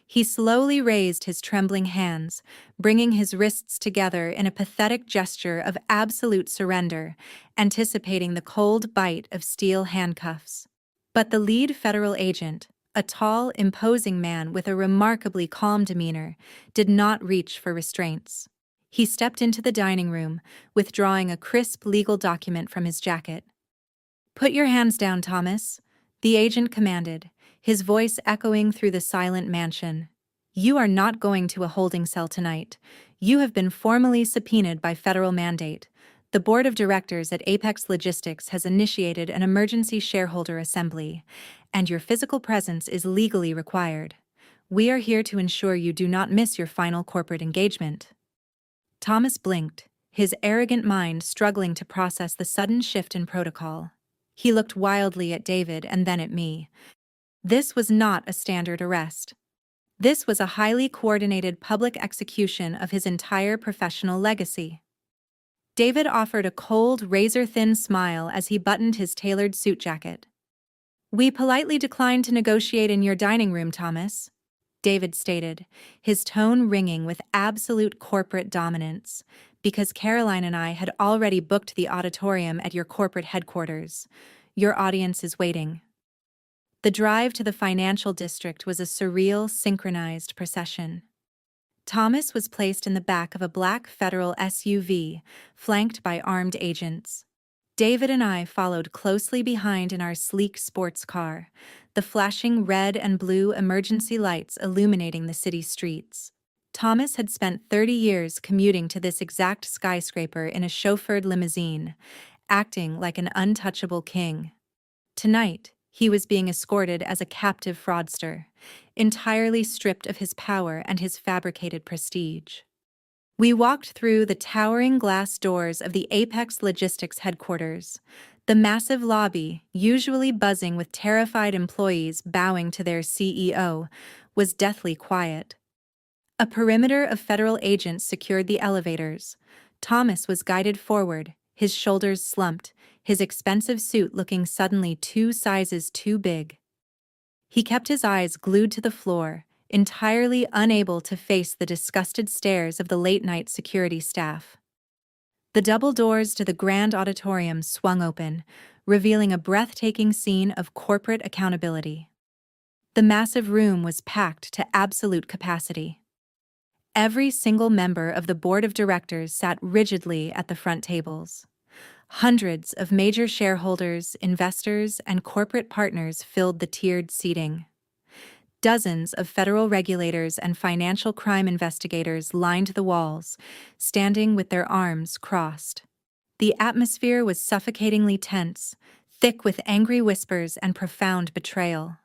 He slowly raised his trembling hands, bringing his wrists together in a pathetic gesture of absolute surrender, anticipating the cold bite of steel handcuffs. But the lead federal agent, a tall, imposing man with a remarkably calm demeanor, did not reach for restraints. He stepped into the dining room, withdrawing a crisp legal document from his jacket. "Put your hands down, Thomas," the agent commanded, his voice echoing through the silent mansion. "You are not going to a holding cell tonight. You have been formally subpoenaed by federal mandate. The board of directors at Apex Logistics has initiated an emergency shareholder assembly, and your physical presence is legally required. We are here to ensure you do not miss your final corporate engagement." Thomas blinked, his arrogant mind struggling to process the sudden shift in protocol. He looked wildly at David and then at me. This was not a standard arrest. This was a highly coordinated public execution of his entire professional legacy. David offered a cold, razor-thin smile as he buttoned his tailored suit jacket. "We politely decline to negotiate in your dining room, Thomas," David stated, his tone ringing with absolute corporate dominance, "because Caroline and I had already booked the auditorium at your corporate headquarters. Your audience is waiting." The drive to the financial district was a surreal, synchronized procession. Thomas was placed in the back of a black federal SUV, flanked by armed agents. David and I followed closely behind in our sleek sports car, the flashing red and blue emergency lights illuminating the city streets. Thomas had spent 30 years commuting to this exact skyscraper in a chauffeured limousine, acting like an untouchable king. Tonight, he was being escorted as a captive fraudster, entirely stripped of his power and his fabricated prestige. We walked through the towering glass doors of the Apex Logistics headquarters. The massive lobby, usually buzzing with terrified employees bowing to their CEO, was deathly quiet. A perimeter of federal agents secured the elevators. Thomas was guided forward, his shoulders slumped, his expensive suit looking suddenly 2 sizes too big. He kept his eyes glued to the floor, entirely unable to face the disgusted stares of the late-night security staff. The double doors to the grand auditorium swung open, revealing a breathtaking scene of corporate accountability. The massive room was packed to absolute capacity. Every single member of the board of directors sat rigidly at the front tables. Hundreds of major shareholders, investors, and corporate partners filled the tiered seating. Dozens of federal regulators and financial crime investigators lined the walls, standing with their arms crossed. The atmosphere was suffocatingly tense, thick with angry whispers and profound betrayal.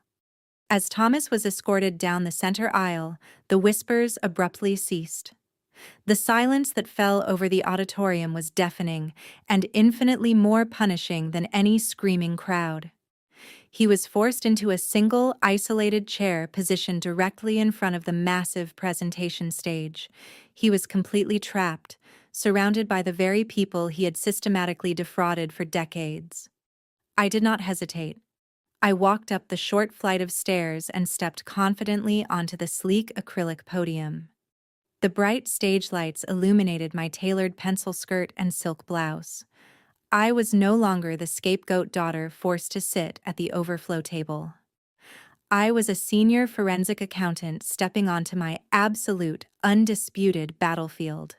As Thomas was escorted down the center aisle, the whispers abruptly ceased. The silence that fell over the auditorium was deafening and infinitely more punishing than any screaming crowd. He was forced into a single, isolated chair positioned directly in front of the massive presentation stage. He was completely trapped, surrounded by the very people he had systematically defrauded for decades. I did not hesitate. I walked up the short flight of stairs and stepped confidently onto the sleek acrylic podium. The bright stage lights illuminated my tailored pencil skirt and silk blouse. I was no longer the scapegoat daughter forced to sit at the overflow table. I was a senior forensic accountant stepping onto my absolute, undisputed battlefield.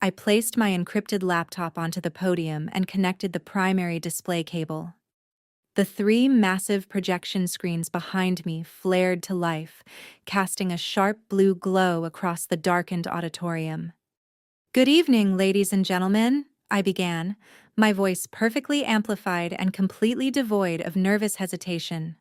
I placed my encrypted laptop onto the podium and connected the primary display cable. The three massive projection screens behind me flared to life, casting a sharp blue glow across the darkened auditorium. "Good evening, ladies and gentlemen," I began, my voice perfectly amplified and completely devoid of nervous hesitation.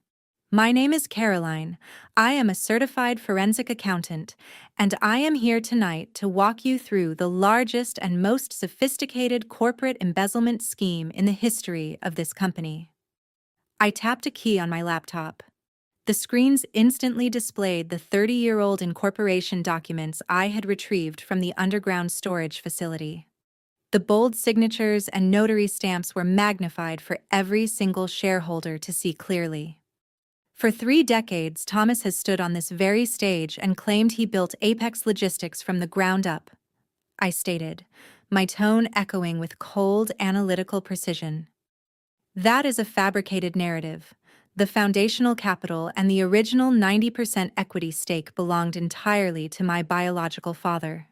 "My name is Caroline. I am a certified forensic accountant, and I am here tonight to walk you through the largest and most sophisticated corporate embezzlement scheme in the history of this company." I tapped a key on my laptop. The screens instantly displayed the 30-year-old incorporation documents I had retrieved from the underground storage facility. The bold signatures and notary stamps were magnified for every single shareholder to see clearly. For 3 decades, Thomas has stood on this very stage and claimed he built Apex Logistics from the ground up, I stated, my tone echoing with cold, analytical precision. That is a fabricated narrative. The foundational capital and the original 90% equity stake belonged entirely to my biological father.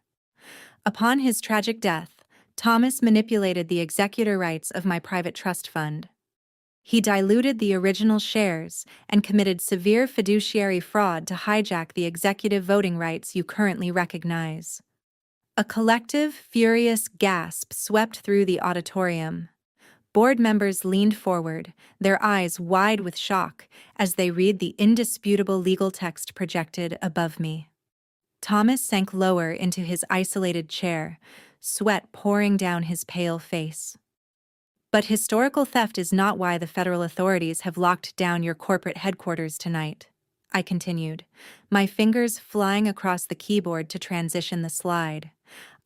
Upon his tragic death, Thomas manipulated the executor rights of my private trust fund. He diluted the original shares and committed severe fiduciary fraud to hijack the executive voting rights you currently recognize. A collective, furious gasp swept through the auditorium. Board members leaned forward, their eyes wide with shock, as they read the indisputable legal text projected above me. Thomas sank lower into his isolated chair, sweat pouring down his pale face. "But historical theft is not why the federal authorities have locked down your corporate headquarters tonight," I continued, my fingers flying across the keyboard to transition the slide.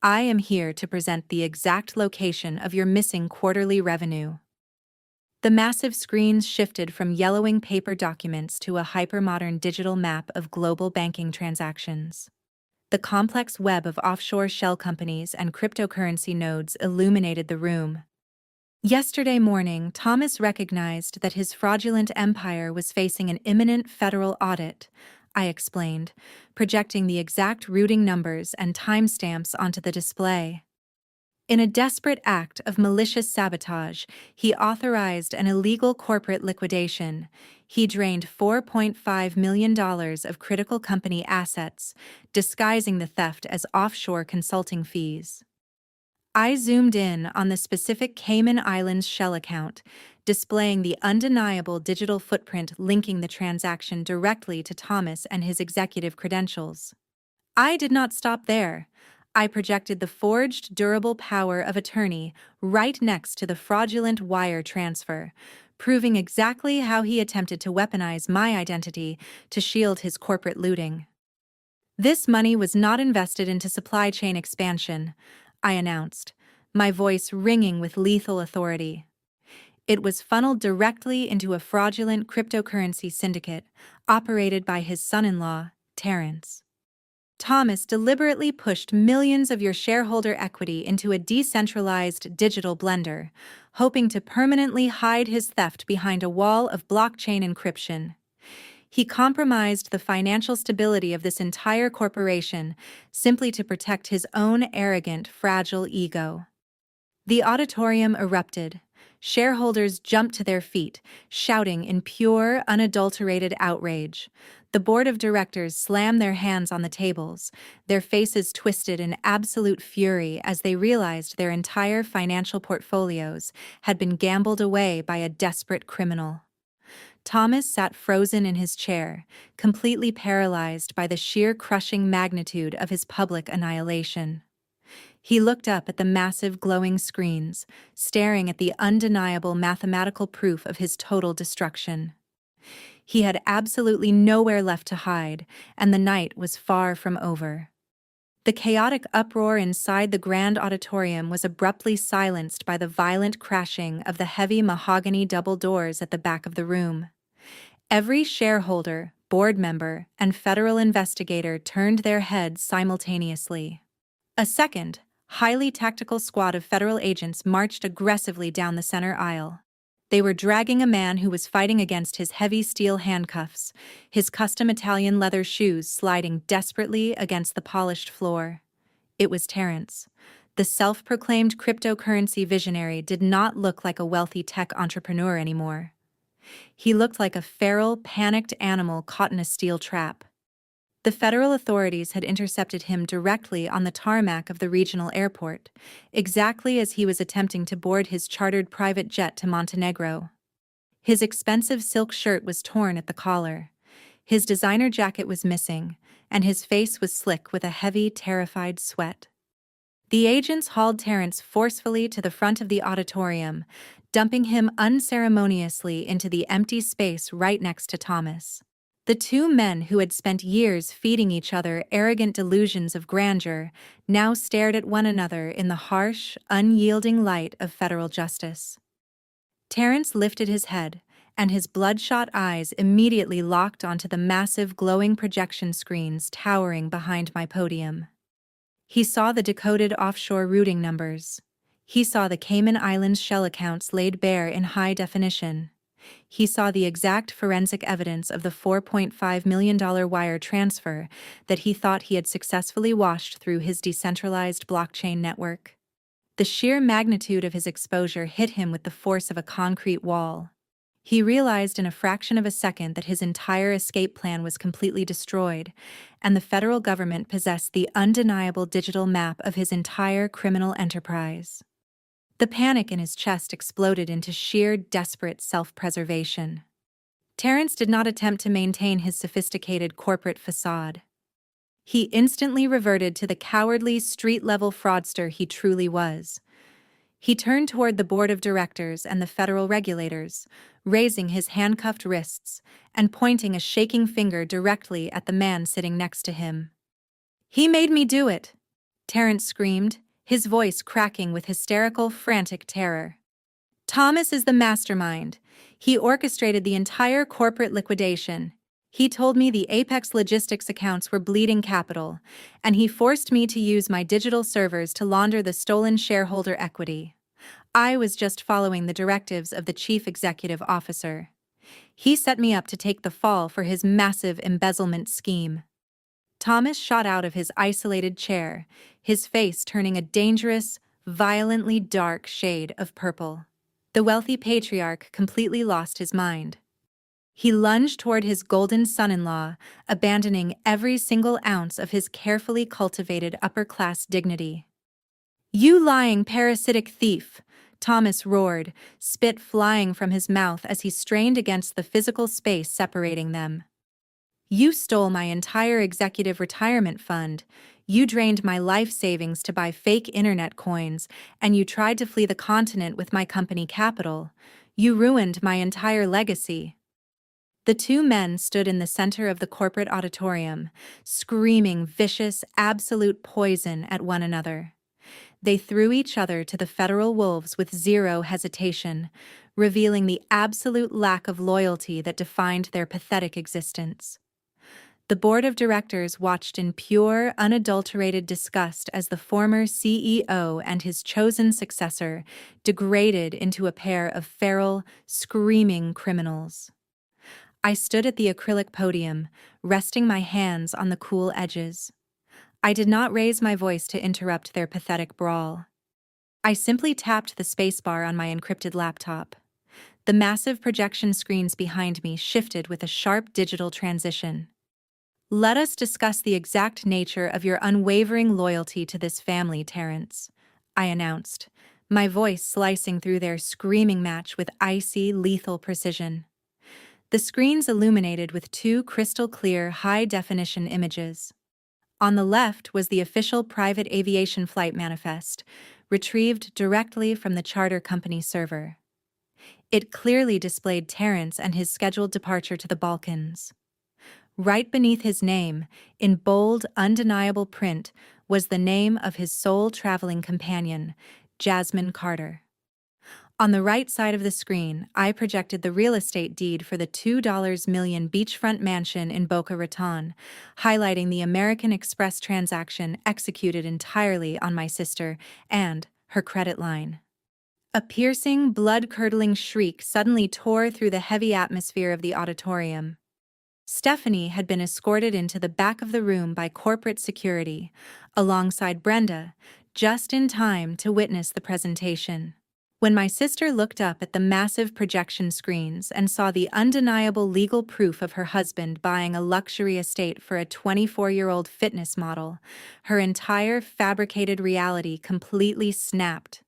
"I am here to present the exact location of your missing quarterly revenue." The massive screens shifted from yellowing paper documents to a hypermodern digital map of global banking transactions. The complex web of offshore shell companies and cryptocurrency nodes illuminated the room. Yesterday morning, Thomas recognized that his fraudulent empire was facing an imminent federal audit, I explained, projecting the exact routing numbers and timestamps onto the display. In a desperate act of malicious sabotage, he authorized an illegal corporate liquidation. He drained $4.5 million of critical company assets, disguising the theft as offshore consulting fees. I zoomed in on the specific Cayman Islands shell account, displaying the undeniable digital footprint linking the transaction directly to Thomas and his executive credentials. I did not stop there. I projected the forged durable power of attorney right next to the fraudulent wire transfer, proving exactly how he attempted to weaponize my identity to shield his corporate looting. "This money was not invested into supply chain expansion," I announced, my voice ringing with lethal authority. "It was funneled directly into a fraudulent cryptocurrency syndicate operated by his son-in-law, Terrence. Thomas deliberately pushed millions of your shareholder equity into a decentralized digital blender, hoping to permanently hide his theft behind a wall of blockchain encryption. He compromised the financial stability of this entire corporation simply to protect his own arrogant, fragile ego." The auditorium erupted. Shareholders jumped to their feet, shouting in pure, unadulterated outrage. The board of directors slammed their hands on the tables, their faces twisted in absolute fury as they realized their entire financial portfolios had been gambled away by a desperate criminal. Thomas sat frozen in his chair, completely paralyzed by the sheer crushing magnitude of his public annihilation. He looked up at the massive glowing screens, staring at the undeniable mathematical proof of his total destruction. He had absolutely nowhere left to hide, and the night was far from over. The chaotic uproar inside the grand auditorium was abruptly silenced by the violent crashing of the heavy mahogany double doors at the back of the room. Every shareholder, board member, and federal investigator turned their heads simultaneously. A second, highly tactical squad of federal agents marched aggressively down the center aisle. They were dragging a man who was fighting against his heavy steel handcuffs, his custom Italian leather shoes sliding desperately against the polished floor. It was Terrence. The self-proclaimed cryptocurrency visionary did not look like a wealthy tech entrepreneur anymore. He looked like a feral, panicked animal caught in a steel trap. The federal authorities had intercepted him directly on the tarmac of the regional airport, exactly as he was attempting to board his chartered private jet to Montenegro. His expensive silk shirt was torn at the collar. His designer jacket was missing, and his face was slick with a heavy, terrified sweat. The agents hauled Terrence forcefully to the front of the auditorium, dumping him unceremoniously into the empty space right next to Thomas. The two men who had spent years feeding each other arrogant delusions of grandeur now stared at one another in the harsh, unyielding light of federal justice. Terrence lifted his head, and his bloodshot eyes immediately locked onto the massive glowing projection screens towering behind my podium. He saw the decoded offshore routing numbers. He saw the Cayman Islands shell accounts laid bare in high definition. He saw the exact forensic evidence of the $4.5 million wire transfer that he thought he had successfully washed through his decentralized blockchain network. The sheer magnitude of his exposure hit him with the force of a concrete wall. He realized in a fraction of a second that his entire escape plan was completely destroyed, and the federal government possessed the undeniable digital map of his entire criminal enterprise. The panic in his chest exploded into sheer, desperate self-preservation. Terrence did not attempt to maintain his sophisticated corporate facade. He instantly reverted to the cowardly, street-level fraudster he truly was. He turned toward the board of directors and the federal regulators, raising his handcuffed wrists and pointing a shaking finger directly at the man sitting next to him. "He made me do it!" Terrence screamed, his voice cracking with hysterical, frantic terror. "Thomas is the mastermind. He orchestrated the entire corporate liquidation. He told me the Apex Logistics accounts were bleeding capital, and he forced me to use my digital servers to launder the stolen shareholder equity. I was just following the directives of the chief executive officer. He set me up to take the fall for his massive embezzlement scheme." Thomas shot out of his isolated chair, his face turning a dangerous, violently dark shade of purple. The wealthy patriarch completely lost his mind. He lunged toward his golden son-in-law, abandoning every single ounce of his carefully cultivated upper-class dignity. "You lying parasitic thief!" Thomas roared, spit flying from his mouth as he strained against the physical space separating them. "You stole my entire executive retirement fund, you drained my life savings to buy fake internet coins, and you tried to flee the continent with my company capital. You ruined my entire legacy." The two men stood in the center of the corporate auditorium, screaming vicious, absolute poison at one another. They threw each other to the federal wolves with zero hesitation, revealing the absolute lack of loyalty that defined their pathetic existence. The board of directors watched in pure, unadulterated disgust as the former CEO and his chosen successor degraded into a pair of feral, screaming criminals. I stood at the acrylic podium, resting my hands on the cool edges. I did not raise my voice to interrupt their pathetic brawl. I simply tapped the spacebar on my encrypted laptop. The massive projection screens behind me shifted with a sharp digital transition. "Let us discuss the exact nature of your unwavering loyalty to this family, Terrence," I announced, my voice slicing through their screaming match with icy, lethal precision. The screens illuminated with two crystal-clear, high-definition images. On the left was the official private aviation flight manifest, retrieved directly from the charter company server. It clearly displayed Terrence and his scheduled departure to the Balkans. Right beneath his name, in bold, undeniable print, was the name of his sole traveling companion, Jasmine Carter. On the right side of the screen, I projected the real estate deed for the $2 million beachfront mansion in Boca Raton, highlighting the American Express transaction executed entirely on my sister and her credit line. A piercing, blood-curdling shriek suddenly tore through the heavy atmosphere of the auditorium. Stephanie had been escorted into the back of the room by corporate security, alongside Brenda, just in time to witness the presentation. When my sister looked up at the massive projection screens and saw the undeniable legal proof of her husband buying a luxury estate for a 24-year-old fitness model, her entire fabricated reality completely snapped.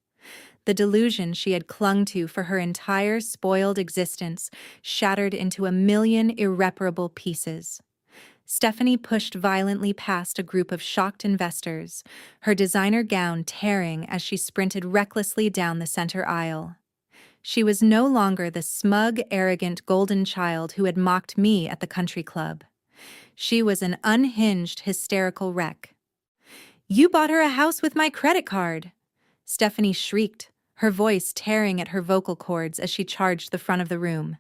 The delusion she had clung to for her entire spoiled existence shattered into a million irreparable pieces. Stephanie pushed violently past a group of shocked investors, her designer gown tearing as she sprinted recklessly down the center aisle. She was no longer the smug, arrogant golden child who had mocked me at the country club. She was an unhinged, hysterical wreck. "You bought her a house with my credit card!" Stephanie shrieked, her voice tearing at her vocal cords as she charged the front of the room.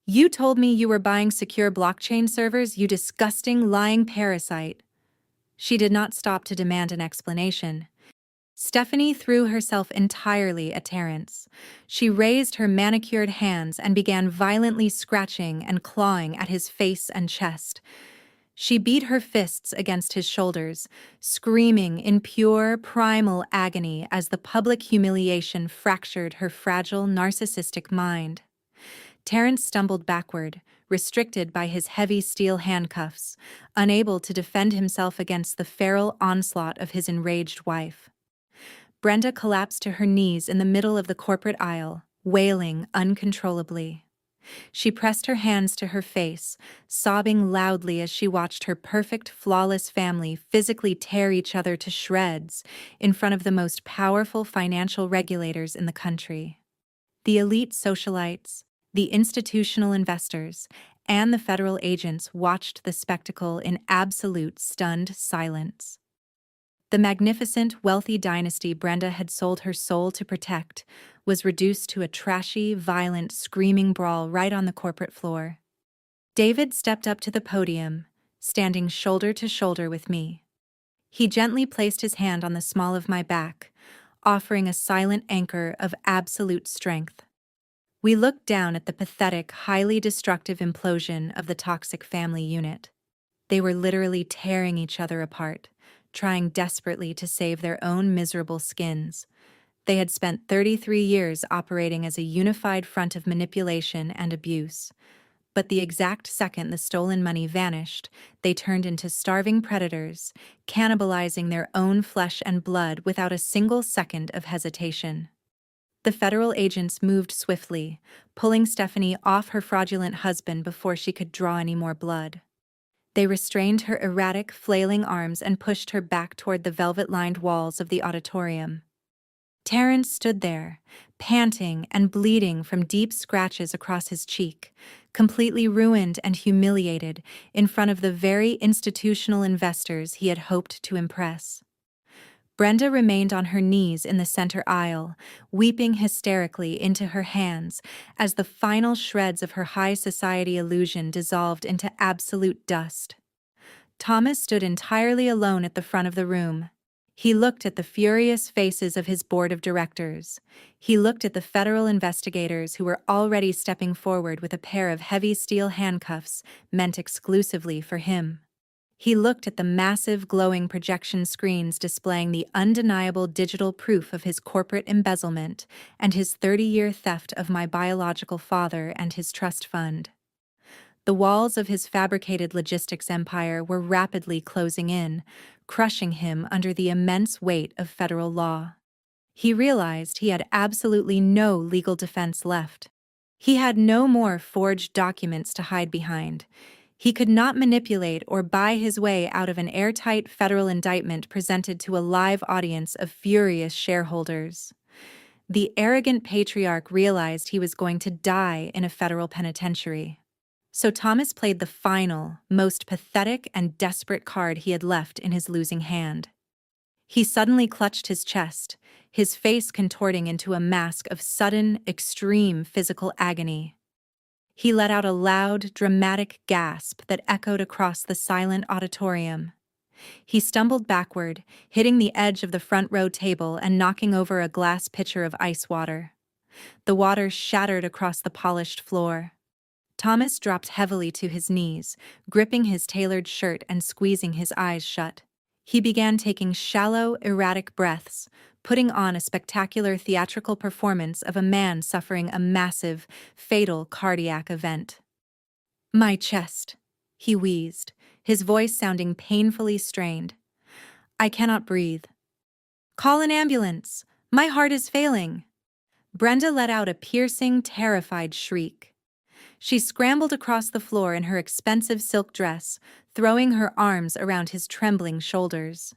"You told me you were buying secure blockchain servers, you disgusting, lying parasite." She did not stop to demand an explanation. Stephanie threw herself entirely at Terrence. She raised her manicured hands and began violently scratching and clawing at his face and chest. She beat her fists against his shoulders, screaming in pure, primal agony as the public humiliation fractured her fragile, narcissistic mind. Terrence stumbled backward, restricted by his heavy steel handcuffs, unable to defend himself against the feral onslaught of his enraged wife. Brenda collapsed to her knees in the middle of the corporate aisle, wailing uncontrollably. She pressed her hands to her face, sobbing loudly as she watched her perfect, flawless family physically tear each other to shreds in front of the most powerful financial regulators in the country. The elite socialites, the institutional investors, and the federal agents watched the spectacle in absolute stunned silence. The magnificent, wealthy dynasty Brenda had sold her soul to protect was reduced to a trashy, violent, screaming brawl right on the corporate floor. David stepped up to the podium, standing shoulder to shoulder with me. He gently placed his hand on the small of my back, offering a silent anchor of absolute strength. We looked down at the pathetic, highly destructive implosion of the toxic family unit. They were literally tearing each other apart, trying desperately to save their own miserable skins. They had spent 33 years operating as a unified front of manipulation and abuse. But the exact second the stolen money vanished, they turned into starving predators, cannibalizing their own flesh and blood without a single second of hesitation. The federal agents moved swiftly, pulling Stephanie off her fraudulent husband before she could draw any more blood. They restrained her erratic, flailing arms and pushed her back toward the velvet-lined walls of the auditorium. Terrence stood there, panting and bleeding from deep scratches across his cheek, completely ruined and humiliated in front of the very institutional investors he had hoped to impress. Brenda remained on her knees in the center aisle, weeping hysterically into her hands as the final shreds of her high society illusion dissolved into absolute dust. Thomas stood entirely alone at the front of the room. He looked at the furious faces of his board of directors. He looked at the federal investigators who were already stepping forward with a pair of heavy steel handcuffs meant exclusively for him. He looked at the massive glowing projection screens displaying the undeniable digital proof of his corporate embezzlement and his 30-year theft of my biological father and his trust fund. The walls of his fabricated logistics empire were rapidly closing in, crushing him under the immense weight of federal law. He realized he had absolutely no legal defense left. He had no more forged documents to hide behind. He could not manipulate or buy his way out of an airtight federal indictment presented to a live audience of furious shareholders. The arrogant patriarch realized he was going to die in a federal penitentiary. So Thomas played the final, most pathetic and desperate card he had left in his losing hand. He suddenly clutched his chest, his face contorting into a mask of sudden, extreme physical agony. He let out a loud, dramatic gasp that echoed across the silent auditorium. He stumbled backward, hitting the edge of the front row table and knocking over a glass pitcher of ice water. The water shattered across the polished floor. Thomas dropped heavily to his knees, gripping his tailored shirt and squeezing his eyes shut. He began taking shallow, erratic breaths, putting on a spectacular theatrical performance of a man suffering a massive, fatal cardiac event. "My chest," he wheezed, his voice sounding painfully strained. "I cannot breathe. Call an ambulance! My heart is failing!" Brenda let out a piercing, terrified shriek. She scrambled across the floor in her expensive silk dress, throwing her arms around his trembling shoulders.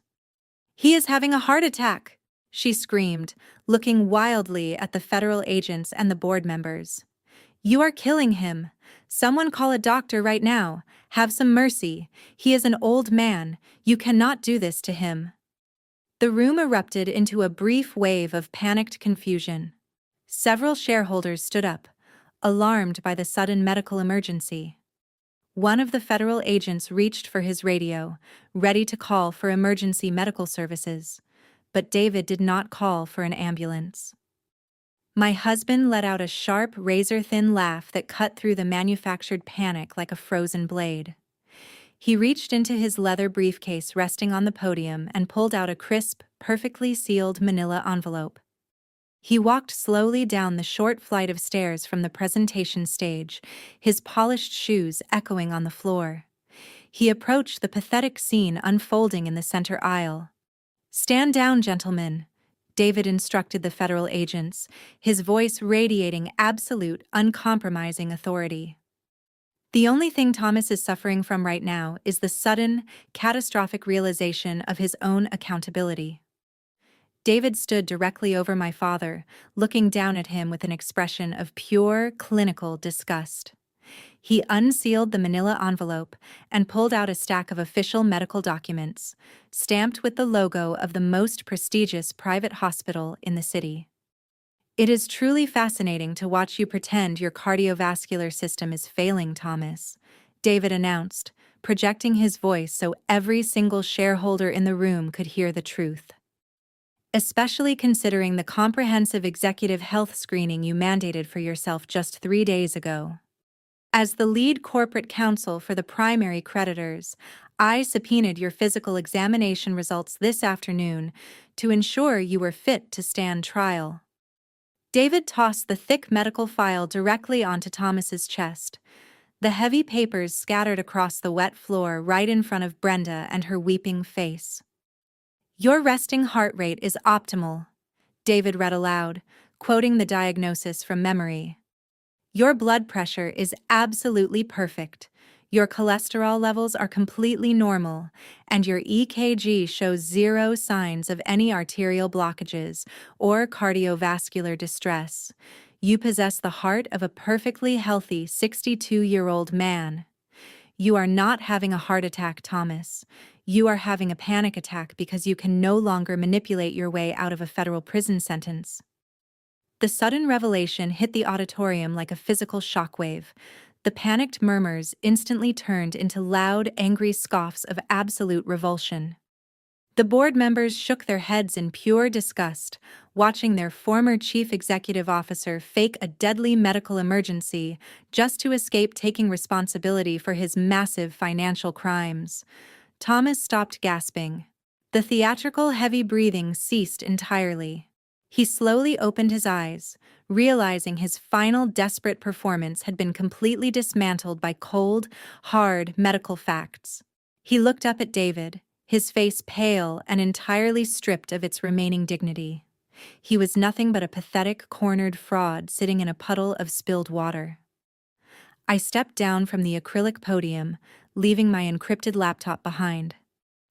"He is having a heart attack!" she screamed, looking wildly at the federal agents and the board members. "You are killing him. Someone call a doctor right now. Have some mercy. He is an old man. You cannot do this to him." The room erupted into a brief wave of panicked confusion. Several shareholders stood up, alarmed by the sudden medical emergency. One of the federal agents reached for his radio, ready to call for emergency medical services, but David did not call for an ambulance. My husband let out a sharp, razor-thin laugh that cut through the manufactured panic like a frozen blade. He reached into his leather briefcase resting on the podium and pulled out a crisp, perfectly sealed manila envelope. He walked slowly down the short flight of stairs from the presentation stage, his polished shoes echoing on the floor. He approached the pathetic scene unfolding in the center aisle. "Stand down, gentlemen," David instructed the federal agents, his voice radiating absolute, uncompromising authority. "The only thing Thomas is suffering from right now is the sudden, catastrophic realization of his own accountability." David stood directly over my father, looking down at him with an expression of pure, clinical disgust. He unsealed the manila envelope and pulled out a stack of official medical documents, stamped with the logo of the most prestigious private hospital in the city. "It is truly fascinating to watch you pretend your cardiovascular system is failing, Thomas," David announced, projecting his voice so every single shareholder in the room could hear the truth. "Especially considering the comprehensive executive health screening you mandated for yourself just 3 days ago. As the lead corporate counsel for the primary creditors, I subpoenaed your physical examination results this afternoon to ensure you were fit to stand trial." David tossed the thick medical file directly onto Thomas's chest. The heavy papers scattered across the wet floor right in front of Brenda and her weeping face. "Your resting heart rate is optimal," David read aloud, quoting the diagnosis from memory. "Your blood pressure is absolutely perfect, your cholesterol levels are completely normal, and your EKG shows 0 signs of any arterial blockages or cardiovascular distress. You possess the heart of a perfectly healthy 62-year-old man. You are not having a heart attack, Thomas. You are having a panic attack because you can no longer manipulate your way out of a federal prison sentence." The sudden revelation hit the auditorium like a physical shockwave. The panicked murmurs instantly turned into loud, angry scoffs of absolute revulsion. The board members shook their heads in pure disgust, watching their former chief executive officer fake a deadly medical emergency just to escape taking responsibility for his massive financial crimes. Thomas stopped gasping. The theatrical heavy breathing ceased entirely. He slowly opened his eyes, realizing his final desperate performance had been completely dismantled by cold, hard medical facts. He looked up at David, his face pale and entirely stripped of its remaining dignity. He was nothing but a pathetic, cornered fraud sitting in a puddle of spilled water. I stepped down from the acrylic podium, leaving my encrypted laptop behind.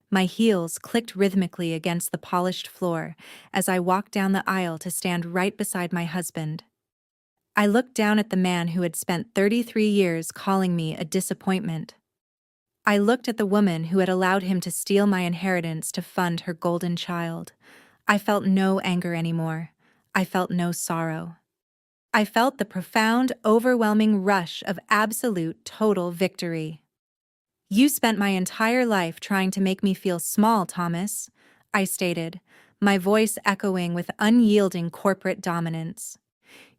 My heels clicked rhythmically against the polished floor as I walked down the aisle to stand right beside my husband. I looked down at the man who had spent 33 years calling me a disappointment. I looked at the woman who had allowed him to steal my inheritance to fund her golden child. I felt no anger anymore. I felt no sorrow. I felt the profound, overwhelming rush of absolute, total victory. You spent my entire life trying to make me feel small, Thomas, I stated, my voice echoing with unyielding corporate dominance.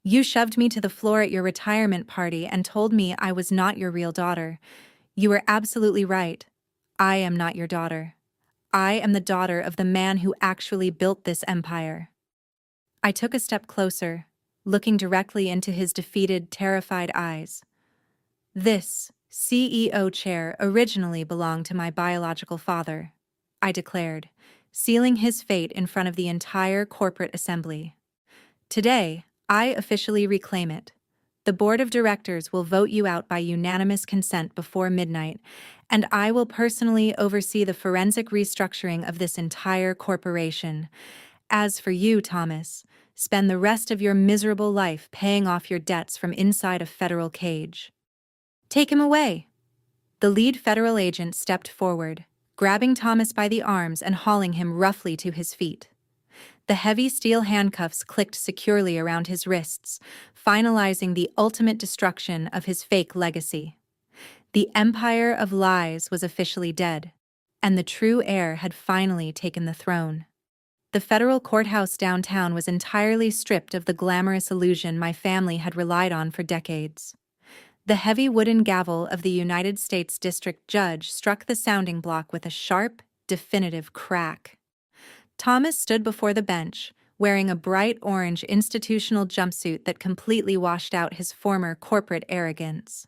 You shoved me to the floor at your retirement party and told me I was not your real daughter. You were absolutely right. I am not your daughter. I am the daughter of the man who actually built this empire. I took a step closer, looking directly into his defeated, terrified eyes. This CEO chair originally belonged to my biological father, I declared, sealing his fate in front of the entire corporate assembly. Today, I officially reclaim it. The board of directors will vote you out by unanimous consent before midnight, and I will personally oversee the forensic restructuring of this entire corporation. As for you, Thomas, spend the rest of your miserable life paying off your debts from inside a federal cage. Take him away. The lead federal agent stepped forward, grabbing Thomas by the arms and hauling him roughly to his feet. The heavy steel handcuffs clicked securely around his wrists, finalizing the ultimate destruction of his fake legacy. The empire of lies was officially dead, and the true heir had finally taken the throne. The federal courthouse downtown was entirely stripped of the glamorous illusion my family had relied on for decades. The heavy wooden gavel of the United States District Judge struck the sounding block with a sharp, definitive crack. Thomas stood before the bench, wearing a bright orange institutional jumpsuit that completely washed out his former corporate arrogance.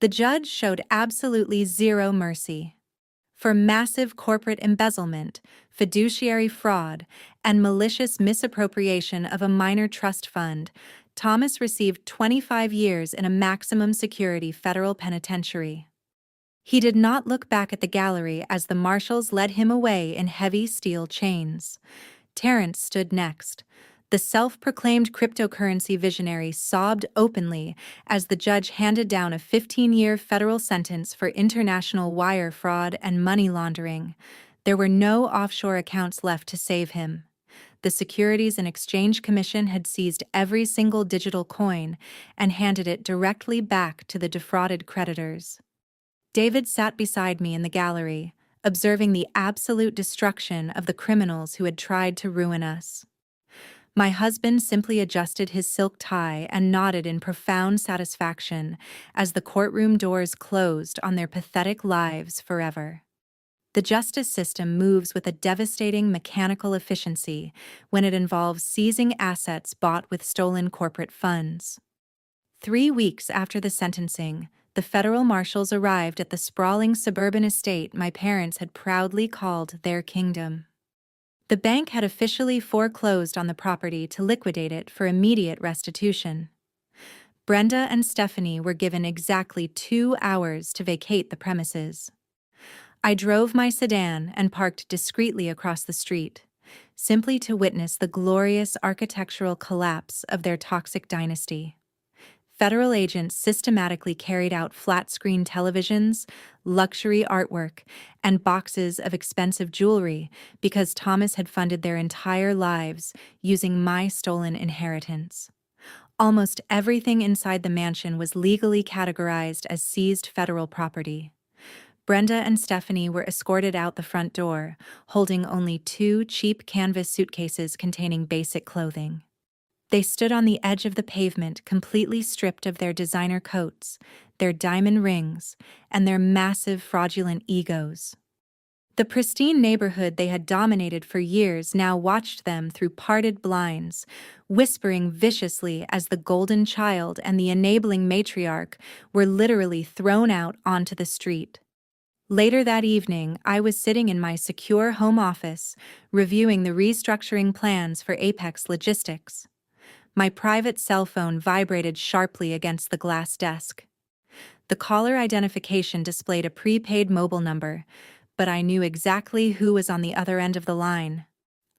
The judge showed absolutely zero mercy. For massive corporate embezzlement, fiduciary fraud, and malicious misappropriation of a minor trust fund, Thomas received 25 years in a maximum security federal penitentiary. He did not look back at the gallery as the marshals led him away in heavy steel chains. Terrence stood next. The self-proclaimed cryptocurrency visionary sobbed openly as the judge handed down a 15-year federal sentence for international wire fraud and money laundering. There were no offshore accounts left to save him. The Securities and Exchange Commission had seized every single digital coin and handed it directly back to the defrauded creditors. David sat beside me in the gallery, observing the absolute destruction of the criminals who had tried to ruin us. My husband simply adjusted his silk tie and nodded in profound satisfaction as the courtroom doors closed on their pathetic lives forever. The justice system moves with a devastating mechanical efficiency when it involves seizing assets bought with stolen corporate funds. 3 weeks after the sentencing, the federal marshals arrived at the sprawling suburban estate my parents had proudly called their kingdom. The bank had officially foreclosed on the property to liquidate it for immediate restitution. Brenda and Stephanie were given exactly 2 hours to vacate the premises. I drove my sedan and parked discreetly across the street, simply to witness the glorious architectural collapse of their toxic dynasty. Federal agents systematically carried out flat-screen televisions, luxury artwork, and boxes of expensive jewelry because Thomas had funded their entire lives using my stolen inheritance. Almost everything inside the mansion was legally categorized as seized federal property. Brenda and Stephanie were escorted out the front door, holding only 2 cheap canvas suitcases containing basic clothing. They stood on the edge of the pavement, completely stripped of their designer coats, their diamond rings, and their massive fraudulent egos. The pristine neighborhood they had dominated for years now watched them through parted blinds, whispering viciously as the golden child and the enabling matriarch were literally thrown out onto the street. Later that evening, I was sitting in my secure home office, reviewing the restructuring plans for Apex Logistics. My private cell phone vibrated sharply against the glass desk. The caller identification displayed a prepaid mobile number, but I knew exactly who was on the other end of the line.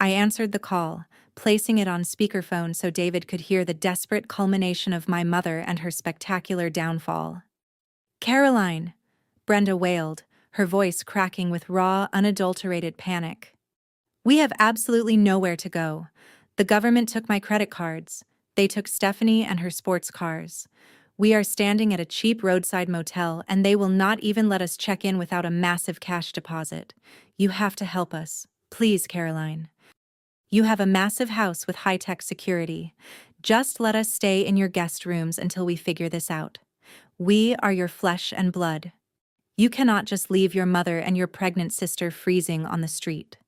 I answered the call, placing it on speakerphone so David could hear the desperate culmination of my mother and her spectacular downfall. "Caroline," Brenda wailed, her voice cracking with raw, unadulterated panic. We have absolutely nowhere to go. The government took my credit cards. They took Stephanie and her sports cars. We are standing at a cheap roadside motel, and they will not even let us check in without a massive cash deposit. You have to help us. Please, Caroline. You have a massive house with high-tech security. Just let us stay in your guest rooms until we figure this out. We are your flesh and blood. You cannot just leave your mother and your pregnant sister freezing on the street.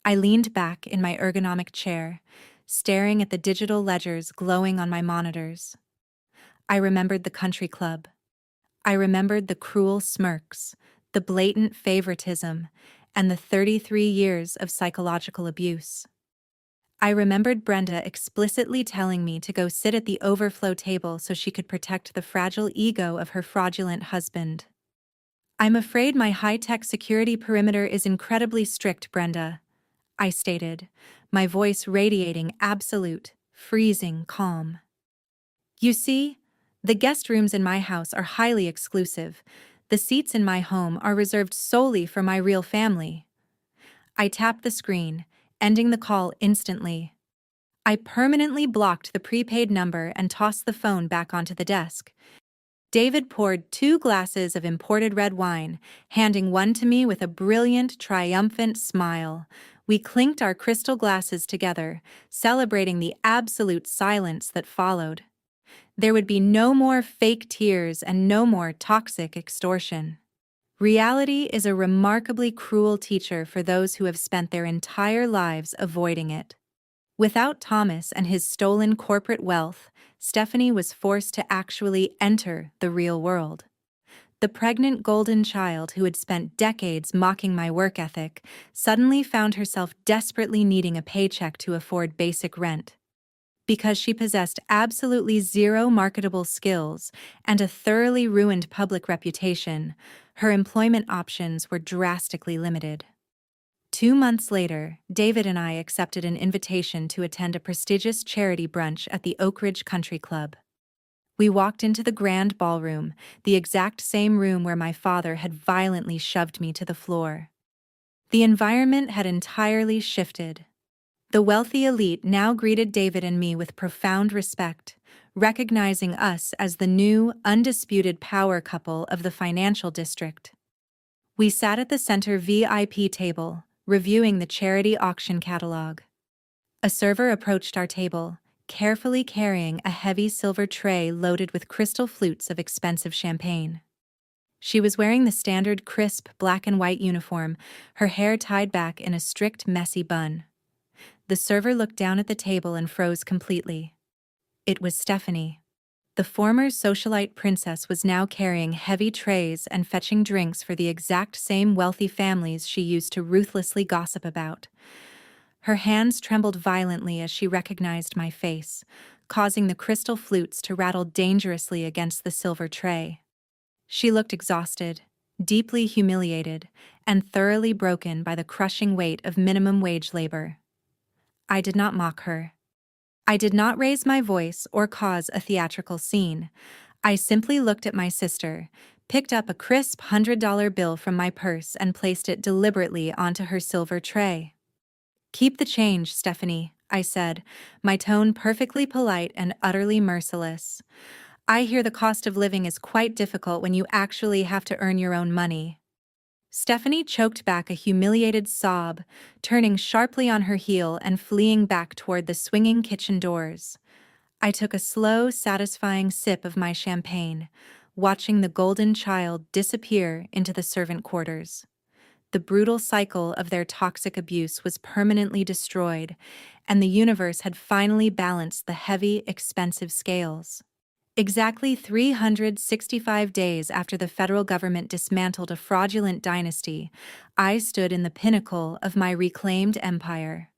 I leaned back in my ergonomic chair, staring at the digital ledgers glowing on my monitors. I remembered the country club. I remembered the cruel smirks, the blatant favoritism, and the 33 years of psychological abuse. I remembered Brenda explicitly telling me to go sit at the overflow table so she could protect the fragile ego of her fraudulent husband. I'm afraid my high-tech security perimeter is incredibly strict, Brenda, I stated, my voice radiating absolute, freezing calm. You see, the guest rooms in my house are highly exclusive. The seats in my home are reserved solely for my real family. I tapped the screen, ending the call instantly. I permanently blocked the prepaid number and tossed the phone back onto the desk. David poured 2 glasses of imported red wine, handing one to me with a brilliant, triumphant smile. We clinked our crystal glasses together, celebrating the absolute silence that followed. There would be no more fake tears and no more toxic extortion. Reality is a remarkably cruel teacher for those who have spent their entire lives avoiding it. Without Thomas and his stolen corporate wealth, Stephanie was forced to actually enter the real world. The pregnant golden child who had spent decades mocking my work ethic suddenly found herself desperately needing a paycheck to afford basic rent. Because she possessed absolutely zero marketable skills and a thoroughly ruined public reputation, her employment options were drastically limited. 2 months later, David and I accepted an invitation to attend a prestigious charity brunch at the Oak Ridge Country Club. We walked into the grand ballroom, the exact same room where my father had violently shoved me to the floor. The environment had entirely shifted. The wealthy elite now greeted David and me with profound respect, recognizing us as the new, undisputed power couple of the financial district. We sat at the center VIP table, reviewing the charity auction catalog. A server approached our table, carefully carrying a heavy silver tray loaded with crystal flutes of expensive champagne. She was wearing the standard crisp black and white uniform, her hair tied back in a strict, messy bun. The server looked down at the table and froze completely. It was Stephanie. The former socialite princess was now carrying heavy trays and fetching drinks for the exact same wealthy families she used to ruthlessly gossip about. Her hands trembled violently as she recognized my face, causing the crystal flutes to rattle dangerously against the silver tray. She looked exhausted, deeply humiliated, and thoroughly broken by the crushing weight of minimum wage labor. I did not mock her. I did not raise my voice or cause a theatrical scene. I simply looked at my sister, picked up a crisp $100 bill from my purse and placed it deliberately onto her silver tray. "Keep the change, Stephanie," I said, my tone perfectly polite and utterly merciless. "I hear the cost of living is quite difficult when you actually have to earn your own money." Stephanie choked back a humiliated sob, turning sharply on her heel and fleeing back toward the swinging kitchen doors. I took a slow, satisfying sip of my champagne, watching the golden child disappear into the servant quarters. The brutal cycle of their toxic abuse was permanently destroyed, and the universe had finally balanced the heavy, expensive scales. Exactly 365 days after the federal government dismantled a fraudulent dynasty, I stood in the pinnacle of my reclaimed empire.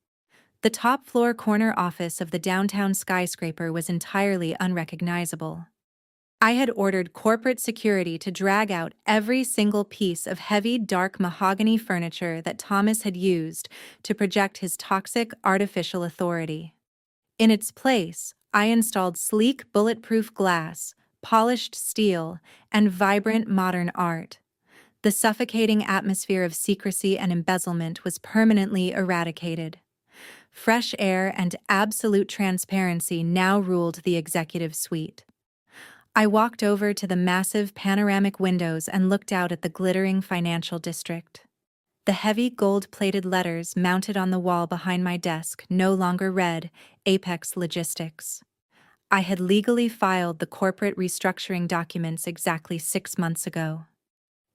The top-floor corner office of the downtown skyscraper was entirely unrecognizable. I had ordered corporate security to drag out every single piece of heavy, dark mahogany furniture that Thomas had used to project his toxic, artificial authority. In its place, I installed sleek, bulletproof glass, polished steel, and vibrant modern art. The suffocating atmosphere of secrecy and embezzlement was permanently eradicated. Fresh air and absolute transparency now ruled the executive suite. I walked over to the massive panoramic windows and looked out at the glittering financial district. The heavy gold-plated letters mounted on the wall behind my desk no longer read Apex Logistics. I had legally filed the corporate restructuring documents exactly 6 months ago.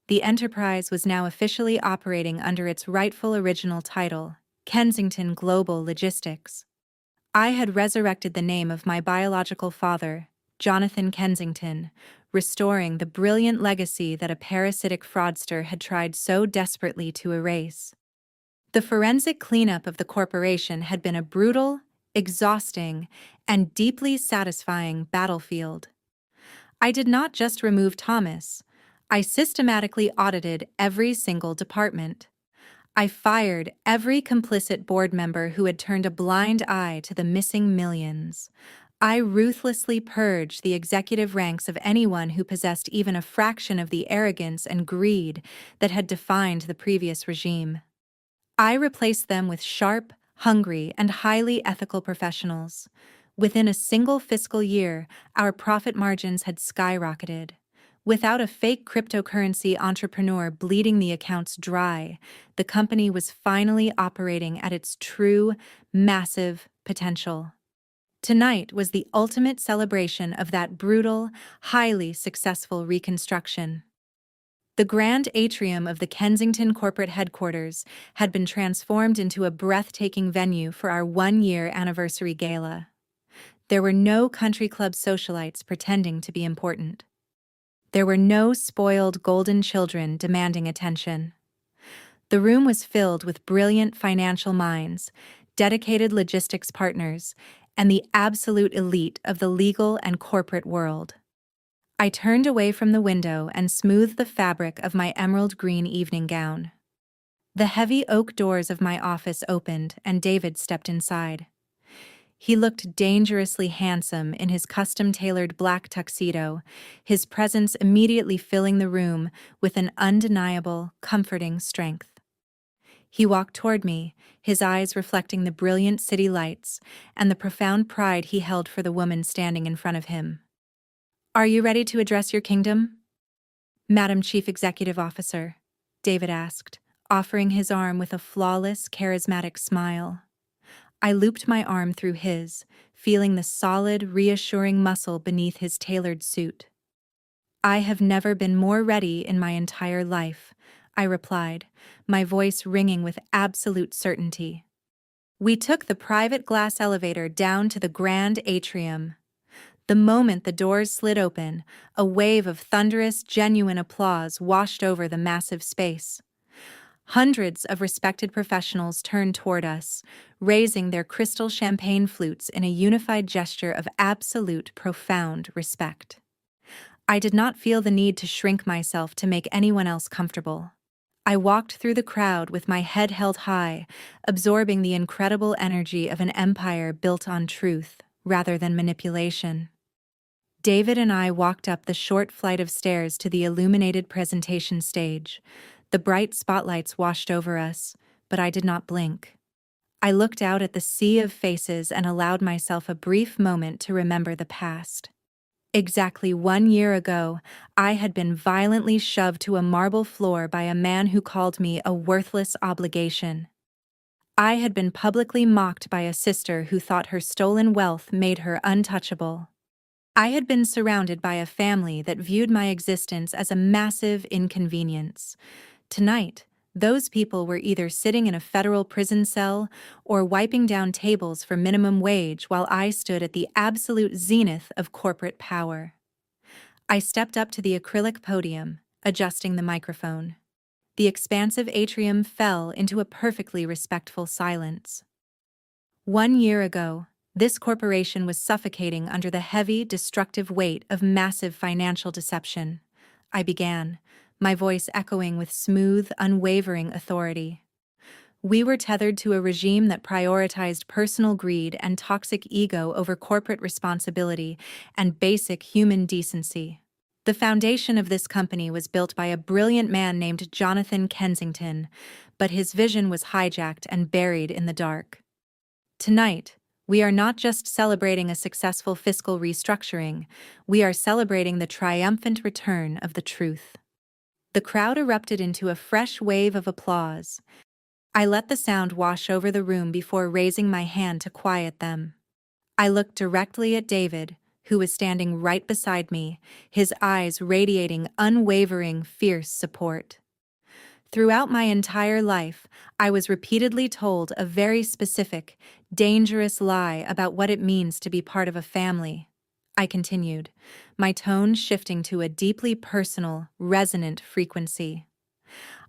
The enterprise was now officially operating under its rightful original title, Kensington Global Logistics. I had resurrected the name of my biological father, Jonathan Kensington, restoring the brilliant legacy that a parasitic fraudster had tried so desperately to erase. The forensic cleanup of the corporation had been a brutal, exhausting, and deeply satisfying battlefield. I did not just remove Thomas, I systematically audited every single department. I fired every complicit board member who had turned a blind eye to the missing millions. I ruthlessly purged the executive ranks of anyone who possessed even a fraction of the arrogance and greed that had defined the previous regime. I replaced them with sharp, hungry, and highly ethical professionals. Within a single fiscal year, our profit margins had skyrocketed. Without a fake cryptocurrency entrepreneur bleeding the accounts dry, the company was finally operating at its true, massive potential. Tonight was the ultimate celebration of that brutal, highly successful reconstruction. The grand atrium of the Kensington corporate headquarters had been transformed into a breathtaking venue for our one-year anniversary gala. There were no country club socialites pretending to be important. There were no spoiled golden children demanding attention. The room was filled with brilliant financial minds, dedicated logistics partners, and the absolute elite of the legal and corporate world. I turned away from the window and smoothed the fabric of my emerald green evening gown. The heavy oak doors of my office opened and David stepped inside. He looked dangerously handsome in his custom-tailored black tuxedo, his presence immediately filling the room with an undeniable, comforting strength. He walked toward me, his eyes reflecting the brilliant city lights and the profound pride he held for the woman standing in front of him. "Are you ready to address your kingdom?" "Madam Chief Executive Officer," David asked, offering his arm with a flawless, charismatic smile. I looped my arm through his, feeling the solid, reassuring muscle beneath his tailored suit. "I have never been more ready in my entire life," I replied, my voice ringing with absolute certainty. We took the private glass elevator down to the grand atrium. The moment the doors slid open, a wave of thunderous, genuine applause washed over the massive space. Hundreds of respected professionals turned toward us, raising their crystal champagne flutes in a unified gesture of absolute, profound respect. I did not feel the need to shrink myself to make anyone else comfortable. I walked through the crowd with my head held high, absorbing the incredible energy of an empire built on truth, rather than manipulation. David and I walked up the short flight of stairs to the illuminated presentation stage. The bright spotlights washed over us, but I did not blink. I looked out at the sea of faces and allowed myself a brief moment to remember the past. Exactly 1 year ago, I had been violently shoved to a marble floor by a man who called me a worthless obligation. I had been publicly mocked by a sister who thought her stolen wealth made her untouchable. I had been surrounded by a family that viewed my existence as a massive inconvenience. Tonight, those people were either sitting in a federal prison cell or wiping down tables for minimum wage while I stood at the absolute zenith of corporate power. I stepped up to the acrylic podium, adjusting the microphone. The expansive atrium fell into a perfectly respectful silence. 1 year ago, this corporation was suffocating under the heavy, destructive weight of massive financial deception. I began, my voice echoing with smooth, unwavering authority. We were tethered to a regime that prioritized personal greed and toxic ego over corporate responsibility and basic human decency. The foundation of this company was built by a brilliant man named Jonathan Kensington, but his vision was hijacked and buried in the dark. Tonight, we are not just celebrating a successful fiscal restructuring, we are celebrating the triumphant return of the truth. The crowd erupted into a fresh wave of applause. I let the sound wash over the room before raising my hand to quiet them. I looked directly at David, who was standing right beside me, his eyes radiating unwavering, fierce support. Throughout my entire life, I was repeatedly told a very specific, dangerous lie about what it means to be part of a family. I continued, my tone shifting to a deeply personal, resonant frequency.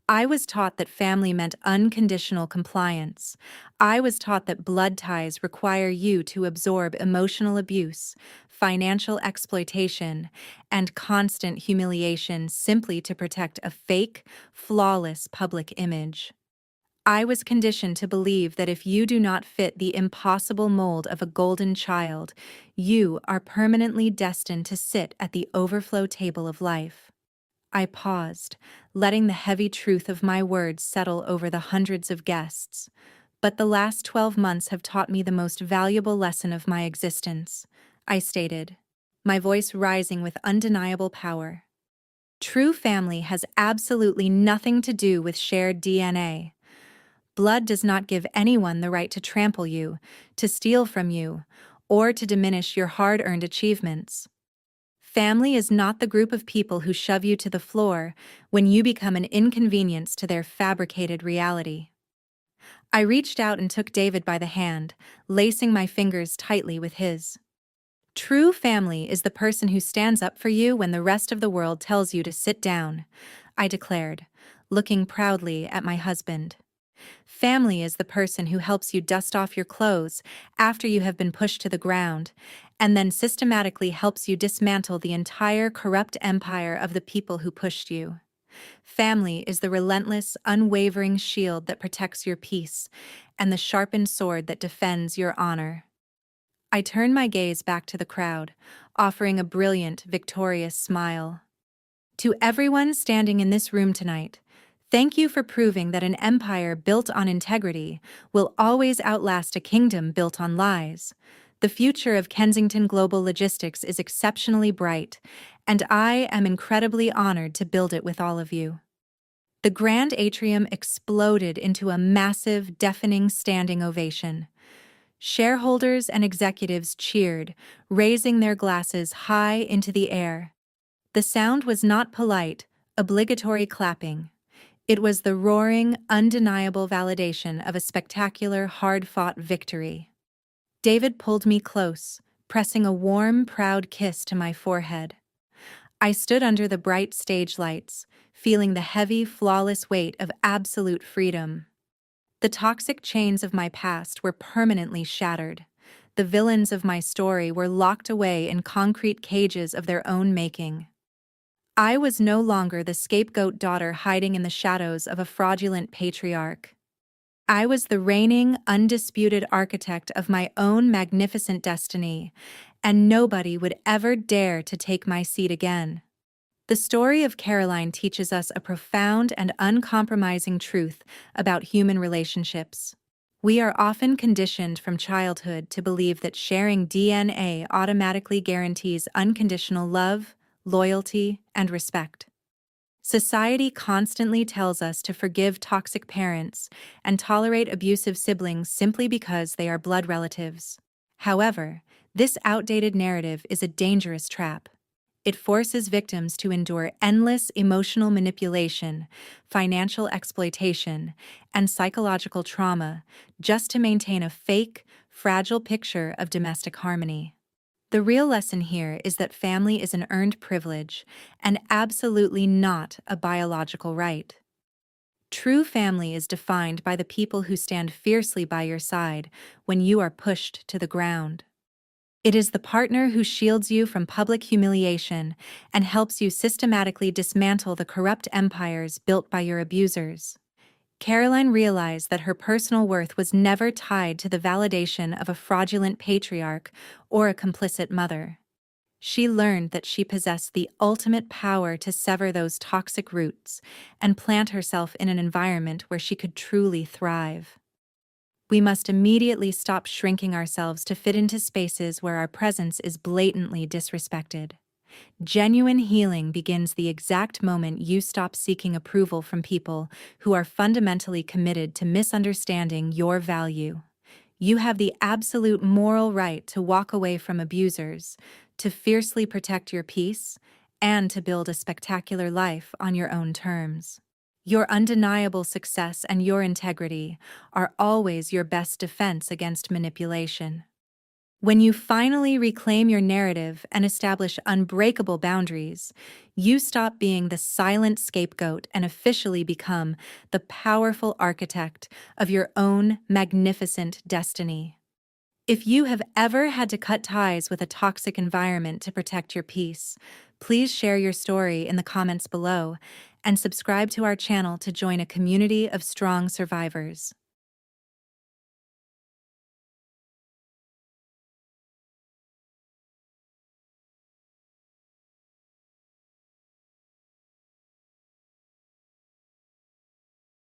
I was taught that family meant unconditional compliance. I was taught that blood ties require you to absorb emotional abuse, financial exploitation, and constant humiliation simply to protect a fake, flawless public image. I was conditioned to believe that if you do not fit the impossible mold of a golden child, you are permanently destined to sit at the overflow table of life. I paused, letting the heavy truth of my words settle over the hundreds of guests. But the last 12 months have taught me the most valuable lesson of my existence, I stated, my voice rising with undeniable power. True family has absolutely nothing to do with shared DNA. Blood does not give anyone the right to trample you, to steal from you, or to diminish your hard-earned achievements. Family is not the group of people who shove you to the floor when you become an inconvenience to their fabricated reality. I reached out and took David by the hand, lacing my fingers tightly with his. True family is the person who stands up for you when the rest of the world tells you to sit down, I declared, looking proudly at my husband. Family is the person who helps you dust off your clothes after you have been pushed to the ground, and then systematically helps you dismantle the entire corrupt empire of the people who pushed you. Family is the relentless, unwavering shield that protects your peace, and the sharpened sword that defends your honor. I turned my gaze back to the crowd, offering a brilliant, victorious smile. To everyone standing in this room tonight, thank you for proving that an empire built on integrity will always outlast a kingdom built on lies. The future of Kensington Global Logistics is exceptionally bright, and I am incredibly honored to build it with all of you. The grand atrium exploded into a massive, deafening standing ovation. Shareholders and executives cheered, raising their glasses high into the air. The sound was not polite, obligatory clapping. It was the roaring, undeniable validation of a spectacular, hard-fought victory. David pulled me close, pressing a warm, proud kiss to my forehead. I stood under the bright stage lights, feeling the heavy, flawless weight of absolute freedom. The toxic chains of my past were permanently shattered. The villains of my story were locked away in concrete cages of their own making. I was no longer the scapegoat daughter hiding in the shadows of a fraudulent patriarch. I was the reigning, undisputed architect of my own magnificent destiny, and nobody would ever dare to take my seat again. The story of Caroline teaches us a profound and uncompromising truth about human relationships. We are often conditioned from childhood to believe that sharing DNA automatically guarantees unconditional love, loyalty, and respect. Society constantly tells us to forgive toxic parents and tolerate abusive siblings simply because they are blood relatives. However, this outdated narrative is a dangerous trap. It forces victims to endure endless emotional manipulation, financial exploitation, and psychological trauma just to maintain a fake, fragile picture of domestic harmony. The real lesson here is that family is an earned privilege and absolutely not a biological right. True family is defined by the people who stand fiercely by your side when you are pushed to the ground. It is the partner who shields you from public humiliation and helps you systematically dismantle the corrupt empires built by your abusers. Caroline realized that her personal worth was never tied to the validation of a fraudulent patriarch or a complicit mother. She learned that she possessed the ultimate power to sever those toxic roots and plant herself in an environment where she could truly thrive. We must immediately stop shrinking ourselves to fit into spaces where our presence is blatantly disrespected. Genuine healing begins the exact moment you stop seeking approval from people who are fundamentally committed to misunderstanding your value. You have the absolute moral right to walk away from abusers, to fiercely protect your peace, and to build a spectacular life on your own terms. Your undeniable success and your integrity are always your best defense against manipulation. When you finally reclaim your narrative and establish unbreakable boundaries, you stop being the silent scapegoat and officially become the powerful architect of your own magnificent destiny. If you have ever had to cut ties with a toxic environment to protect your peace, please share your story in the comments below and subscribe to our channel to join a community of strong survivors.